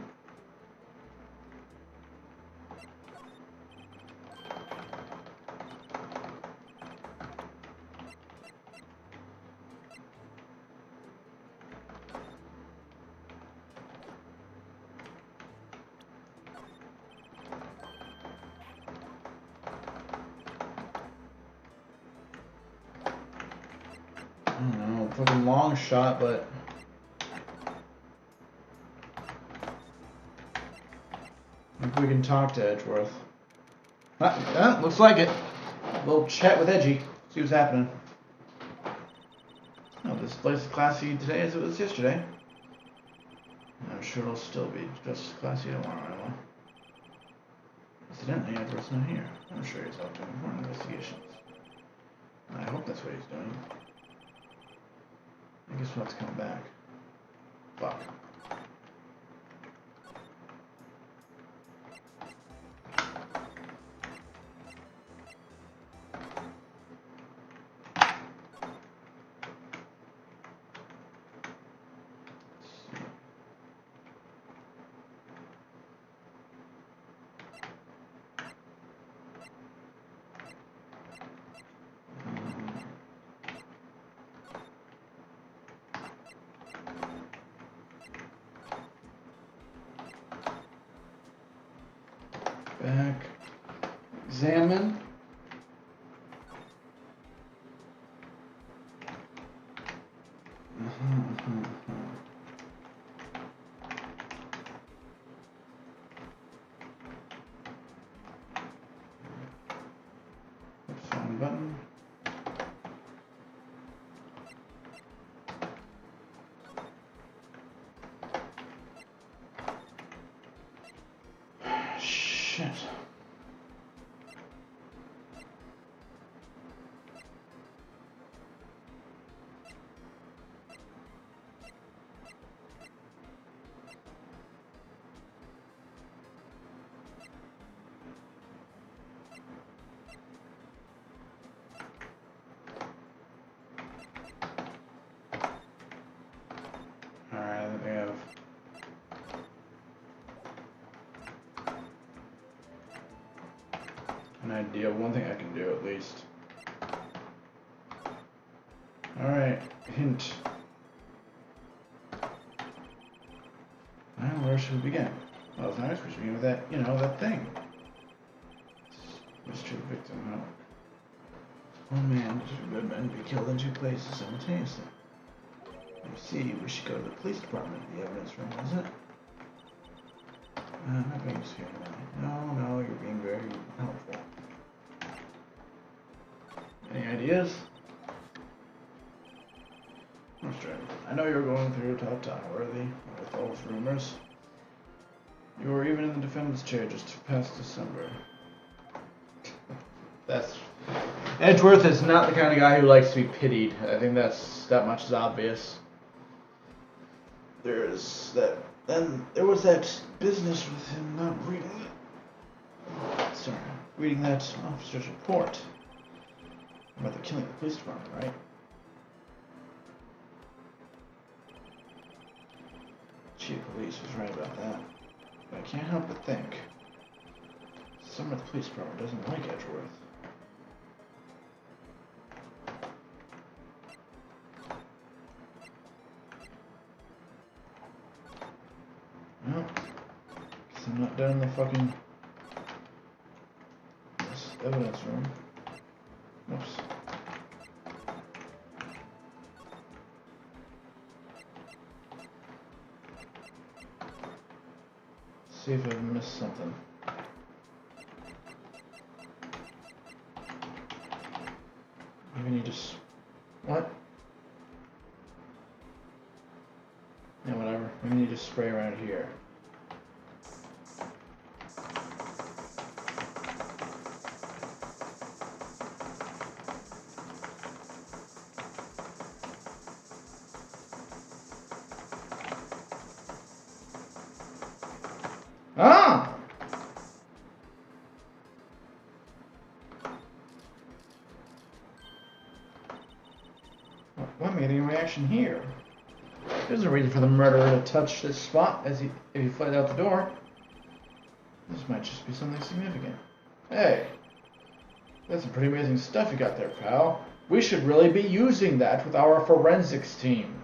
I don't know, fucking long shot, but maybe we can talk to Edgeworth. Looks like it. A little chat with Edgy. See what's happening. Oh, this place is classy today as it was yesterday. I'm sure it'll still be just as classy tomorrow, anyway. Incidentally, Edgeworth's not here. I'm sure he's out doing important investigations. I hope that's what he's doing. I guess we'll have to come back. Fuck. Examine. Phone button. Shit. Alright, we have an idea of one thing I can do at least. Alright, hint. Well, where should we begin? Well, it's nice we should begin with that, you know, that thing. Mystery victim, no. One man, two good men be killed in two places simultaneously. You see, we should go to the police department, the evidence room, is it? I'm not being scared now. No, you're being very helpful. Any ideas? Mr. I know you're going through a tough time, Worthy, with those rumors. You were even in the defendant's chair just past December. That's... Edgeworth is not the kind of guy who likes to be pitied. I think that much is obvious. There's that... Then there was that business with him not reading it. Sorry, reading that officer's report about the killing of the police department, right? Chief of police was right about that. But I can't help but think someone at the police department doesn't like Edgeworth. Well, guess I'm not done in the fucking this evidence room. Whoops. See if I've missed something. Maybe need to what? Yeah, whatever. Maybe need to spray around here. Ah! Well, I'm getting a reaction here. There's a reason for the murderer to touch this spot if he fled out the door. This might just be something significant. Hey, that's some pretty amazing stuff you got there, pal. We should really be using that with our forensics team.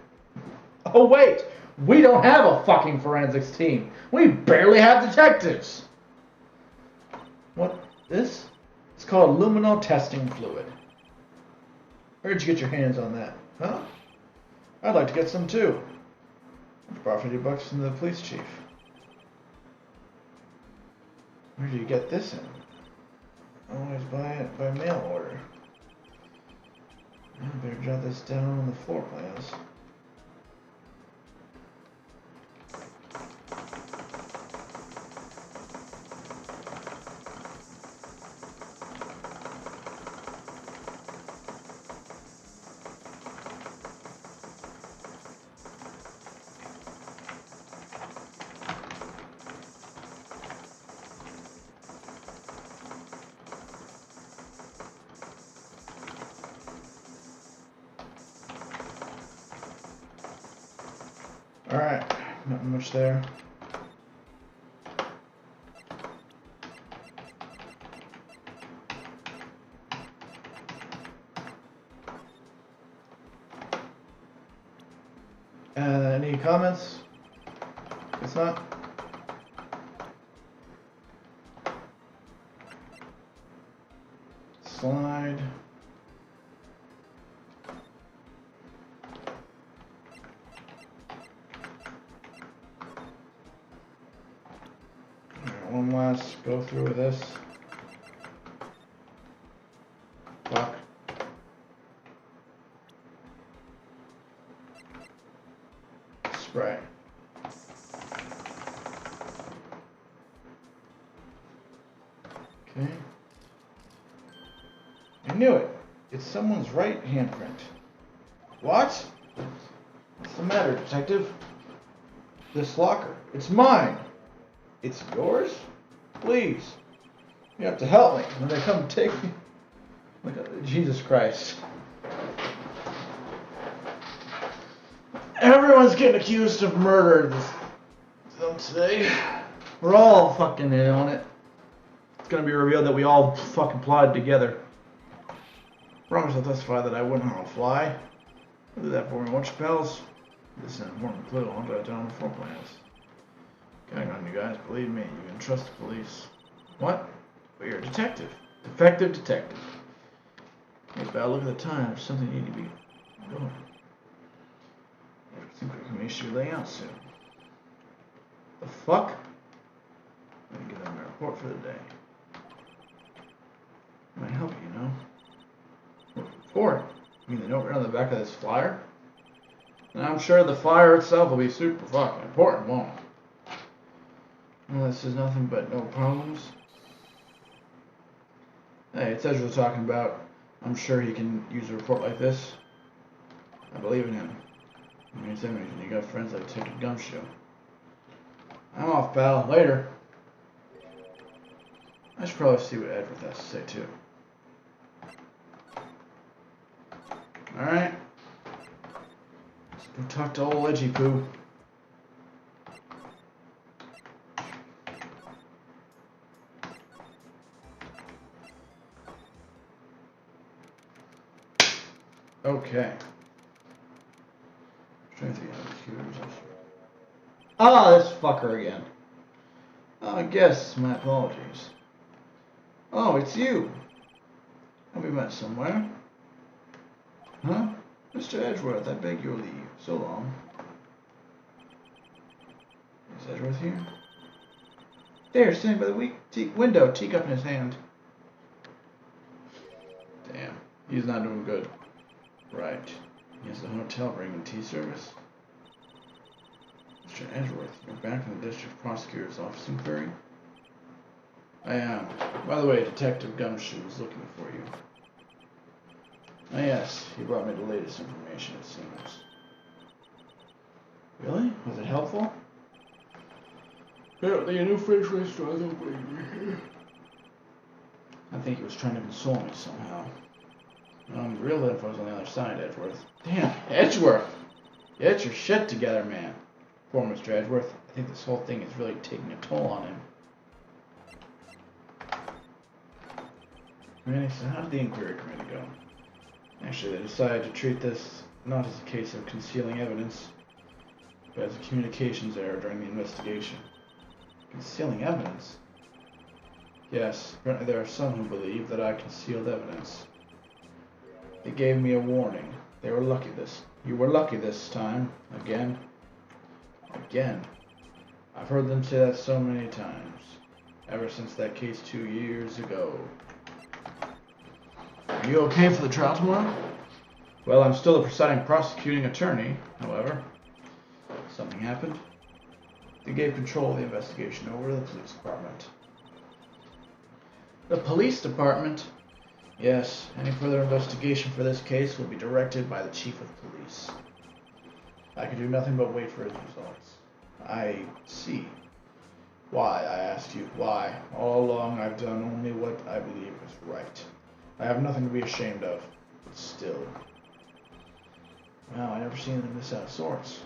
Oh wait, we don't have a fucking forensics team. We barely have detectives. What? This? It's called luminol testing fluid. Where'd you get your hands on that? Huh? I'd like to get some too. I brought $50 from the police chief. Where do you get this in? I always buy it by mail order. I better jot this down on the floor plans. Alright, not much there. Any comments? Guess not. slide. Alright, one last go through with this. Fuck. Spray. Okay. I knew it. It's someone's right handprint. What? What's the matter, detective? This locker. It's mine. It's yours? Please. You have to help me when they come take me. Look at Jesus Christ. Everyone's getting accused of murder today. We're all fucking in on it. It's gonna be revealed that we all fucking plotted together. Promise I'll testify that I wouldn't harm a fly. I'll do that for me, won't you, pals? This is an important clue. I'll jot down the floor plans. Counting on you guys, believe me, you can trust the police. What? But you're a detective. Defective detective. Hey, pal, look at the time. There's something you need to be going. I think we can make sure you lay out soon. The fuck? I'm gonna give them my report for the day. Might help you, know. Report? You mean the note right on the back of this flyer? And I'm sure the flyer itself will be super fucking important, won't it? Well, this is nothing but no problems. Hey, it's Ezra talking about. I'm sure he can use a report like this. I believe in him. It means everything. You got friends like Detective Gumshoe. I'm off, pal. Later. I should probably see what Edward has to say, too. Alright. Let's go talk to old Edgy Poo. Okay. Ah, this fucker again. Oh, I guess my apologies. Oh, it's you. Have we met somewhere? Huh? Mr. Edgeworth, I beg your leave. So long. Is Edgeworth here? There, standing by the window, teacup in his hand. Damn, he's not doing good. Right. He has the hotel bringing tea service. Mr. Edgeworth, you're back from the district prosecutor's office inquiry? I am. By the way, Detective Gumshoe is looking for you. Ah, yes, he brought me the latest information, it seems. Really? Was it helpful? Apparently a new French restaurant opening. I think he was trying to console me somehow. The real info's on the other side, Edgeworth. Damn, Edgeworth! Get your shit together, man. Poor Mr. Edgeworth. I think this whole thing is really taking a toll on him. Really, so how did the inquiry committee go? Actually, they decided to treat this not as a case of concealing evidence, but as a communications error during the investigation. Concealing evidence? Yes, apparently there are some who believe that I concealed evidence. They gave me a warning. They were lucky this. You were lucky this time. Again. Again. I've heard them say that so many times. Ever since that case 2 years ago. Are you okay for the trial tomorrow? Well, I'm still the presiding prosecuting attorney, however. Something happened. They gave control of the investigation over to the police department. The police department? Yes, any further investigation for this case will be directed by the chief of police. I can do nothing but wait for his results. I see. Why, I asked you, why? All along I've done only what I believe is right. I have nothing to be ashamed of, but still. Wow, I never seen them this out of sorts.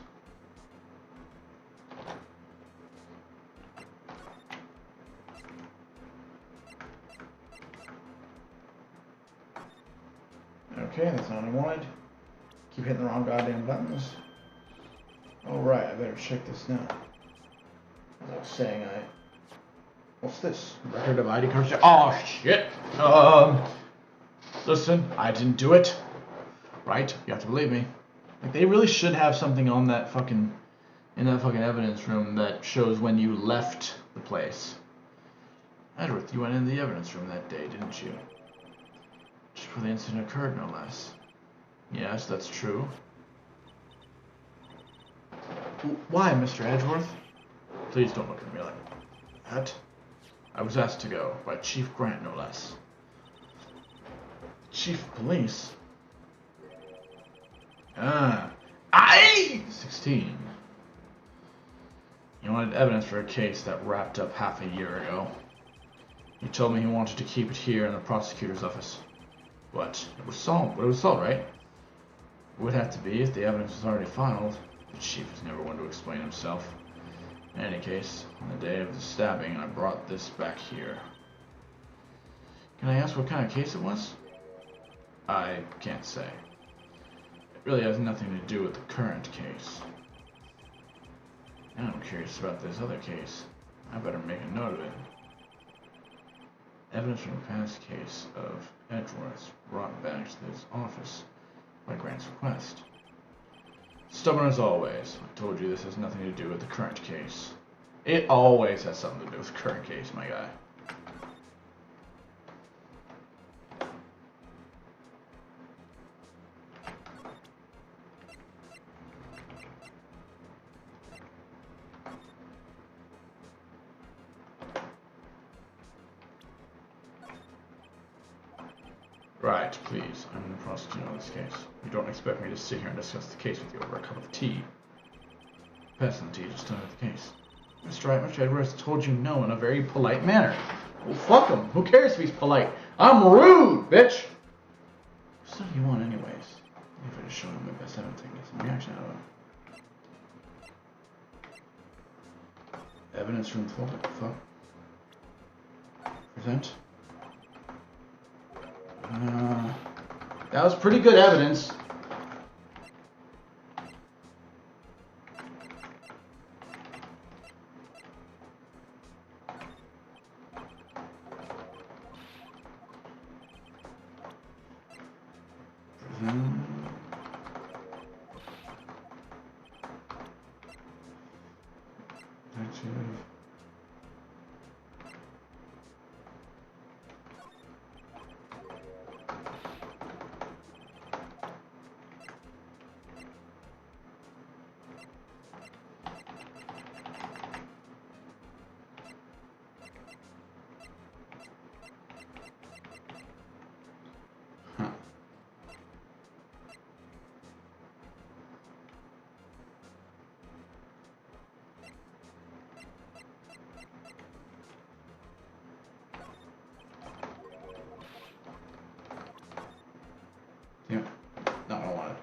Okay, that's not what I wanted. Keep hitting the wrong goddamn buttons. Alright, I better check this now. As I was saying, What's this? Record of ID cards? Oh, shit! Listen, I didn't do it. Right? You have to believe me. Like, they really should have something on that fucking, in that fucking evidence room that shows when you left the place. Edward, you went in the evidence room that day, didn't you? Just before the incident occurred, no less. Yes, that's true. Why, Mr. Edgeworth? Please don't look at me like that. I was asked to go by Chief Grant, no less. Chief of Police? Ah. 16. He wanted evidence for a case that wrapped up half a year ago. He told me he wanted to keep it here in the prosecutor's office. But it was solved, right? It would have to be if the evidence was already filed. The chief was never one to explain himself. In any case, on the day of the stabbing, I brought this back here. Can I ask what kind of case it was? I can't say. It really has nothing to do with the current case. Now I'm curious about this other case. I better make a note of it. Evidence from a past case of Edgeworth's brought back to this office by Grant's request. Stubborn as always. I told you this has nothing to do with the current case. It always has something to do with the current case, my guy. Right, please. I'm the prosecutor on this case. You don't expect me to sit here and discuss the case with you over a cup of tea. Pass on the tea, just tell me the case. Mr. Wright, Mr. Edwards told you no in a very polite manner. Well, fuck him. Who cares if he's polite? I'm rude, bitch! What stuff do you want anyways? If I just show him my best evidence, I can get some reaction out of him. Evidence from fuck. Present. That was pretty good evidence. Yeah. No, I don't want it.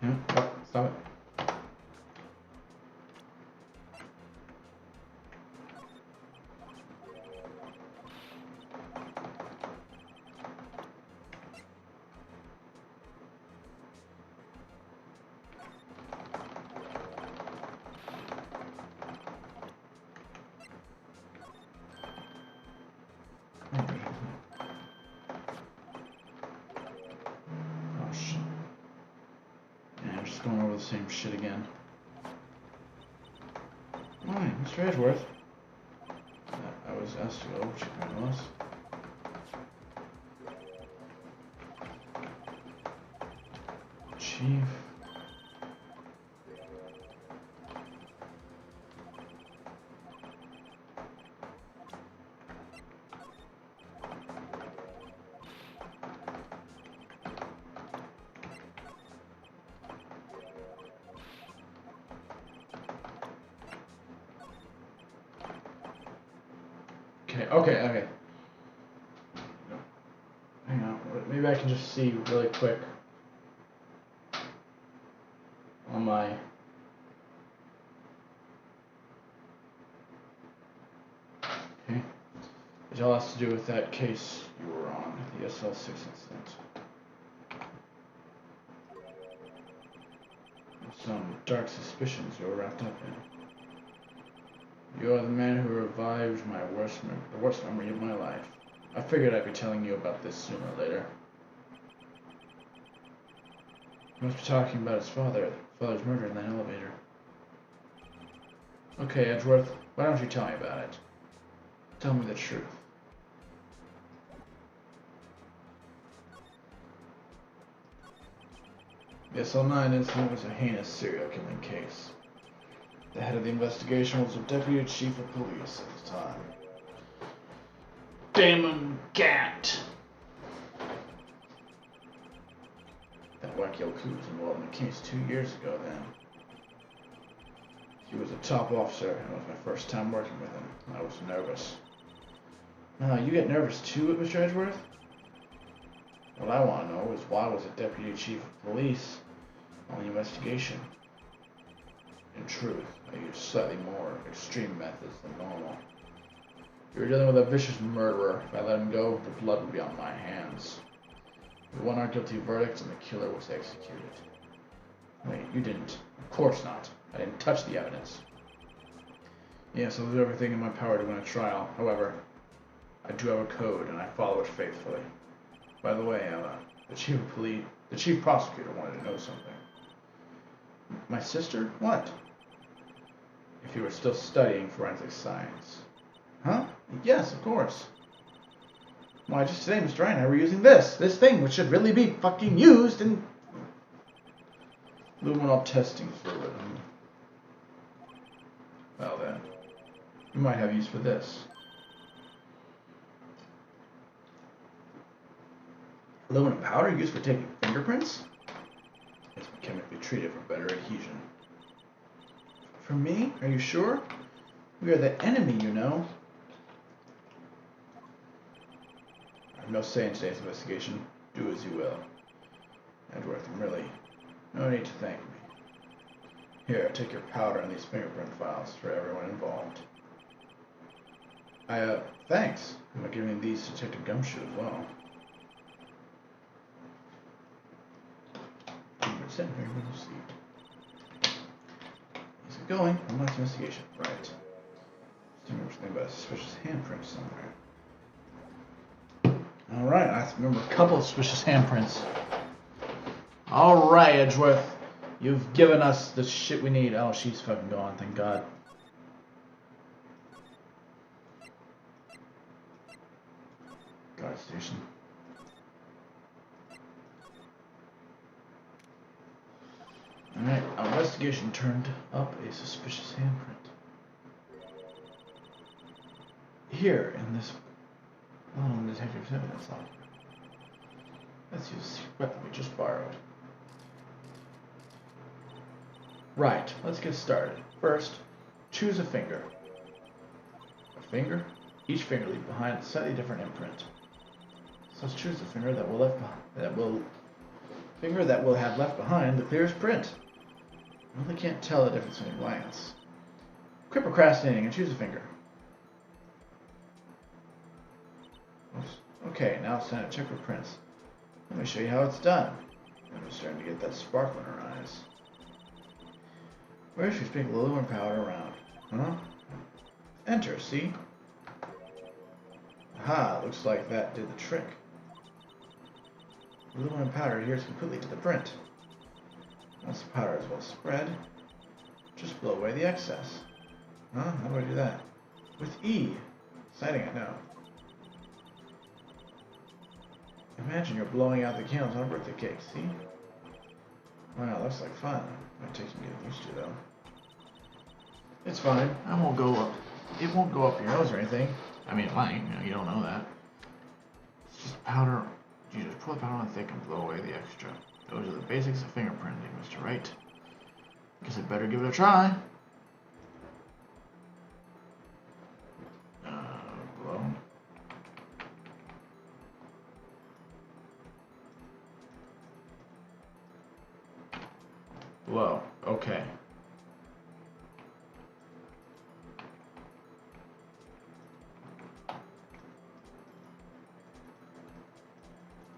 Yeah, oh, stop it. Oh shit. Yeah, I'm just going over the same shit again. Why, Mr. Edgeworth? I was asked to go, Chief Grant. Chief. Okay. Hang on. Maybe I can just see really quick on my. Okay. It all has to do with that case you were on, the SL6 incident. some dark suspicions you're wrapped up in. You are the man who revived the worst memory of my life. I figured I'd be telling you about this sooner or later. He must be talking about his father's murder in that elevator. Okay, Edgeworth, why don't you tell me about it? Tell me the truth. The SL9 incident was a heinous serial killing case. The head of the investigation was a deputy chief of police at the time. Damon Gant! That wacky old coup was involved in the case 2 years ago then. He was a top officer, and it was my first time working with him. I was nervous. You get nervous too, Mr. Edgeworth? What I want to know is why was a deputy chief of police on the investigation? In truth, I used slightly more extreme methods than normal. You were dealing with a vicious murderer. If I let him go, the blood would be on my hands. We won our guilty verdict and the killer was executed. Wait, you didn't. Of course not. I didn't touch the evidence. Yes, I'll do everything in my power to win a trial. However, I do have a code and I follow it faithfully. By the way, the chief prosecutor wanted to know something. My sister? What? If you were still studying forensic science. Huh? Yes, of course. Why, just today, Mr. Wright and I were using this thing, which should really be fucking used in luminol testing fluid. Well then, you might have use for this. Aluminum powder used for taking fingerprints? It's been chemically treated for better adhesion. For me? Are you sure? We are the enemy, you know. I have no say in today's investigation. Do as you will. Edgeworth, really, no need to thank me. Here, take your powder and these fingerprint files for everyone involved. Thanks. I'm giving these to Detective Gumshoe as well. Sit here in the seat. Is it going? One last investigation. Right. Remember something about a suspicious handprint somewhere. Alright, I remember a couple of suspicious handprints. Alright, Edgeworth. You've given us the shit we need. Oh, she's fucking gone, thank God. Guard station. Alright, our investigation turned up a suspicious handprint. Here, in this detective's evidence log. Let's use the weapon we just borrowed. Right, let's get started. First, choose a finger. A finger? Each finger leaves behind a slightly different imprint. So let's choose the finger that will have left behind the clearest print. I really can't tell the difference in a glance. Quit procrastinating and choose a finger. Okay, now it's time to check for prints. Let me show you how it's done. I'm starting to get that sparkle in her eyes. Where should we sprinkle aluminum powder around? Huh? Enter, see? Aha, looks like that did the trick. The aluminum powder adheres completely to the print. Once the powder is well spread, just blow away the excess. Huh? How do I do that? With E. Exciting, I know. Imagine you're blowing out the candles on a birthday cake, see? Wow, looks like fun. Might take some getting used to, though. It's fine. I won't go up. It won't go up your nose or anything. I mean, it might. You don't know that. It's just powder. You just pour the powder on thick and blow away the extra. Those are the basics of fingerprinting, Mr. Wright. Guess I'd better give it a try. Blow. Blow. Okay.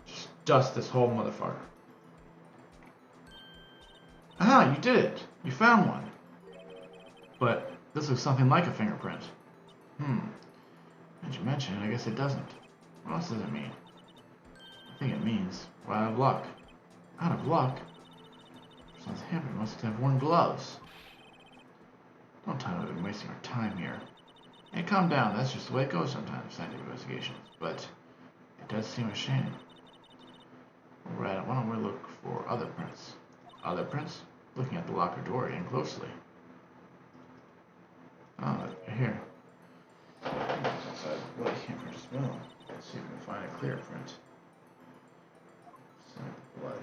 Just dust this whole motherfucker. Ah, you did it! You found one! But this looks something like a fingerprint. Now that you mention it, I guess it doesn't. What else does it mean? I think it means we're out of luck. Out of luck? Sounds happy. Must have worn gloves. Don't tell me we've been wasting our time here. Hey, calm down. That's just the way it goes sometimes in scientific investigations. But it does seem a shame. Alright, why don't we look for other prints? Other prints? Looking at the locker door again closely. Oh, they're here. Outside the blood hammer as well. Let's see if we can find a clear print. Sign of blood.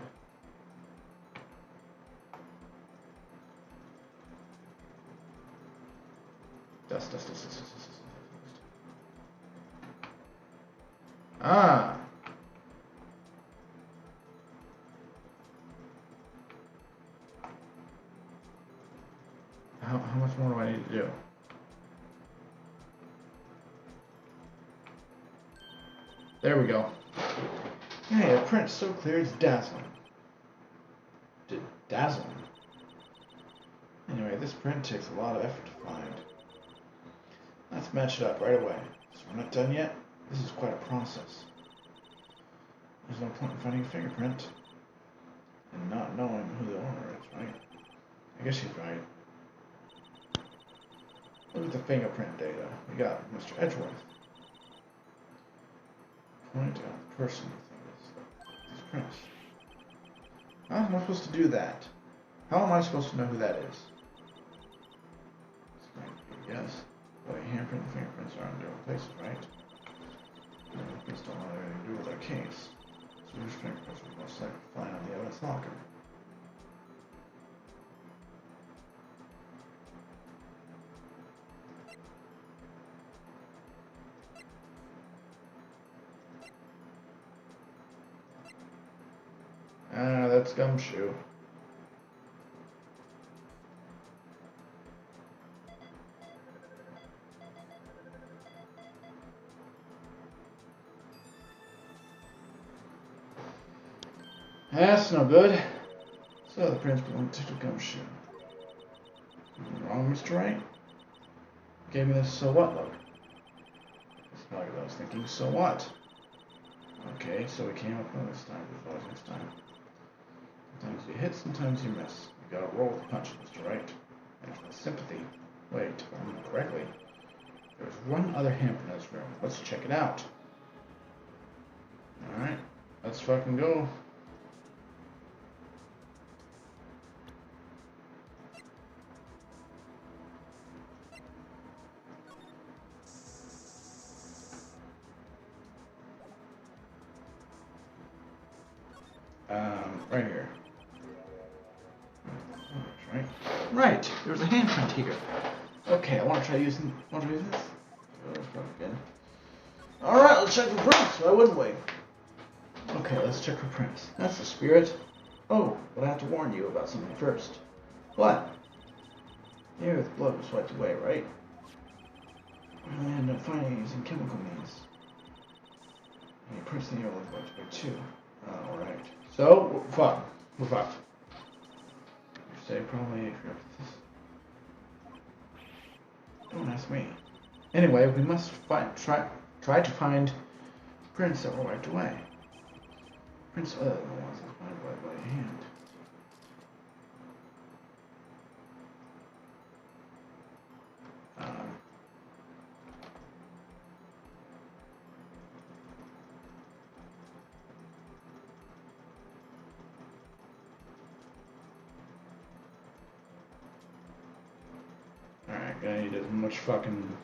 Dust. Ah! How much more do I need to do? There we go. Hey, a print so clear it's dazzling. Dazzling? Anyway, this print takes a lot of effort to find. Let's match it up right away. So we're not done yet? This is quite a process. There's no point in finding a fingerprint and not knowing who the owner is, right? I guess she's right. Look at the fingerprint data. We got Mr. Edgeworth. Point out the person with these prints. How am I supposed to do that? How am I supposed to know who that is? Yes. But handprint and fingerprints are in different places, right? Fingerprints don't have anything to do with our case. So whose fingerprints would most likely find on the evidence locker? Ah, that's Gumshoe. That's no good. So the prints belong to the Gumshoe. Anything wrong, Mr. Wright? Gave me this so what look. It's probably what I was thinking, so what? Okay, so we came up with this time, before next time. Sometimes you hit, sometimes you miss. You gotta roll with the punches, Mr. Wright. And for the sympathy. Wait, if I remember correctly, there's one other handprint in this room. Let's check it out. Alright, let's fucking go. Right here. Right. Right. There's a handprint here. Okay, I want to try using. Want to use this? Oh, that's probably good. All right, let's check for prints. Why wouldn't we? Okay, let's check for prints. That's the spirit. Oh, but I have to warn you about something first. What? The area with blood was wiped away, right? We only ended up finding it using chemical means. And the prints in the area was wiped away too. All right. So, we're fucked. You say probably if you're up to this. Don't ask me. Anyway, we must try to find prints that were wiped away. Prints other than the ones that were wiped by hand. I need as much fucking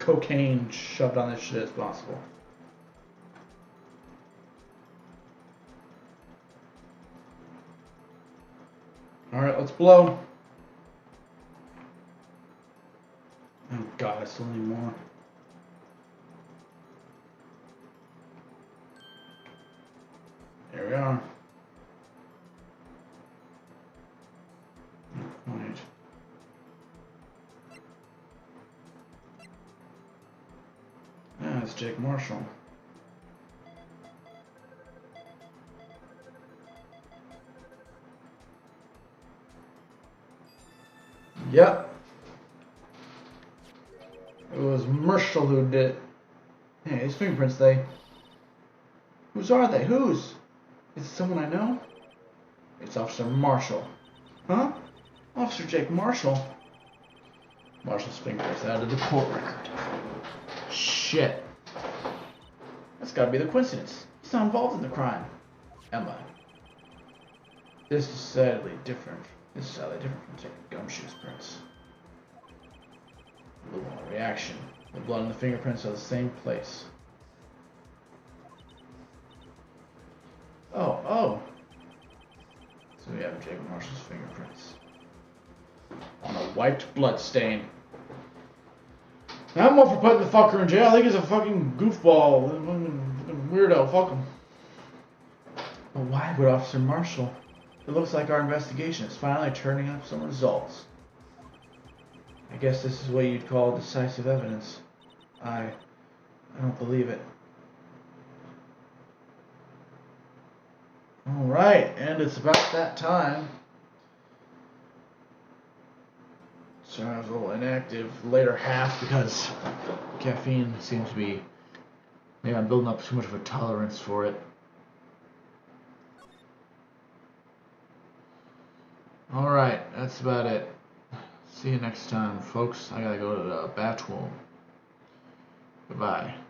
cocaine shoved on this shit as possible. Alright, let's blow. Oh god, I still need more. There we are. Right. Yeah, it's Jake Marshall. Yep. It was Marshall who did it. Hey, these fingerprints, Whose are they? Whose? Is it someone I know? It's Officer Marshall. Huh? Officer Jake Marshall? Marshall's fingerprints out of the court record. Shit. That's gotta be the coincidence. He's not involved in the crime. Am I? This is sadly different. This is sadly different from taking Gumshoe's prints. A little more reaction. The blood and the fingerprints are the same place. Oh. So we have Jake Marshall's fingerprints on a wiped blood stain. Now I'm all for putting the fucker in jail. I think he's a fucking goofball. Weirdo. Fuck him. But why would Officer Marshall? It looks like our investigation is finally turning up some results. I guess this is what you'd call decisive evidence. I don't believe it. Alright, and it's about that time. So I was a little inactive later half because caffeine seems to be, maybe I'm building up too much of a tolerance for it. Alright, that's about it. See you next time, folks. I gotta go to the bathroom. Goodbye.